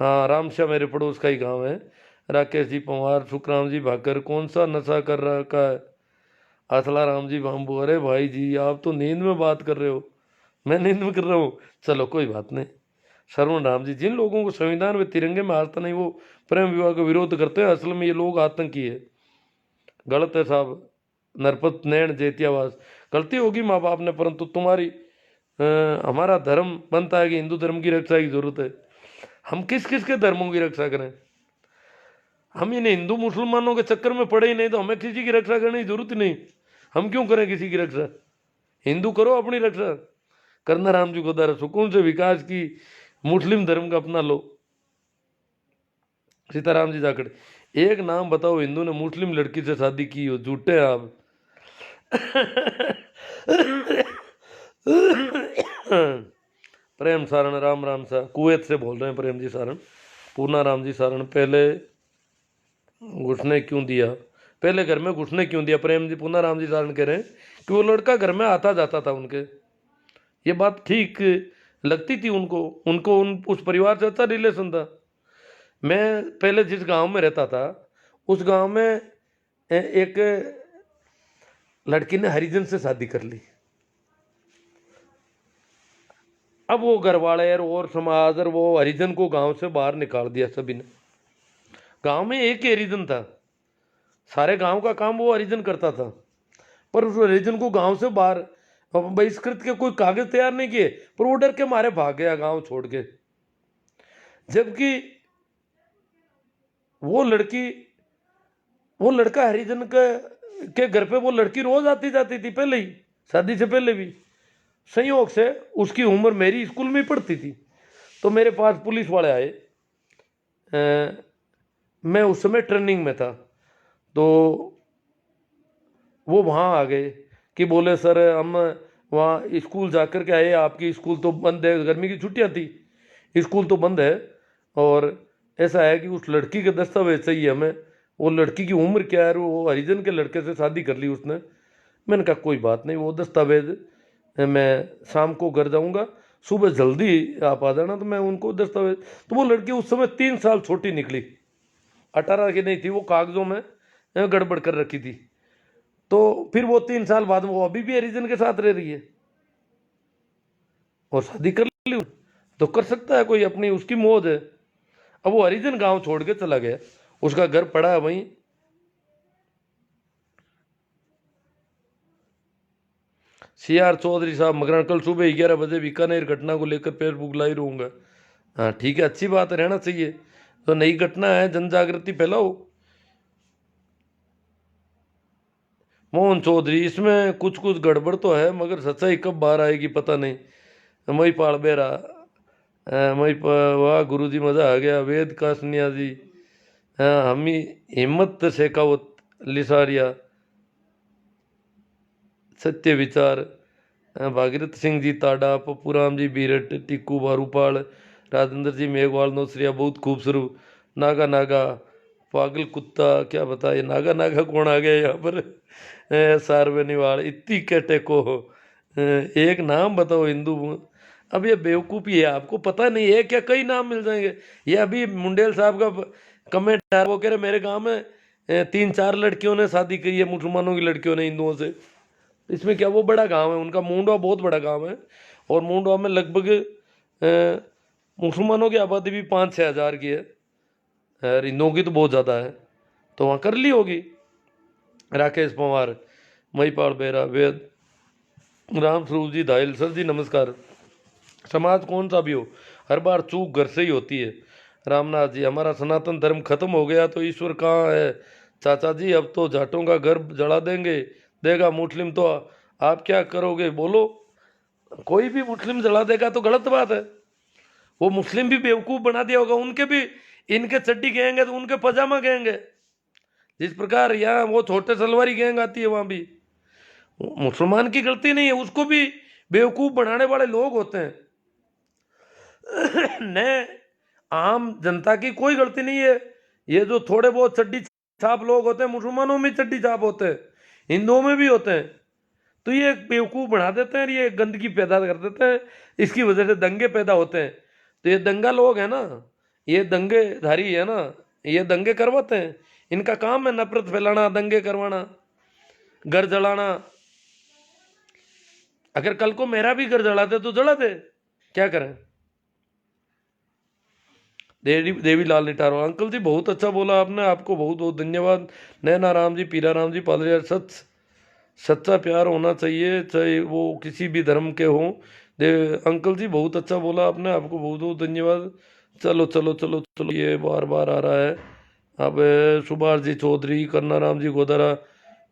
हाँ, रामश्या मेरे पड़ोस का ही गांव है। राकेश जी पवार, सुखराम जी भाकर, कौन सा नशा कर रखा है? असला राम जी बाम्बू, अरे भाई जी आप तो नींद में बात कर रहे हो, मैं नींद में कर रहा हूँ, चलो कोई बात नहीं। श्रवण राम जी, जिन लोगों को संविधान में तिरंगे में आता नहीं वो प्रेम विवाह का विरोध करते हैं, असल में ये लोग आतंकी है। गलत है साहब। नरपत नैन जैतियावास, गलती होगी माँ बाप ने, परंतु तुम्हारी हमारा धर्म बनता है कि हिंदू धर्म की रक्षा की जरूरत है। हम किस किस के धर्मों की रक्षा करें? हम इन हिंदू मुसलमानों के चक्कर में पड़े ही नहीं तो हमें किसी की रक्षा करने की जरूरत ही नहीं। हम क्यों करें किसी की रक्षा? हिंदू करो अपनी रक्षा। करना राम जी को द्वारा सुकून से विकास की, मुस्लिम धर्म का अपना लो। सीताराम जी जाखड़, एक नाम बताओ हिंदू ने मुस्लिम लड़की से शादी की हो, झूठे हैं आप। प्रेम सारण, राम राम सा, कुवैत से बोल रहे हैं प्रेम जी सारण। पूना राम जी सारण, पहले घुसने क्यों दिया, पहले घर में घुसने क्यों दिया? प्रेम जी, पूना राम जी सारण कह रहे हैं कि वो लड़का घर में आता जाता था उनके, ये बात ठीक लगती थी उनको, उस परिवार से अच्छा रिलेशन था। मैं पहले जिस गांव में रहता था उस गांव में एक लड़की ने हरिजन से शादी कर ली। अब वो घर वाले और समाज और वो हरिजन को गांव से बाहर निकाल दिया सभी ने। गांव में एक ही हरिजन था, सारे गांव का काम वो हरिजन करता था, पर उस हरिजन को गांव से बाहर बहिष्कृत के कोई कागज तैयार नहीं किए, पर वो डर के मारे भाग गया गांव छोड़ के। जबकि वो लड़का हरिजन के घर पे वो लड़की रोज आती जाती थी, पहले ही शादी से पहले भी। संयोग से उसकी उम्र मेरी स्कूल में ही पढ़ती थी, तो मेरे पास पुलिस वाले आए। मैं उस समय ट्रेनिंग में था, तो वो वहाँ आ गए कि बोले सर हम वहाँ स्कूल जा कर के आए, आपकी स्कूल तो बंद है, गर्मी की छुट्टियाँ थी, स्कूल तो बंद है, और ऐसा है कि उस लड़की के दस्तावेज चाहिए हमें। वो लड़की की उम्र क्या है, वो हरिजन के लड़के से शादी कर ली उसने। मैंने कहा कोई बात नहीं, वो दस्तावेज मैं शाम को घर जाऊंगा सुबह जल्दी आप आ जाना, तो मैं उनको दस्तावेज। तो वो लड़की उस समय 3 साल छोटी निकली, 18 की नहीं थी, वो कागजों में गड़बड़ कर रखी थी। तो फिर वो 3 साल बाद वो अभी भी हरिजन के साथ रह रही है और शादी कर ली। तो कर सकता है कोई, अपनी उसकी मौज है। अब वो हरिजन गांव छोड़ के चला गया, उसका घर पड़ा है वहीं। सीआर चौधरी साहब मकरान, कल सुबह 11 बजे बीकानेर घटना को लेकर फेसबुक लाइव रहूंगा। हाँ ठीक है, अच्छी बात है, रहना चाहिए। तो नई घटना है, जन जागृति फैलाओ। मोहन चौधरी, इसमें कुछ कुछ गड़बड़ तो है, मगर सच्चाई कब बाहर आएगी पता नहीं। मई पाल बेरा, वाह गुरु जी मजा आ गया। वेद का सन्यासी, हाँ, हमी हिम्मत शेखावत लिसारिया, सत्य विचार, भागीरथ सिंह जी ताडा, पप्पू राम जी बीरट, टिक्कू बारूपाल, राजेंद्र जी मेघवाल नौसरिया, बहुत खूबसूरत। नागा नागा, पागल कुत्ता, क्या बताए नागा नागा कौन आ गया यहाँ पर। सार्वनिवाल, इतनी कहते को एक नाम बताओ हिंदू। अब ये बेवकूफ़ी है, आपको पता नहीं है क्या, कई नाम मिल जाएंगे। ये अभी मुंडेल साहब का कमेंट है, वो कह रहे मेरे गांव में 3-4 लड़कियों ने शादी की है, मुसलमानों की लड़कियों ने हिंदुओं से। इसमें क्या, वो बड़ा गांव है उनका, मुंडवा बहुत बड़ा गांव है। और मुंडवा में लगभग मुसलमानों की आबादी भी 5-6 हज़ार की है, और हिंदुओं की तो बहुत ज़्यादा है। तो वहाँ कर ली होगी। राकेश पवार, महिपाल बेरा, वेद राम स्वरूप जी धायल, सर जी नमस्कार। समाज कौन सा भी हो, हर बार चूक घर से ही होती है। रामनाथ जी, हमारा सनातन धर्म खत्म हो गया तो ईश्वर कहाँ है चाचा जी, अब तो जाटों का घर जला देंगे, देगा मुस्लिम तो आप क्या करोगे बोलो। कोई भी मुस्लिम जला देगा तो गलत बात है। वो मुस्लिम भी बेवकूफ़ बना दिया होगा, उनके भी इनके चड्डी गैंग है तो उनके पजामा गैंग है। जिस प्रकार यहाँ वो छोटे सलवारी गैंग आती है, वहाँ भी मुसलमान की गलती नहीं है, उसको भी बेवकूफ़ बनाने वाले लोग होते हैं। न आम जनता की कोई गलती नहीं है। ये जो थोड़े बहुत चड्डी छाप लोग होते हैं, मुसलमानों में चड्डी छाप होते हैं, हिंदुओं में भी होते हैं। तो ये बेवकूफ़ बना देते हैं, ये गंदगी पैदा कर देते हैं, इसकी वजह से दंगे पैदा होते हैं। तो ये दंगा लोग हैं ना, ये दंगेधारी है ना, ये दंगे करवाते हैं। इनका काम है नफरत फैलाना, दंगे करवाना, घर जलाना। अगर कल को मेरा भी घर जला दे तो जला दे, क्या करें। देवी लाल निटारो, अंकल जी बहुत अच्छा बोला आपने, आपको बहुत बहुत धन्यवाद। नैना राम जी, पीरा राम जी, पालरिया, सच्चा प्यार होना चाहिए, चाहे वो किसी भी धर्म के हों। अंकल जी बहुत अच्छा बोला आपने, आपको बहुत बहुत धन्यवाद। चलो चलो चलो चलो, ये बार बार आ रहा है। अब सुभाष जी चौधरी, करना राम जी गोदारा,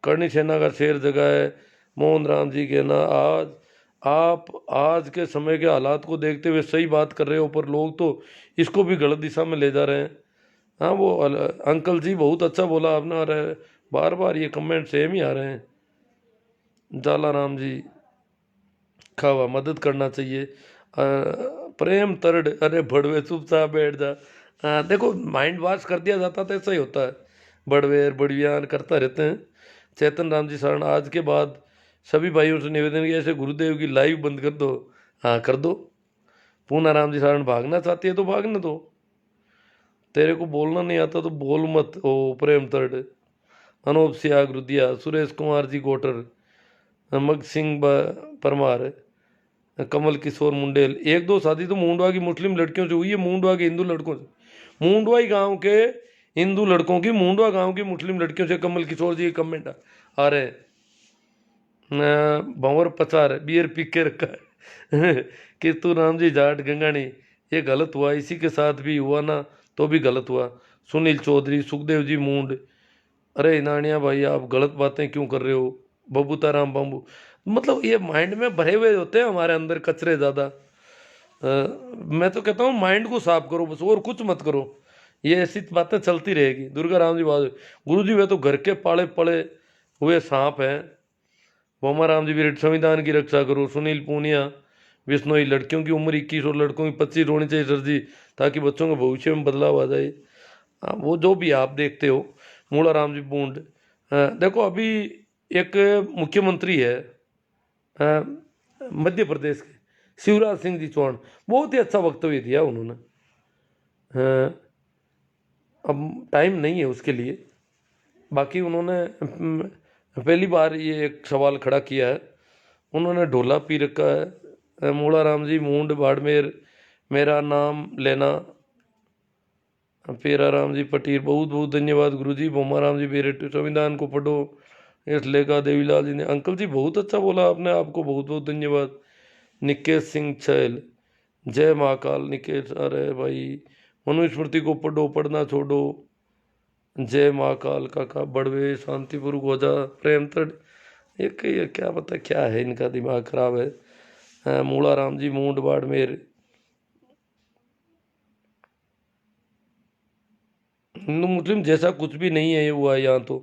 करणी सेना का शेर जगह है। मोहन राम जी कहना, आप आज के समय के हालात को देखते हुए सही बात कर रहे हो, पर लोग तो इसको भी गलत दिशा में ले जा रहे हैं। हाँ वो अंकल जी बहुत अच्छा बोला आपने, आ रहा है बार बार ये कमेंट सेम ही आ रहे हैं। जाला राम जी, खावा मदद करना चाहिए। प्रेम तरड, अरे बड़वे चुपचाप बैठ जा। देखो माइंड वॉश कर दिया जाता तो ऐसा ही होता है, बड़वेर बड़वियान करता रहते हैं। चेतन राम जी शरण, आज के बाद सभी भाइयों से निवेदन किया, ऐसे गुरुदेव की लाइव बंद कर दो। हाँ कर दो। पूना राम जी शरण, भागना चाहती है तो भागने दो, तेरे को बोलना नहीं आता तो बोल मत। ओ प्रेम तरड, अनूप सियाग रुदिया, सुरेश कुमार जी गोटर, मग सिंह परमार, कमल किशोर मुंडेल। एक दो शादी तो मुंडवा की मुस्लिम लड़कियों से हुई है, मुंडवा के हिंदू लड़कों से, मुंडवाई गांव के हिंदू लड़कों की मुंडवा गांव की मुस्लिम लड़कियों से। कमल किशोर जी कमेंट आ रहे हैं, भंवर पचार बियर पी के रखा है कि तू राम जी जाट गंगानी, ये गलत हुआ, इसी के साथ भी हुआ ना तो भी गलत हुआ। सुनील चौधरी, सुखदेव जी मूंड, अरे इनानिया भाई आप गलत बातें क्यों कर रहे हो। बबूता राम बम्बू, मतलब ये माइंड में भरे हुए होते हैं हमारे अंदर कचरे ज़्यादा। मैं तो कहता हूँ माइंड को साफ करो बस, और कुछ मत करो, ये ऐसी बातें चलती रहेगी। दुर्गा राम जी बात, गुरु जी वे तो घर के पाले पड़े हुए सांप हैं। बोमा राम जी भी, संविधान की रक्षा करो। सुनील पूनिया, बिश्नोई, लड़कियों की उम्र 21 और लड़कों की 25 होनी चाहिए सर जी, ताकि बच्चों के भविष्य में बदलाव आ जाए। हाँ वो जो भी आप देखते हो। मूला राम जी बूंद, देखो अभी एक मुख्यमंत्री है मध्य प्रदेश के, शिवराज सिंह जी चौहान, बहुत ही अच्छा वक्तव्य दिया उन्होंने। अब टाइम नहीं है उसके लिए। बाकी उन्होंने पहली बार ये एक सवाल खड़ा किया है, उन्होंने ढोला पी रखा है, मूला राम जी मूंड बाड़मेर मेरा नाम लेना, पेरा राम जी पटीर बहुत बहुत धन्यवाद गुरु जी, बोमा राम जी मेरे संविधान को पढ़ो, इस लेखा देवीलाल जी ने, अंकल जी बहुत अच्छा बोला आपने, आपको बहुत बहुत धन्यवाद। निकेश सिंह छैल, जय महाकाल निकेश, अरे भाई मनुस्मृति को पढ़ो, पढ़ना छोड़ो, जय महाकाल काका बड़वे शांतिपुर गोजा प्रेम तड़, ये क्या पता क्या है, इनका दिमाग खराब है। मूला राम जी मूंड बाड़मेर, हिंदू मुस्लिम जैसा कुछ भी नहीं है ये हुआ है यहाँ तो।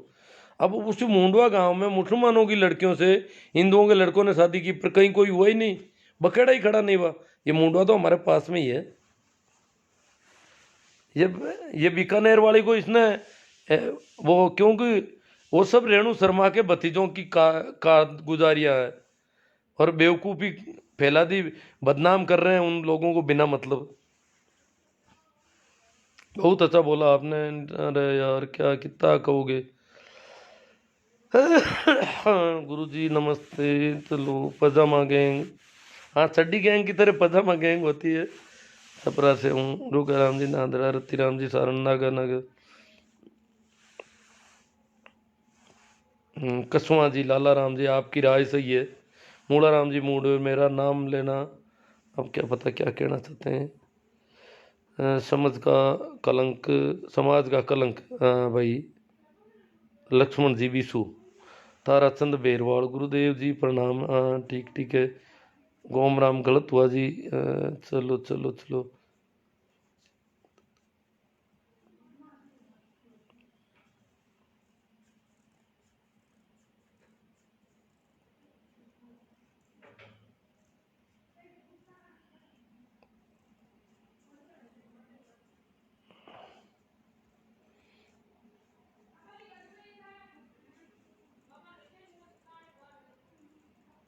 अब उस मुंडवा गांव में मुसलमानों की लड़कियों से हिंदुओं के लड़कों ने शादी की, पर कहीं कोई हुआ ही नहीं, बखेड़ा ही खड़ा नहीं हुआ। ये मुंडवा तो हमारे पास में ही है। ये बीकानेर वाली को इसने वो, क्योंकि वो सब रेणु शर्मा के भतीजों की का गुजारियां है, और बेवकूफ़ी फैला दी, बदनाम कर रहे हैं उन लोगों को बिना मतलब। बहुत अच्छा बोला आपने। अरे यार क्या कितना कहोगे। गुरुजी नमस्ते। चलो पजामा गैंग, हाँ चड्डी गैंग की तरह पजामा गैंग होती है। छपरा से हूँ, रूका राम जी नांदरा, रत्ती राम जी सारण नागर नगर, कसवा जी लाला राम जी आपकी राय सही है। मूला राम जी मूड मेरा नाम लेना, अब क्या पता क्या कहना चाहते हैं। समझ का कलंक, समाज का कलंक, भाई लक्ष्मण जी विशु, ताराचंद बेरवाल गुरुदेव जी प्रणाम, ठीक ठीक है। गोम राम गलत हुआ जी, चलो चलो चलो।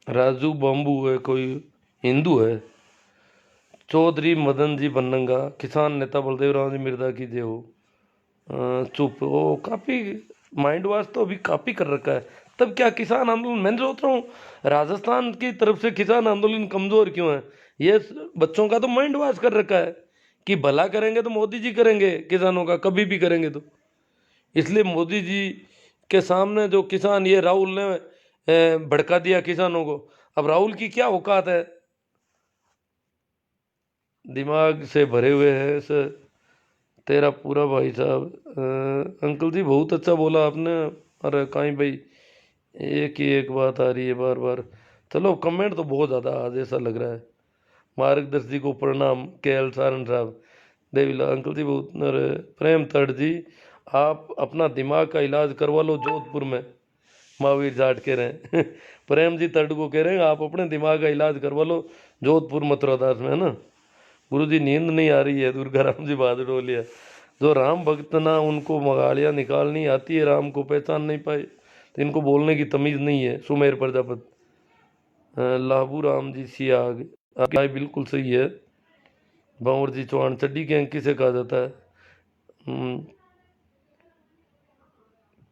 राजू बम्बू है कोई, हिंदू है। चौधरी मदन जी बनंगा, किसान नेता बलदेव राम जी मिर्जा की जय हो। चुप, वो काफी माइंड वॉश तो अभी काफी कर रखा है। तब क्या किसान आंदोलन, मैं सोच रहा हूँ राजस्थान की तरफ से किसान आंदोलन कमजोर क्यों है। ये बच्चों का तो माइंड वॉश कर रखा है कि भला करेंगे तो मोदी जी करेंगे किसानों का, कभी भी करेंगे तो। इसलिए मोदी जी के सामने जो किसान, ये राहुल ने भड़का दिया किसानों को। अब राहुल की क्या औकात है, दिमाग से भरे हुए हैं सर। तेरा पूरा भाई साहब, अंकल जी बहुत अच्छा बोला आपने। अरे काई भाई, एक ही एक बात आ रही है बार बार। चलो कमेंट तो बहुत ज़्यादा आज ऐसा लग रहा है। मार्गदर्शी को प्रणाम, के एल सारण साहब, देवीला अंकल जी बहुत। अरे प्रेम तट जी, आप अपना दिमाग का इलाज करवा लो जोधपुर में, महावीर जाट कह रहे हैं। प्रेम जी तट को कह रहे हैं आप अपने दिमाग का इलाज करवा लो जोधपुर मथुरा दास में, है ना। गुरु जी नींद नहीं आ रही है, दुर्गा राम जी बहादुर डोलिया, जो राम भक्त ना उनको मगाड़ियाँ निकालनी आती है, राम को पहचान नहीं पाए तो इनको बोलने की तमीज़ नहीं है। सुमेर प्रजापति, लाबू राम जी सियाग, आपकी राय बिल्कुल सही है। बावर जी चौहान, चड्डी गैंग किसे कहा जाता है।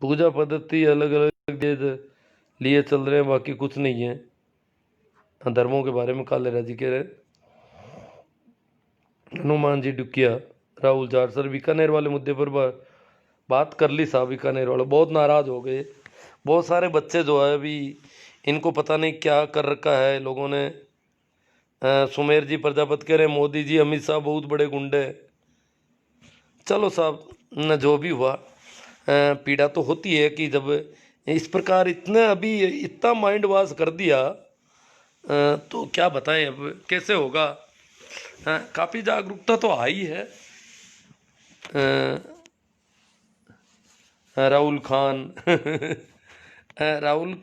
पूजा पद्धति अलग अलग लिए चल रहे हैं, बाकी कुछ नहीं है। धर्मों के बारे में काले राजी कह रहे हैं। हनुमान जी डुकिया, राहुल जाट सर बीकानेर वाले मुद्दे पर बात कर ली साहब। बीकानेर वाले बहुत नाराज हो गए, बहुत सारे बच्चे जो है अभी, इनको पता नहीं क्या कर रखा है लोगों ने। सुमेर जी प्रजापति कह रहे हैं मोदी जी अमित शाह बहुत बड़े गुंडे। चलो साहब, न जो भी हुआ, पीड़ा तो होती है कि जब इस प्रकार इतने अभी इतना माइंड वॉश कर दिया, तो क्या बताएं अब कैसे होगा। काफ़ी जागरूकता तो आई है। राहुल खान, राहुल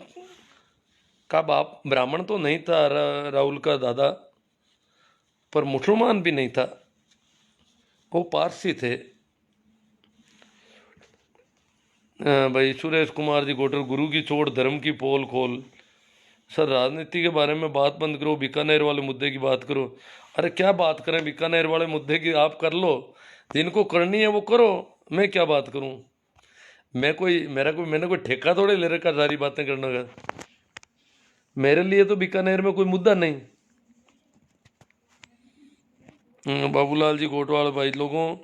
का बाप ब्राह्मण तो नहीं था, राहुल का दादा, पर मुसलमान भी नहीं था, वो पारसी थे। भाई सुरेश कुमार जी गोटर, गुरु की चोट धर्म की पोल खोल, सर राजनीति के बारे में बात बंद करो, बीकानेर वाले मुद्दे की बात करो। अरे क्या बात करें बीकानेर वाले मुद्दे की, आप कर लो, जिनको करनी है वो करो, मैं क्या बात करूं। मैंने कोई ठेका थोड़े ले रखा सारी बातें करने का। मेरे लिए तो बीकानेर में कोई मुद्दा नहीं। बाबूलाल जी कोटवाल, भाई लोगों,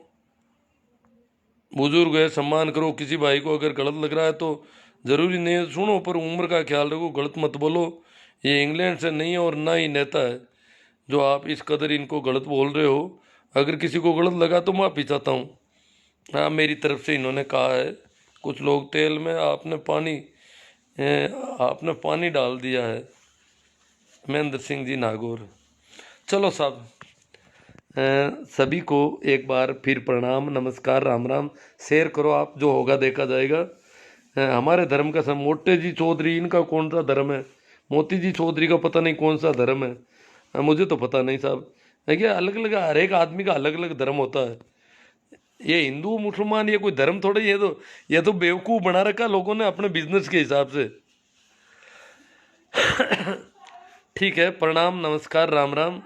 बुजुर्ग है, सम्मान करो किसी भाई को। अगर गलत लग रहा है तो जरूरी नहीं है सुनो, पर उम्र का ख्याल रखो, गलत मत बोलो। ये इंग्लैंड से नहीं है और ना ही नेता है जो आप इस कदर इनको गलत बोल रहे हो। अगर किसी को गलत लगा तो माफ़ी चाहता हूँ। हाँ, मेरी तरफ से इन्होंने कहा है कुछ लोग तेल में आपने पानी डाल दिया है। महेंद्र सिंह जी नागौर। चलो साहब, सभी को एक बार फिर प्रणाम, नमस्कार, राम राम। शेयर करो आप, जो होगा देखा जाएगा। हमारे धर्म का सब, मोटे जी चौधरी इनका कौन सा धर्म है, मोती जी चौधरी का पता नहीं कौन सा धर्म है, मुझे तो पता नहीं साहब। है क्या, अलग अलग हर एक आदमी का अलग अलग धर्म होता है। ये हिंदू मुसलमान ये कोई धर्म थोड़ा, ये तो बेवकूफ़ बना रखा लोगों ने अपने बिजनेस के हिसाब से। ठीक है, प्रणाम, नमस्कार, राम राम।